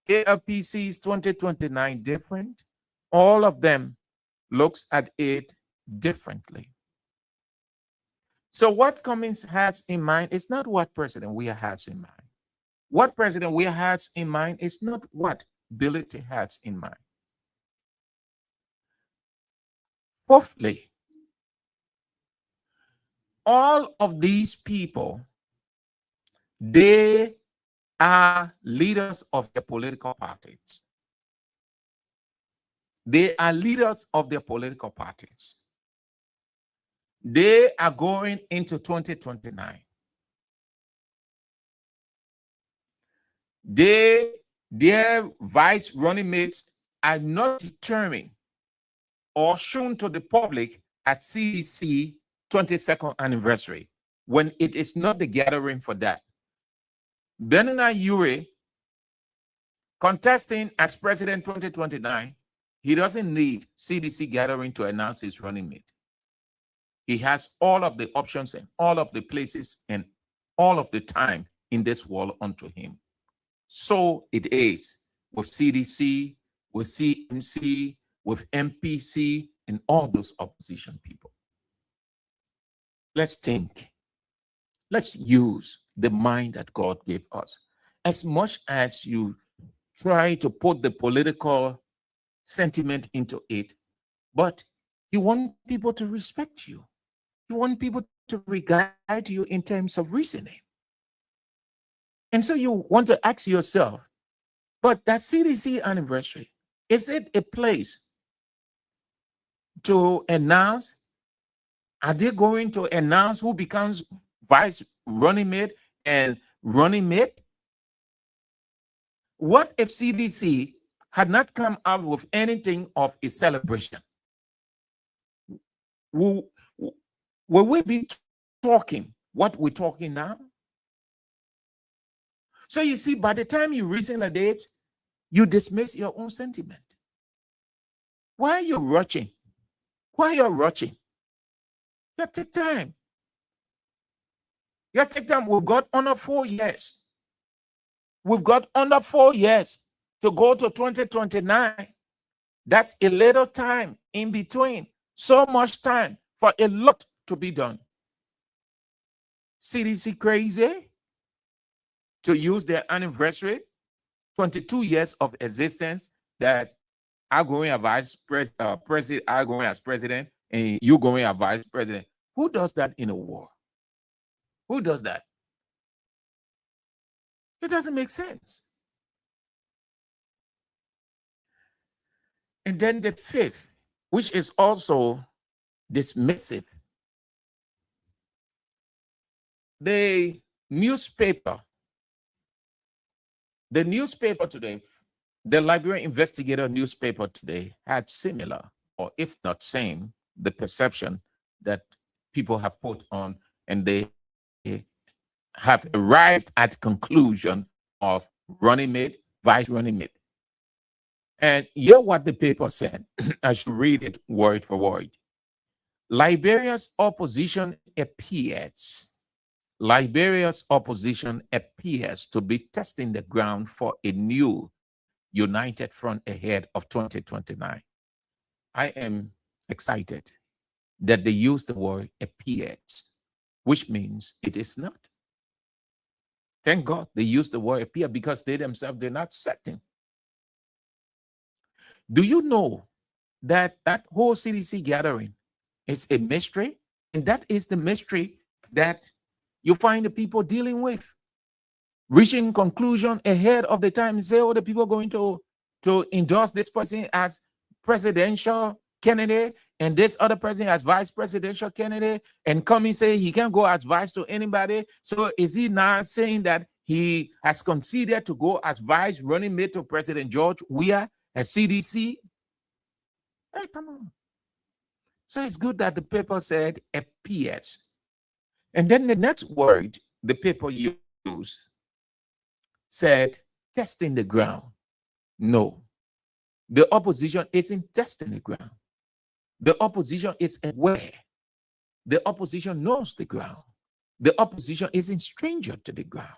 ALP sees 2029 different. All of them looks at it differently. So what Cummings has in mind is not what President Weah has in mind. What President Weah has in mind is not what Ability has in mind. Fourthly, all of these people, they are leaders of their political parties. They are leaders of their political parties. They are going into 2029. Their vice running mates are not determined or shown to the public at CDC 22nd anniversary, when it is not the gathering for that. Benina Ure contesting as president 2029, he doesn't need CDC gathering to announce his running mate. He has all of the options and all of the places and all of the time in this world unto him. So it is with CDC, with CMC, with MPC, and all those opposition people. Let's think. Let's use the mind that God gave us. As much as you try to put the political sentiment into it, but you want people to respect you. You want people to regard you in terms of reasoning. And so you want to ask yourself, but that CDC anniversary, is it a place to announce? Are they going to announce who becomes vice running mate and running mate? What if CDC had not come out with anything of a celebration? Will we be talking what we're talking now? So you see, by the time you reason the dates, you dismiss your own sentiment. Why are you rushing? Why are you rushing? You take time. You take time. We've got under 4 years. We've got under 4 years to go to 2029. That's a little time in between. So much time for a lot to be done. CDC crazy to use their anniversary, 22 years of existence, that I going as vice president, I going as president, and you going as vice president. Who does that in a war? Who does that? It doesn't make sense. And then the fifth, which is also dismissive. The newspaper today, the Liberian Investigator newspaper today had similar, or if not same, the perception that people have put on, and they have arrived at conclusion of running mate, vice running mate. And hear what the paper said. I should read it word for word. Liberia's opposition appears to be testing the ground for a new united front ahead of 2029. I am excited that they use the word appears, which means it is not. Thank God they use the word appear, because they themselves, they're not certain. Do you know that that whole CDC gathering is a mystery? And that is the mystery that you find the people dealing with, reaching conclusion ahead of the time. Say, oh, the people are going to endorse this person as presidential candidate and this other person as vice presidential candidate, and come and say he can't go as vice to anybody. So is he now saying that he has conceded to go as vice running mate to President George Weah at CDC? Hey, come on. So it's good that the paper said appears. And then the next word the paper used said testing the ground. No, the opposition isn't testing the ground. The opposition is aware. The opposition knows the ground. The opposition isn't stranger to the ground.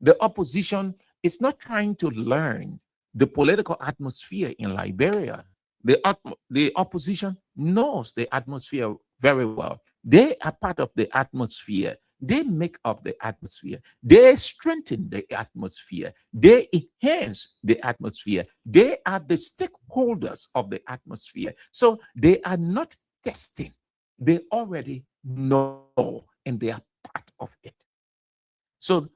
The opposition is not trying to learn the political atmosphere in Liberia. The opposition knows the atmosphere very well. They are part of the atmosphere. They make up the atmosphere. They strengthen the atmosphere. They enhance the atmosphere. They are the stakeholders of the atmosphere. So they are not testing. They already know, and they are part of it. So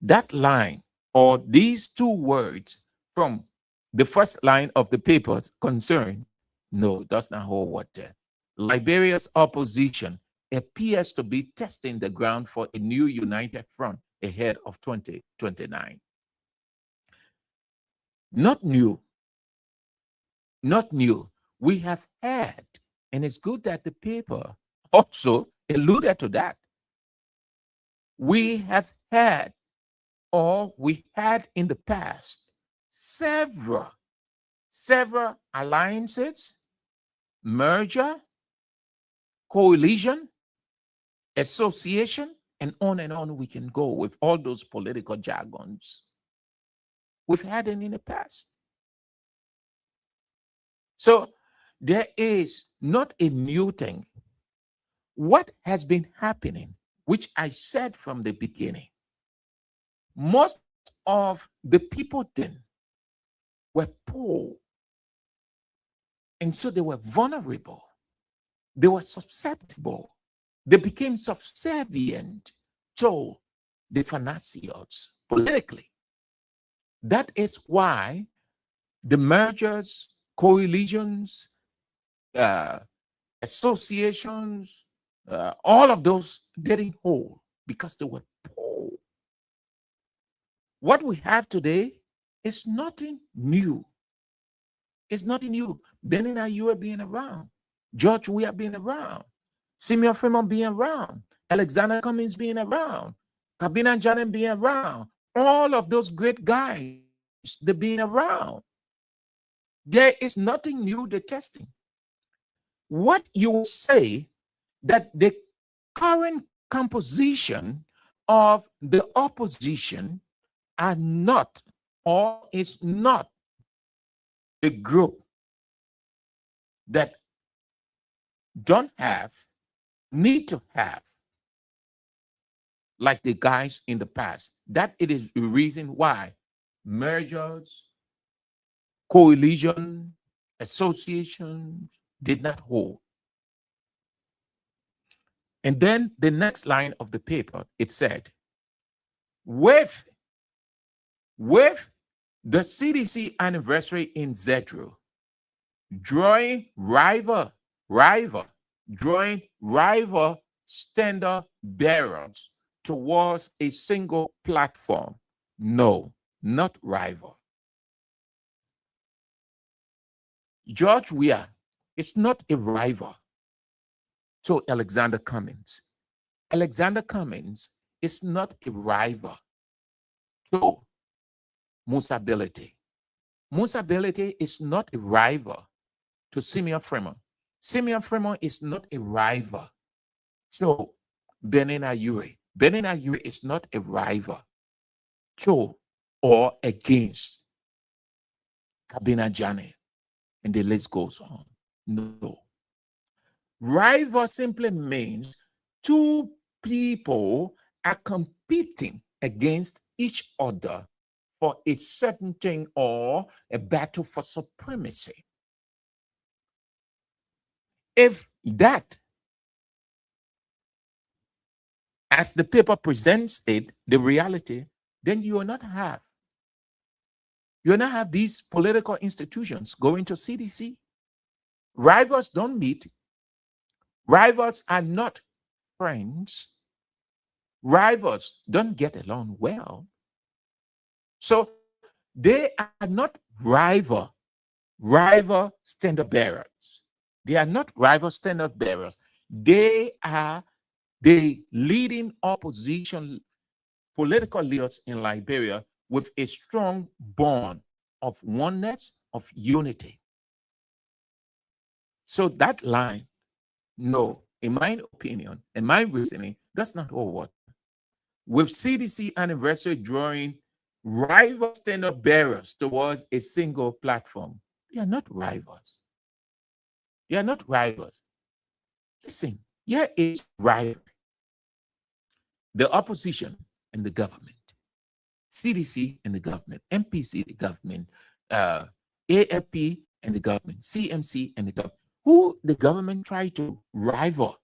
that line, or these two words from the first line of the paper concern, no, does not hold water. Liberia's opposition appears to be testing the ground for a new united front ahead of 2029. Not new. Not new. We have had, and it's good that the paper also alluded to that. We have had, or we had in the past, several alliances, merger, coalition, association, and on we can go with all those political jargons. We've had them in the past. So there is not a new thing. What has been happening, which I said from the beginning, most of the people then were poor. And so they were vulnerable. They were susceptible. They became subservient to the financiers politically. That is why the mergers, coalitions, associations, all of those didn't hold because they were poor. What we have today is nothing new. It's nothing new. Benin Ayue being around, George Weah being around, Simeon Fremont being around, Alexander Cummings being around, Kabina Janem being around, all of those great guys, they're being around. There is nothing new they're testing. What you say that the current composition of the opposition are not, or is not, a group that don't have, need to have, like the guys in the past. That it is the reason why mergers, coalition, associations did not hold. And then the next line of the paper, it said, with the CDC anniversary in Zedru, drawing rival standard bearers towards a single platform. No, not rival. George Weah is not a rival to Alexander Cummings. Alexander Cummings is not a rival to Musa Belete. Musa Belete is not a rival to Simeon Fremont. Simeon Fremont is not a rival to Benin Ayue. Benin Ayue is not a rival to or against Kabina Jane. And the list goes on. No. Rival simply means two people are competing against each other for a certain thing or a battle for supremacy. If that, as the paper presents it, the reality, then you will not have these political institutions going to CDC. Rivals don't meet. Rivals are not friends. Rivals don't get along well. So they are not rival standard bearers. They are not rival standard bearers. They are the leading opposition political leaders in Liberia with a strong bond of oneness, of unity. So that line, no, in my opinion, and my reasoning, does not hold water. With CDC anniversary drawing rival standard bearers towards a single platform, they are not rivals. They are not rivals. Listen, here is rivalry. The opposition and the government, CDC and the government, MPC, the government, AFP and the government, CMC and the government. Who the government try to rival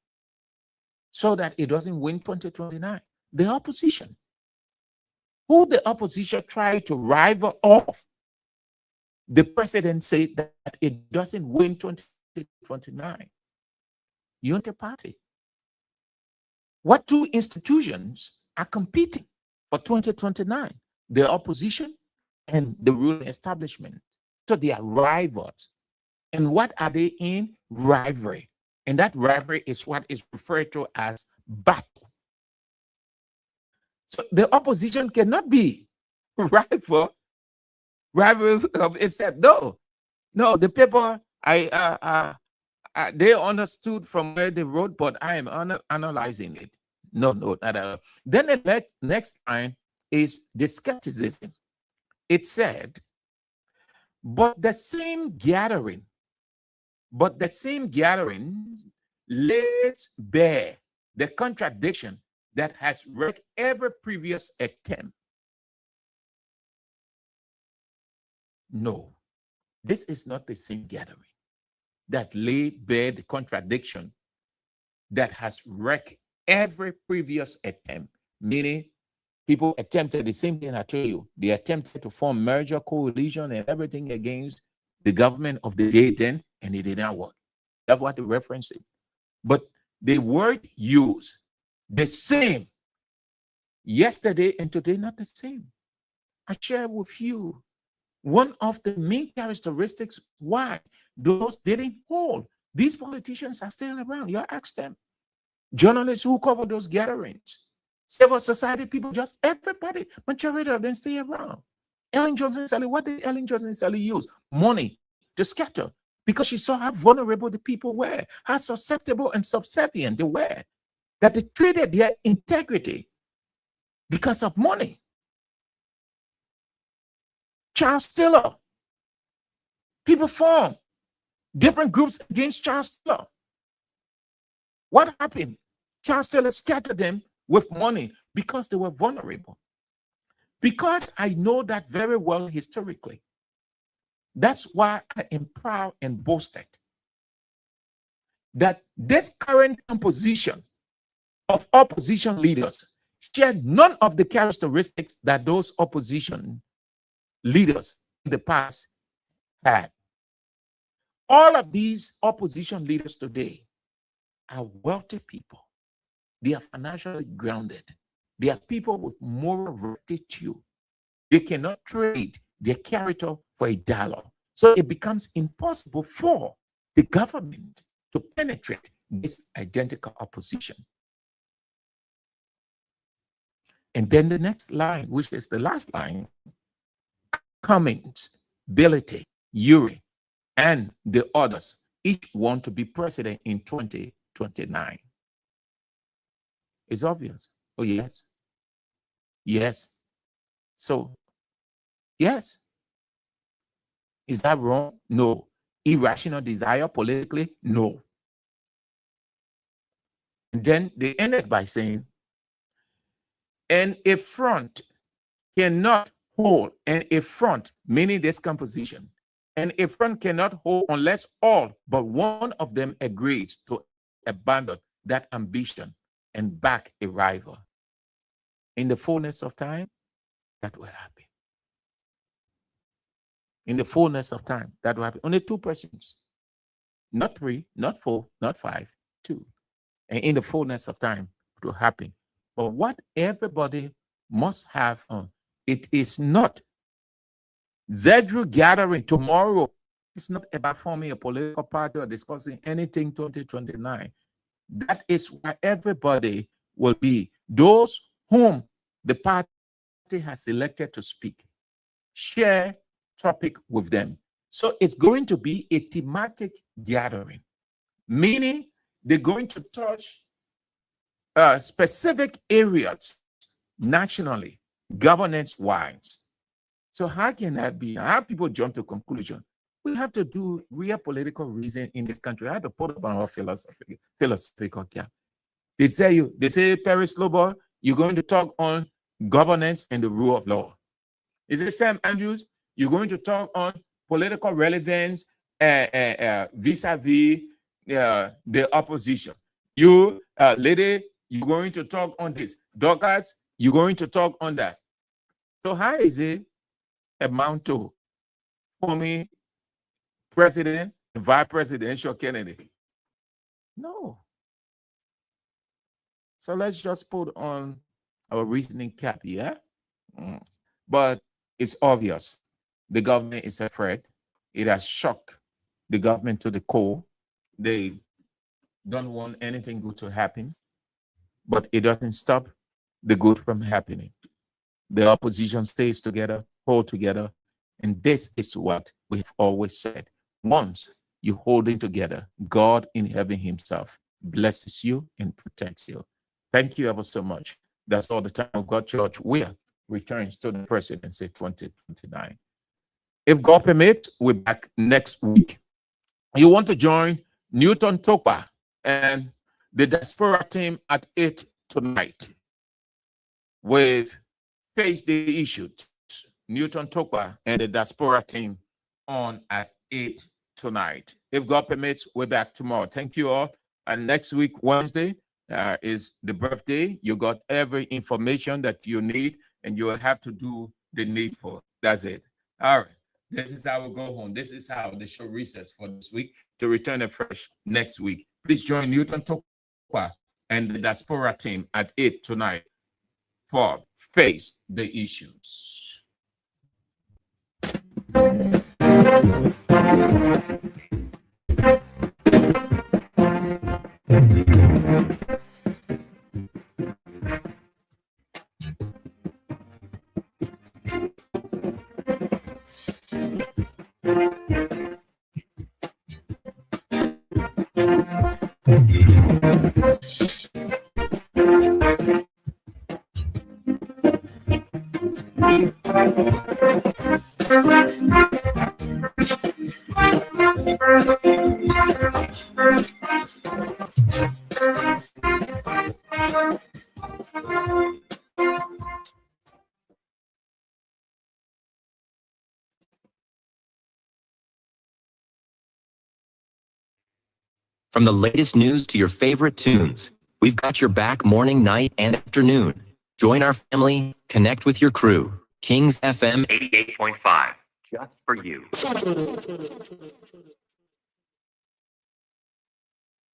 so that it doesn't win 2029? The opposition. Who the opposition try to rival off the presidency that it doesn't win 2029? Unity Party. What two institutions are competing for 2029? The opposition and the ruling establishment. So they are rivals. And what are they in? Rivalry. And that rivalry is what is referred to as battle. So the opposition cannot be rival rivalry of itself. No, the people they understood from where they wrote, but I am analyzing it. No, not at all. Then the next line is the skepticism. It said, but the same gathering lays bare the contradiction that has wrecked every previous attempt. No, this is not the same gathering that lay bare the contradiction that has wrecked every previous attempt. Meaning, people attempted the same thing I told you. They attempted to form merger, coalition, and everything against the government of the day then, and it did not work. That's what the reference is. But the word used, the same, yesterday and today, not the same. I share with you one of the main characteristics why those didn't hold. These politicians are still around. You ask them. Journalists who cover those gatherings, civil society people, just everybody, majority of them stay around. Ellen Johnson Sirleaf, what did Ellen Johnson Sirleaf use? Money to scatter, because she saw how vulnerable the people were, how susceptible and subservient they were, that they traded their integrity because of money. Charles Taylor, people formed different groups against Charles Taylor. What happened? Charles Taylor scattered them with money because they were vulnerable. Because I know that very well historically. That's why I am proud and boasted that this current composition of opposition leaders share none of the characteristics that those opposition leaders in the past had. All of these opposition leaders today are wealthy people. They are financially grounded. They are people with moral rectitude. They cannot trade their character for a dollar. So it becomes impossible for the government to penetrate this identical opposition. And then the next line, which is the last line, Cummings, Billity, Uri, and the others each want to be president in 2029. It's obvious. Oh, yes. Yes. So, yes. Is that wrong? No. Irrational desire politically? No. And then they ended by saying, and a front cannot hold, and a front, meaning this composition, and a front cannot hold unless all but one of them agrees to abandon that ambition and back a rival. In the fullness of time, that will happen. In the fullness of time, that will happen. Only 2 persons. Not 3, not 4, not 5, 2. And in the fullness of time, it will happen. But what everybody must have on, it is not Zedru gathering tomorrow. It's not about forming a political party or discussing anything 2029. That is where everybody will be. Those whom the party has selected to speak, share topic with them. So it's going to be a thematic gathering, meaning they're going to touch specific areas nationally, governance-wise. So how can that be? How people jump to conclusion? We have to do real political reason in this country. I have to put up on our philosophical cap. They say, Paris Lobel, you're going to talk on governance and the rule of law. Is it Sam Andrews? You're going to talk on political relevance vis-a-vis the opposition. You, lady, you're going to talk on this. Dorcas, you're going to talk on that. So how is it amount to forming president and vice presidential candidate? No. So let's just put on our reasoning cap, yeah? But it's obvious. The government is afraid. It has shocked the government to the core. They don't want anything good to happen, but it doesn't stop the good from happening. The opposition stays together, hold together, And this is what we've always said. Once you hold it together, God in heaven himself blesses you and protects you. Thank you ever so much. That's all the time we've got. George Weah returns to the presidency 2029. If God permits, we're back next week. You want to join Newton Tokpa and the diaspora team at 8 tonight with Face the Issues. Newton Tokpa and the diaspora team on at 8 tonight. If God permits, we're back tomorrow. Thank you all. And next week, Wednesday, is the birthday. You got every information that you need, and you will have to do the needful. That's it. All right. This is how we go home. This is how the show recess for this week to return afresh next week. Please join Newton Tokpa and the diaspora team at 8 tonight for Face the Issues. From the latest news to your favorite tunes, we've got your back morning, night, and afternoon. Join our family, connect with your crew. Kings FM 88.5, just for you.